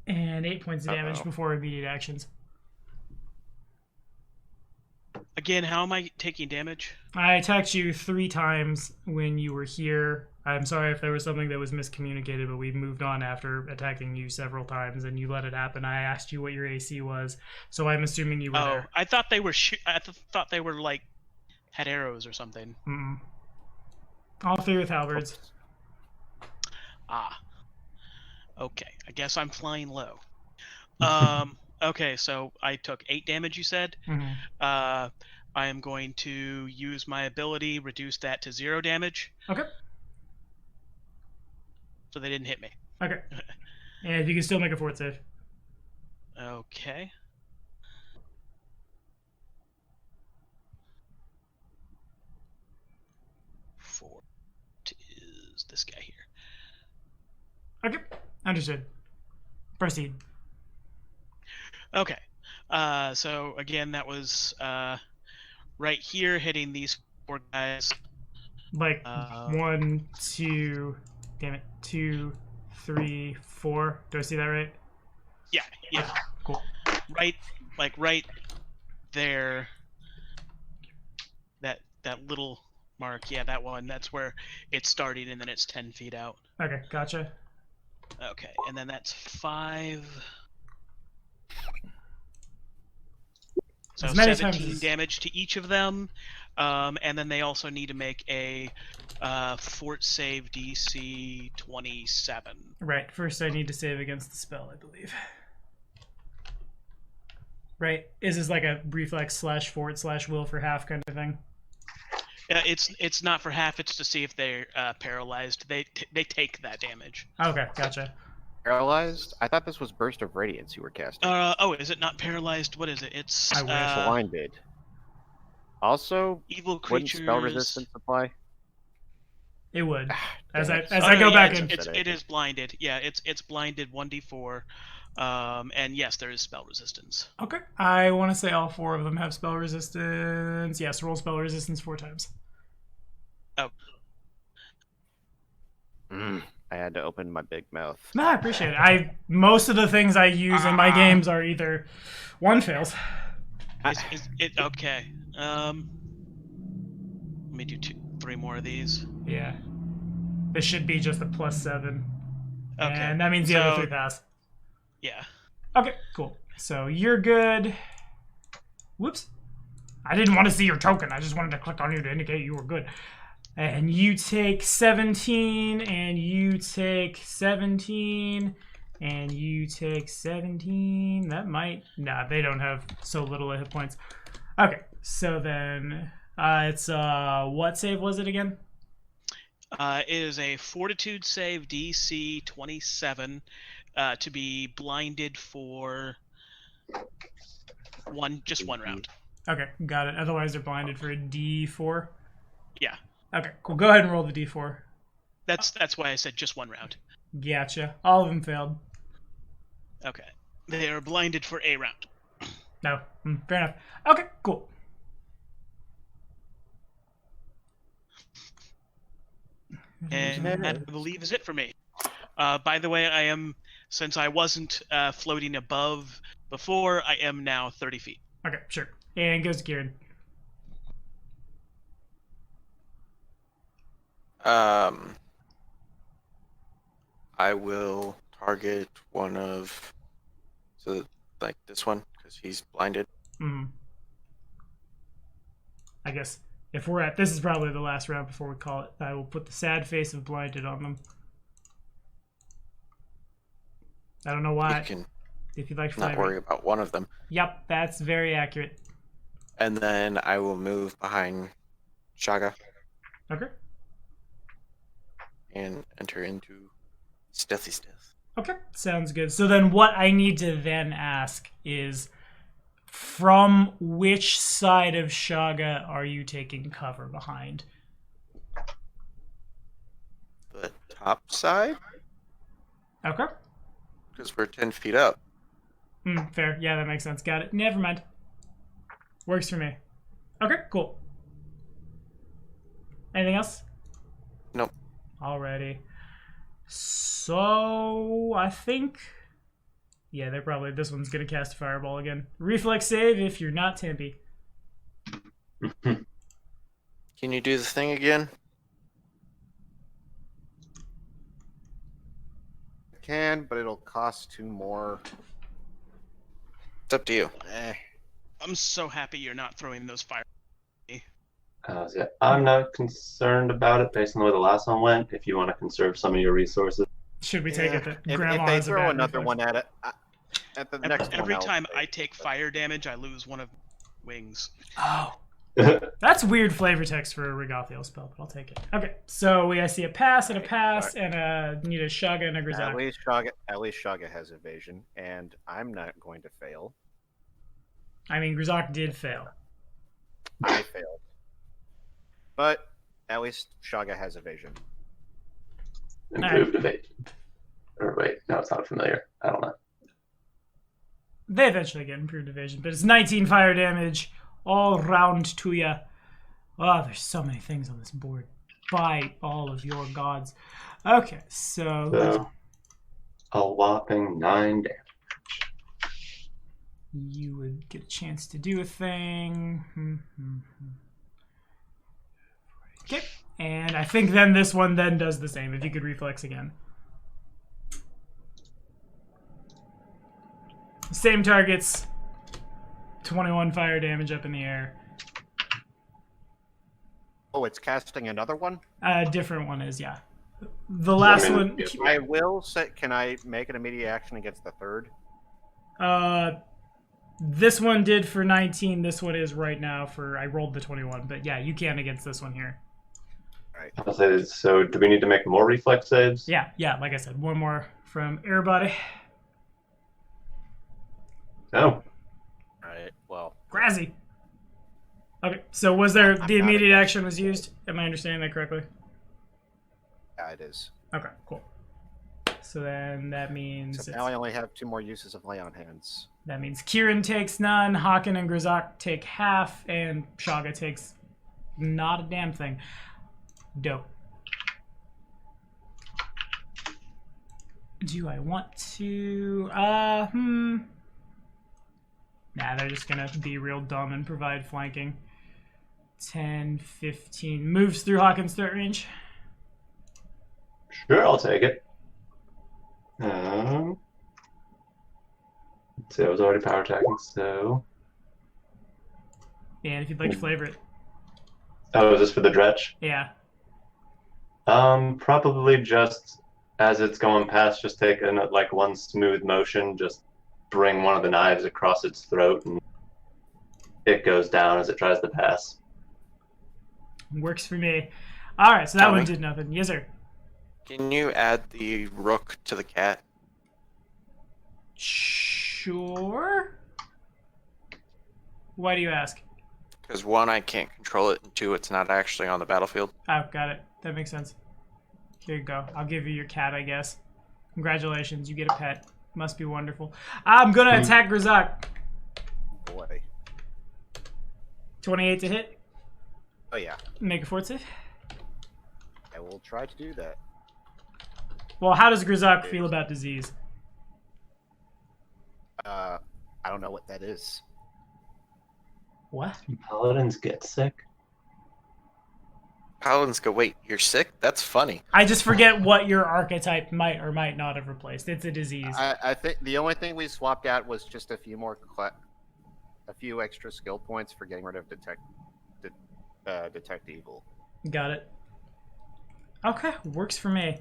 And 8 points of damage before immediate actions. Again, how am I taking damage? I attacked you 3 times when you were here. I'm sorry if there was something that was miscommunicated, but we moved on after attacking you several times, and you let it happen. I asked you what your AC was, so I'm assuming you were Oh, there. I thought they were thought they were like had arrows or something. Mm-mm. All 3 with halberds. Ah. Okay, I guess I'm flying low. Okay, so I took 8 damage, you said. Mhm. I am going to use my ability, reduce that to 0 damage, Okay. so they didn't hit me. Okay. And you can still make a fort save. Okay. this guy here. Okay, understood. Proceed. Okay. So again, that was right here, hitting these 4 guys. Like 1, 2, damn it, 2, 3, 4. Do I see that right? Yeah. Cool. Right there. That little mark. Yeah, that one. That's where it's starting, and then it's 10 feet out. Okay, gotcha. Okay, and then that's 5. So As many 17 times as- damage to each of them, and then they also need to make a fort save DC 27. Right, first I need to save against the spell, I believe. Right? Is this like a reflex / fort / will for half kind of thing? It's not for half. It's to see if they're paralyzed. They take that damage. Okay, gotcha. Paralyzed? I thought this was Burst of Radiance you were casting. Is it not paralyzed? What is it? It's I wish. Blinded. Also, evil wouldn't creatures. spell resistance apply? It would. As Damn I it. as I go back in. It is blinded. Yeah, it's blinded 1d4. And yes, there is spell resistance. Okay. I want to say all 4 of them have spell resistance. Yes, roll spell resistance 4 times. Oh. I had to open my big mouth. No, I appreciate it. Most of the things I use in my games are either 1 fails. Is it okay? Let me do 3 more of these. Yeah. This should be just a +7. Okay. And that means the other 3 pass. Yeah. Okay, cool. So you're good. Whoops. I didn't want to see your token. I just wanted to click on you to indicate you were good. And you take 17, and you take 17, and you take 17. That might... Nah, they don't have so little hit points. Okay, so then it's... what save was it again? It is a Fortitude save DC 27 to be blinded for just one round. Okay, got it. Otherwise, they're blinded for a D4. Yeah. Okay, cool. Go ahead and roll the D4. That's why I said just one round. Gotcha. All of them failed. Okay. They are blinded for a round. No, fair enough. Okay, cool. And that, I believe, is it for me. By the way, since I wasn't floating above before, I am now 30 feet. Okay, sure. And goes to Kieran. I will target one of, like this one, because he's blinded. I guess if we're this is probably the last round before we call it. I will put the sad face of blinded on them. I don't know why. You can if you'd like to not worry about one of them. Yep, that's very accurate. And then I will move behind Shaga Okay. and enter into stealthy stealth. Okay, sounds good. So then what I need to then ask is, from which side of Shaga are you taking cover behind? The top side? Okay. Because we're 10 feet up. Fair. Yeah, that makes sense. Got it. Never mind. Works for me. Okay, cool. Anything else? Nope. Alrighty. So, I think... Yeah, they're probably... This one's going to cast a fireball again. Reflex save if you're not Tempe. Can you do the thing again? Can, but it'll cost 2 more. It's up to you. I'm so happy you're not throwing those fire. I'm not concerned about it based on the way the last one went. If you want to conserve some of your resources, Should we take it that If Grandma they has a throw bad another reflex? one at it, at the next one, Every I'll time take I it, take but- fire damage, I lose one of wings. Oh. That's weird flavor text for a Regathiel spell, but I'll take it. Okay, so I see a pass and a pass and need a Shaga and a At Grizak. least Shaga has evasion, and I'm not going to fail. I mean, Grizak did fail. I failed. But at least Shaga has evasion. Improved evasion. Or wait, no, it's not familiar. I don't know. They eventually get improved evasion, but it's 19 fire damage all round to ya. Oh, there's so many things on this board. By all of your gods. Okay, So, a whopping 9 damage. You would get a chance to do a thing. Okay, and I think then this one then does the same. If you could reflex again. Same targets. 21 fire damage up in the air. Oh, it's casting another one? Different one is, yeah. The last one... I will say, can I make an immediate action against the third? This one did for 19. This one is right now for... I rolled the 21. But yeah, you can against this one here. Right. I'll say, so do we need to make more reflex saves? Yeah, like I said. One more from everybody. No. Alright, well. Grazzy. Okay, so was there... The immediate action was used? Am I understanding that correctly? Yeah, it is. Okay, cool. So then that means... So now I only have 2 more uses of Lay on Hands. That means Kieran takes none, Hakan and Grzak take half, and Shaga takes not a damn thing. Dope. Do I want to... Nah, they're just gonna be real dumb and provide flanking. 10, 15. Moves through Hakan's threat range. Sure, I'll take it. Let's see, I was already power attacking, so... And if you'd like to flavor it. Oh, is this for the dretch? Yeah. Probably just as it's going past, just take like one smooth motion, just bring one of the knives across its throat, and it goes down as it tries to pass. Works for me. Alright, so that Tommy? one did nothing. Yes, sir. Can you add the rook to the cat? Sure. Why do you ask? Because 1, I can't control it, and 2, it's not actually on the battlefield. Oh, got it. That makes sense. Here you go. I'll give you your cat, I guess. Congratulations, you get a pet. Must be wonderful. I'm gonna attack Grzak. Boy. 28 to hit. Oh, yeah. Make a fort save. I will try to do that. Well, how does Grzak feel about disease? I don't know what that is. What? Paladins get sick. Paladins go, wait, you're sick? That's funny. I just forget what your archetype might or might not have replaced. It's a disease. I think the only thing we swapped out was just a few more, a few extra skill points for getting rid of detect evil. Got it. Okay, works for me.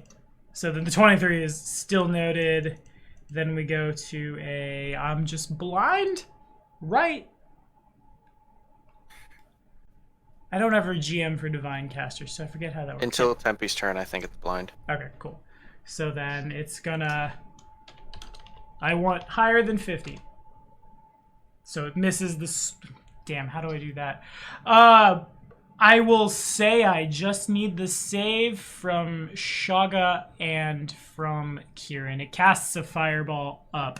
So then the 23 is still noted. Then we go to a I'm just blind, right? I don't have a GM for Divine Casters, so I forget how that works. Until Tempe's turn, I think it's blind. Okay, cool. So then it's gonna... I want higher than 50. So it misses the... Damn, how do I do that? I will say I just need the save from Shaga and from Kieran. It casts a fireball up,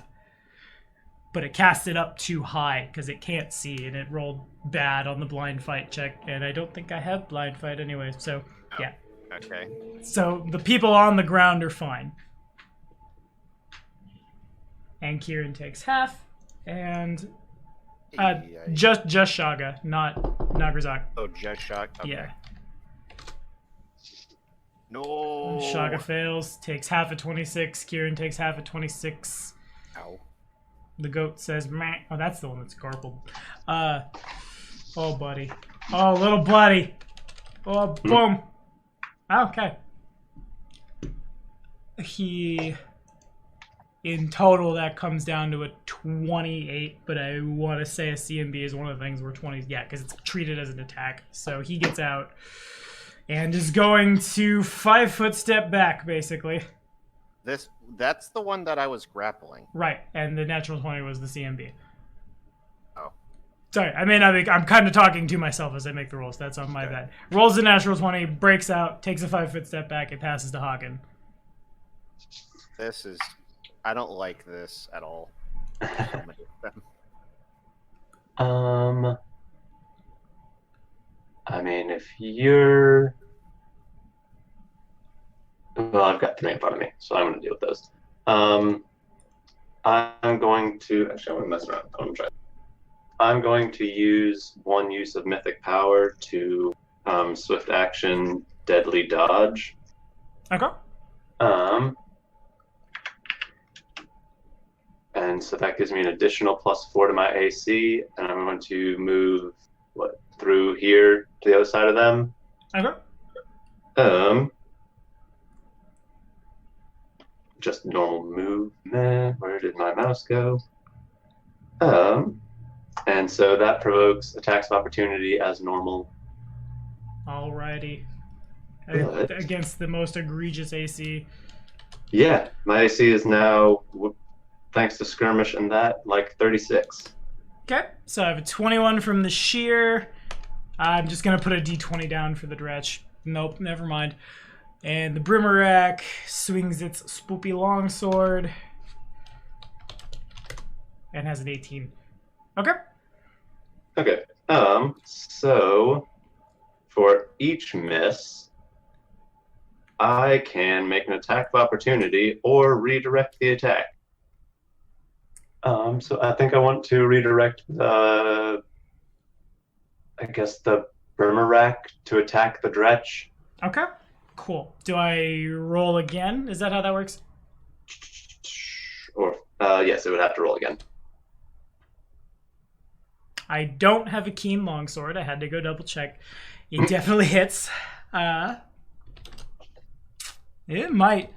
but it cast it up too high because it can't see, and it rolled bad on the blind fight check, and I don't think I have blind fight anyway, so yeah. Okay. So the people on the ground are fine. And Kieran takes half, and just Shaga, not Grzak. Oh, just shot. Okay. Yeah. No. Shaga fails, takes half at 26. Kieran takes half at 26. Ow. The goat says, meh. Oh, that's the one that's garbled. Oh, buddy. Oh, little buddy. Oh, boom. Okay. In total, that comes down to a 28, but I want to say a CMB is one of the things where 20, yeah, because it's treated as an attack. So he gets out and is going to 5-foot step back, basically. That's the one that I was grappling. Right, and the natural 20 was the CMB. Oh. Sorry, I'm kind of talking to myself as I make the rolls. That's on my bad. Rolls the natural 20, breaks out, takes a 5-foot step back, it passes to Hakan. This is. I don't like this at all. There's so many of them. I mean, if you're... Well, I've got 3 in front of me, so I'm going to deal with those. I'm going to... Actually, I'm going to mess around. I'm going to use 1 use of Mythic Power to swift action Deadly Dodge. Okay. And so that gives me an additional +4 to my AC, and I'm going to move through here to the other side of them. Okay. Just normal movement. Where did my mouse go? And so that provokes attacks of opportunity as normal. Alrighty. Good. Against the most egregious AC. Yeah, my AC is now, thanks to skirmish and that, like 36. Okay, so I have a 21 from the shear. I'm just going to put a d20 down for the dretch. Nope, never mind. And the Brimarack swings its spoopy longsword. And has an 18. Okay. Okay, so for each miss, I can make an attack of opportunity or redirect the attack. So I think I want to redirect the Brimarack to attack the Dretch. Okay, cool. Do I roll again? Is that how that works? Or, yes, it would have to roll again. I don't have a keen longsword. I had to go double check. It definitely hits. It might.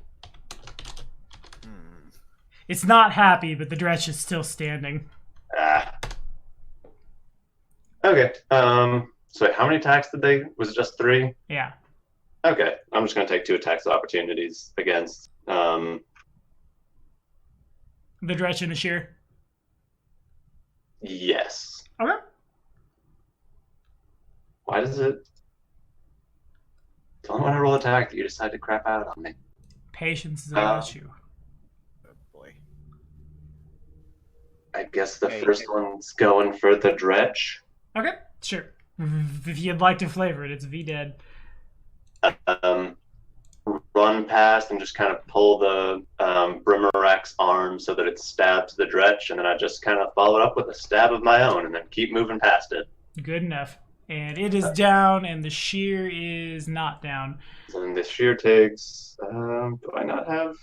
It's not happy, but the Dretch is still standing. Okay. So how many attacks did they? Was it just 3? Yeah. Okay. I'm just going to take 2 attacks of opportunities against. The Dretch and the shear. Yes. Okay. Why does it? Tell me when I roll attack that you decide to crap out on me. Patience is an issue. Oh boy. I guess the first one's going for the Dretch. Okay, sure. If you'd like to flavor it, it's V-Dead. Run past and just kind of pull the Brimarack's arm so that it stabs the Dretch, and then I just kind of follow it up with a stab of my own and then keep moving past it. Good enough. And it is down, and the shear is not down. And the shear takes... do I not have...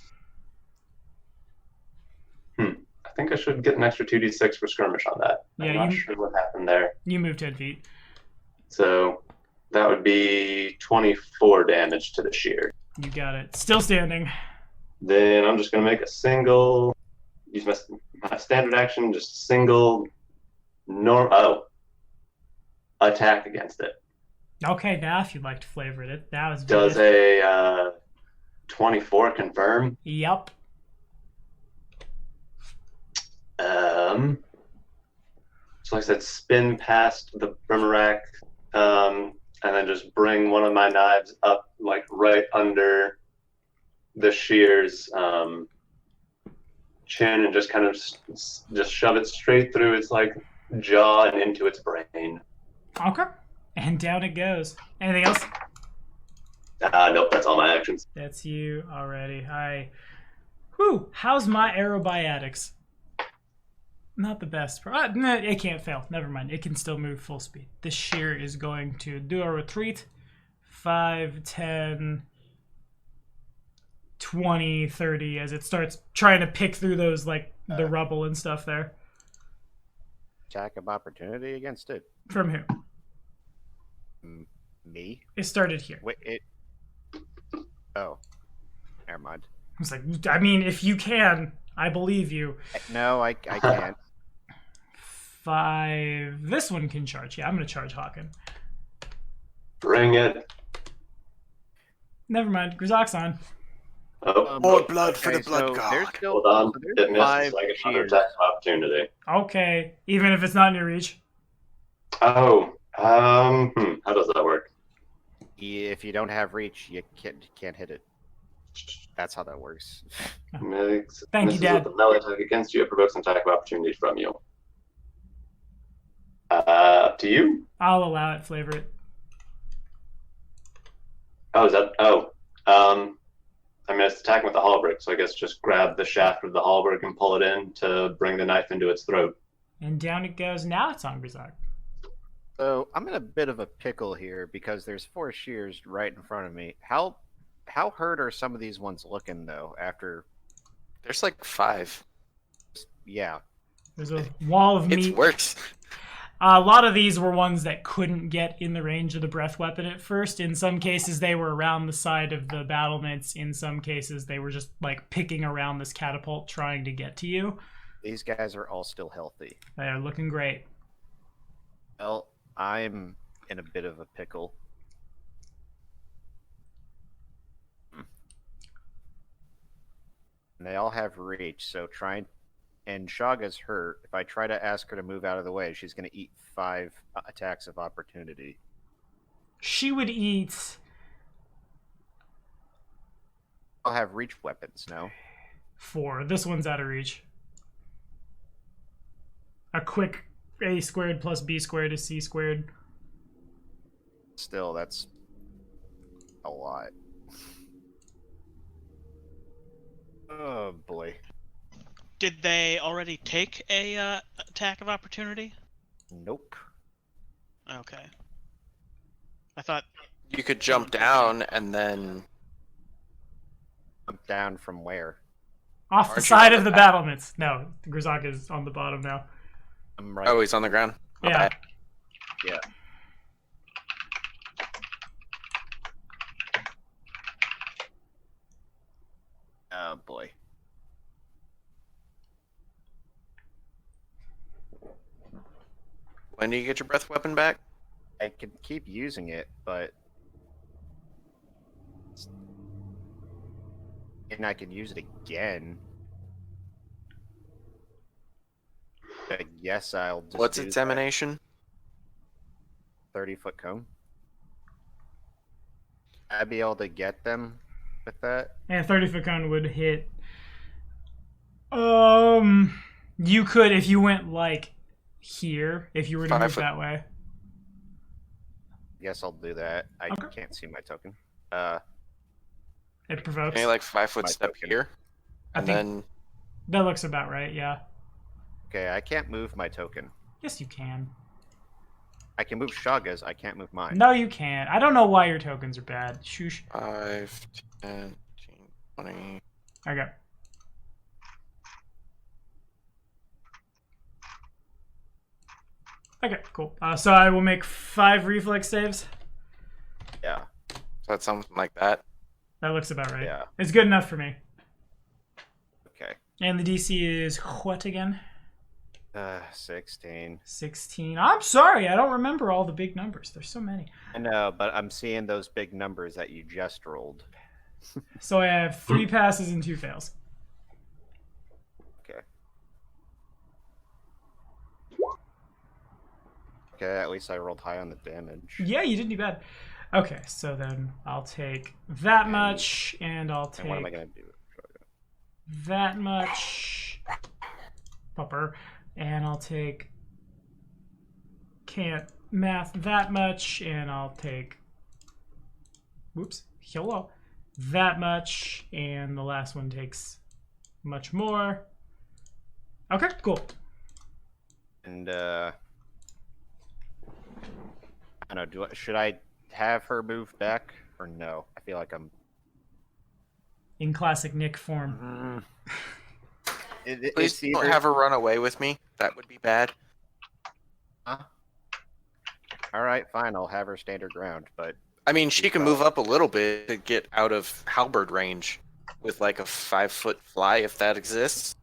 I think I should get an extra 2d6 for skirmish on that. Yeah, I'm not sure what happened there. You move 10 feet. So that would be 24 damage to the shear. You got it. Still standing. Then I'm just going to make a single... Use my standard action, just single... attack against it. Okay, now if you'd like to flavor it, that was Does good. a 24 confirm? Yep. So like I said, spin past the Brimarack, and then just bring one of my knives up, like right under the shear's chin, and just kind of just shove it straight through its like jaw and into its brain. Okay. And down it goes. Anything else? Nope, that's all my actions. That's you already. Whew, how's my aerobatics? Not the best. No, it can't fail. Never mind. It can still move full speed. This shear is going to do a retreat. 5, 10, 20, 30 as it starts trying to pick through those, like, the rubble and stuff there. Attack of opportunity against it. From who? Me? It started here. Wait, it... Oh. Never mind. I was like, I mean, if you can, I believe you. No, I can't. 5. This one can charge. Yeah, I'm going to charge Hawken. Bring it. Never mind. Grizok's on. Oh, More blood for the blood so god. there's still, hold on. so there's It misses 5 like another shears. attack of opportunity. Okay, even if it's not in your reach. Oh, how does that work? If you don't have reach, you can't hit it. That's how that works. Thank you, Dad. With the melee attack against you, it provokes an attack of opportunity from you. Up to you. I'll allow it. Flavor it. Oh, is that? Oh, I mean, it's attacking with the halberd, so I guess just grab the shaft of the halberd and pull it in to bring the knife into its throat. And down it goes. Now it's on Grizak. So I'm in a bit of a pickle here because there's 4 shears right in front of me. How hurt are some of these ones looking though? After There's like 5. yeah, There's a wall of meat. It's worse. A lot of these were ones that couldn't get in the range of the breath weapon at first. In some cases, they were around the side of the battlements. In some cases, they were just like picking around this catapult trying to get to you. these guys are all still healthy. They are looking great. Well, I'm in a bit of a pickle. And they all have reach, so and Shaga's hurt. If I try to ask her to move out of the way, she's going to eat 5 attacks of opportunity. She would eat I'll have reach weapons, no? 4. This one's out of reach. A quick A squared plus B squared is C squared. Still, that's a lot. Oh boy. Did they already take a attack of opportunity? Nope. Okay. I thought You could jump down and then I'm down from where? Off the Aren't you side on of the the back? battlements. No, Grizak is on the bottom now. I'm right. oh, he's on the ground. My Yeah. bad. Yeah. Oh boy. When do you get your breath weapon back? I can keep using it, but and I can use it again. I guess I'll just What's do its that. emanation? 30-foot cone. I'd be able to get them with that. And 30-foot cone would hit. You could if you went like here. If you were to 5 move foot. that way. Guess I'll do that. I Okay. can't see my token. It provokes. Maybe like 5-foot My step token. here, I and think then that looks about right. Yeah. Okay, I can't move my token. Yes, you can. I can move Shaga's. I can't move mine. No, you can't. I don't know why your tokens are bad. Shoosh. 5, 10, 15, 20. Okay. Okay, cool. So I will make 5 reflex saves. Yeah. So that's something like that. That looks about right. Yeah. It's good enough for me. Okay. And the DC is what again? 16. 16. I'm sorry, I don't remember all the big numbers. There's so many. I know, but I'm seeing those big numbers that you just rolled. So I have 3 passes and 2 fails. Okay. Okay, at least I rolled high on the damage. Yeah, you didn't do bad. Okay, so then I'll take that And- much, and I'll And what am I take gonna do? that much. Pupper. And I'll take. Can't math that much, and I'll take. Whoops. Hello. That much, and the last one takes much more. Okay, cool. And I don't know. Should I have her move back or no? I feel like I'm. In classic Nick form. Please It's don't either- have her run away with me. That would be bad. Huh? All right, fine. I'll have her stand her ground, but I mean, she can move up a little bit to get out of halberd range with like a 5-foot fly if that exists.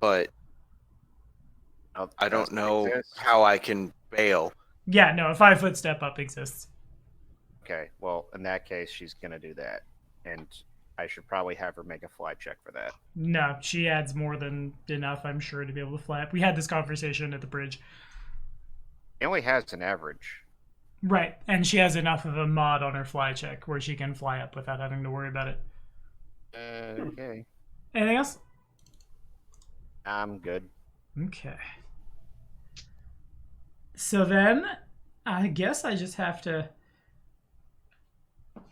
But I don't know how I can bail. Yeah, no, a 5-foot step up exists. Okay, well, in that case, she's gonna do that, and I should probably have her make a fly check for that. No, she adds more than enough, I'm sure, to be able to fly up. We had this conversation at the bridge. She only has an average. Right, and she has enough of a mod on her fly check where she can fly up without having to worry about it. Okay. Anything else? I'm good. Okay. So then, I guess I just have to...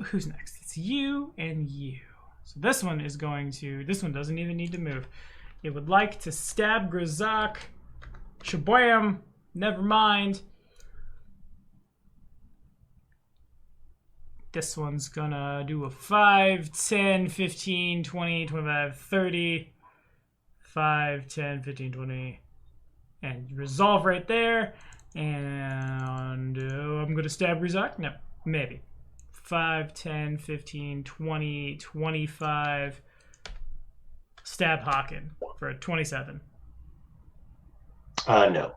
Who's next? It's you and you. So this one is going to... This one doesn't even need to move. It would like to stab Grazak. Shabwam! Never mind. This one's gonna do a 5, 10, 15, 20, 25, 30. 5, 10, 15, 20. And resolve right there. And I'm gonna stab Grazak? No, maybe. 5, 10, 15, 20, 25. Stab Hawken for a 27. No.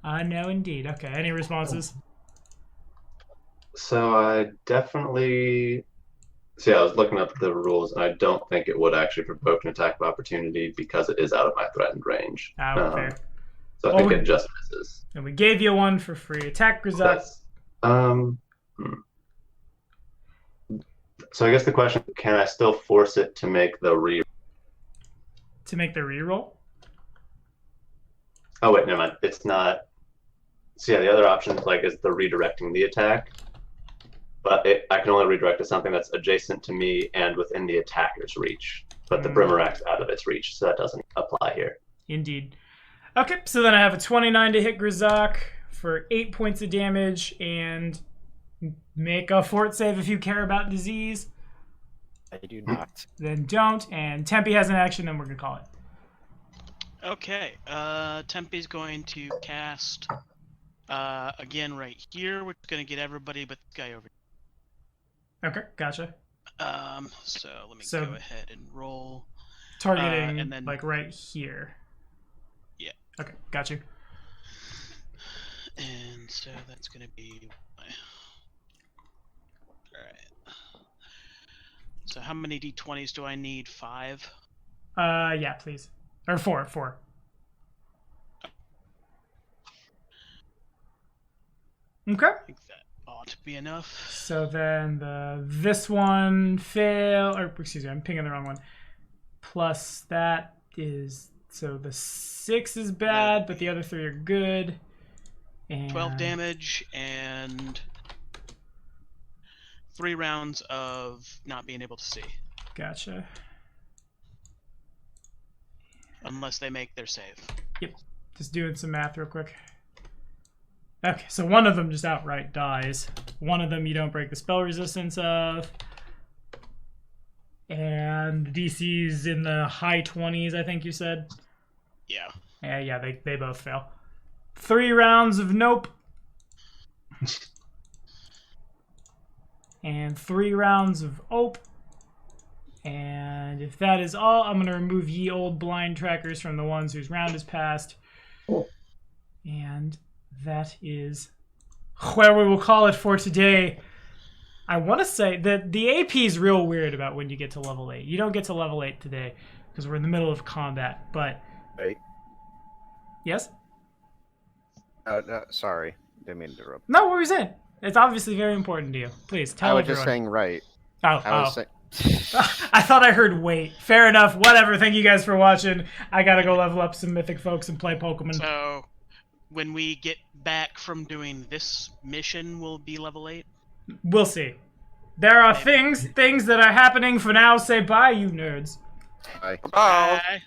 No, indeed. Okay, any responses? So I definitely... See, I was looking up the rules, and I don't think it would actually provoke an attack of opportunity because it is out of my threatened range. Fair. So I think it just misses. And we gave you one for free. Attack Grazak. That's, So I guess the question, can I still force it to make the To make the reroll? Oh, wait, never mind. It's not... So yeah, the other option is the redirecting the attack. But I can only redirect to something that's adjacent to me and within the attacker's reach. But the Brimmerak's out of its reach, so that doesn't apply here. Indeed. Okay, so then I have a 29 to hit Grazak for 8 points of damage and make a fort save if you care about disease. I do not. Then don't, and Tempe has an action, and we're going to call it. Okay, Tempe's going to cast again right here, which is going to get everybody but this guy over here. Okay, gotcha. So let me go ahead and roll. Targeting, and then, right here. Yeah. Okay, got you. And so that's going to be... Alright. So how many d20s do I need? 5? Yeah, please. Or 4. Okay. I think that ought to be enough. So then this one fail, or excuse me, I'm pinging the wrong one. Plus that is, so the 6 is bad, but the other 3 are good. And 12 damage and 3 rounds of not being able to see. Gotcha. Unless they make their save. Yep. Just doing some math real quick. Okay, so one of them just outright dies. One of them you don't break the spell resistance of. And the DC's in the high 20s, I think you said. Yeah. Yeah, they both fail. 3 rounds of nope. And 3 rounds of ope. And if that is all, I'm going to remove ye old blind trackers from the ones whose round is passed. And that is where we will call it for today. I want to say that the AP is real weird about when you get to level 8. You don't get to level 8 today because we're in the middle of combat, but... Wait. Yes? No, sorry. Didn't mean to interrupt. No, what were you saying? It's obviously very important to you. Please, tell I was everyone. just saying right. I thought I heard wait. Fair enough. Whatever. Thank you guys for watching. I gotta go level up some mythic folks and play Pokemon. So, when we get back from doing this mission, we'll be level 8? We'll see. There are things that are happening for now. Say bye, you nerds. Bye. Oh. Bye.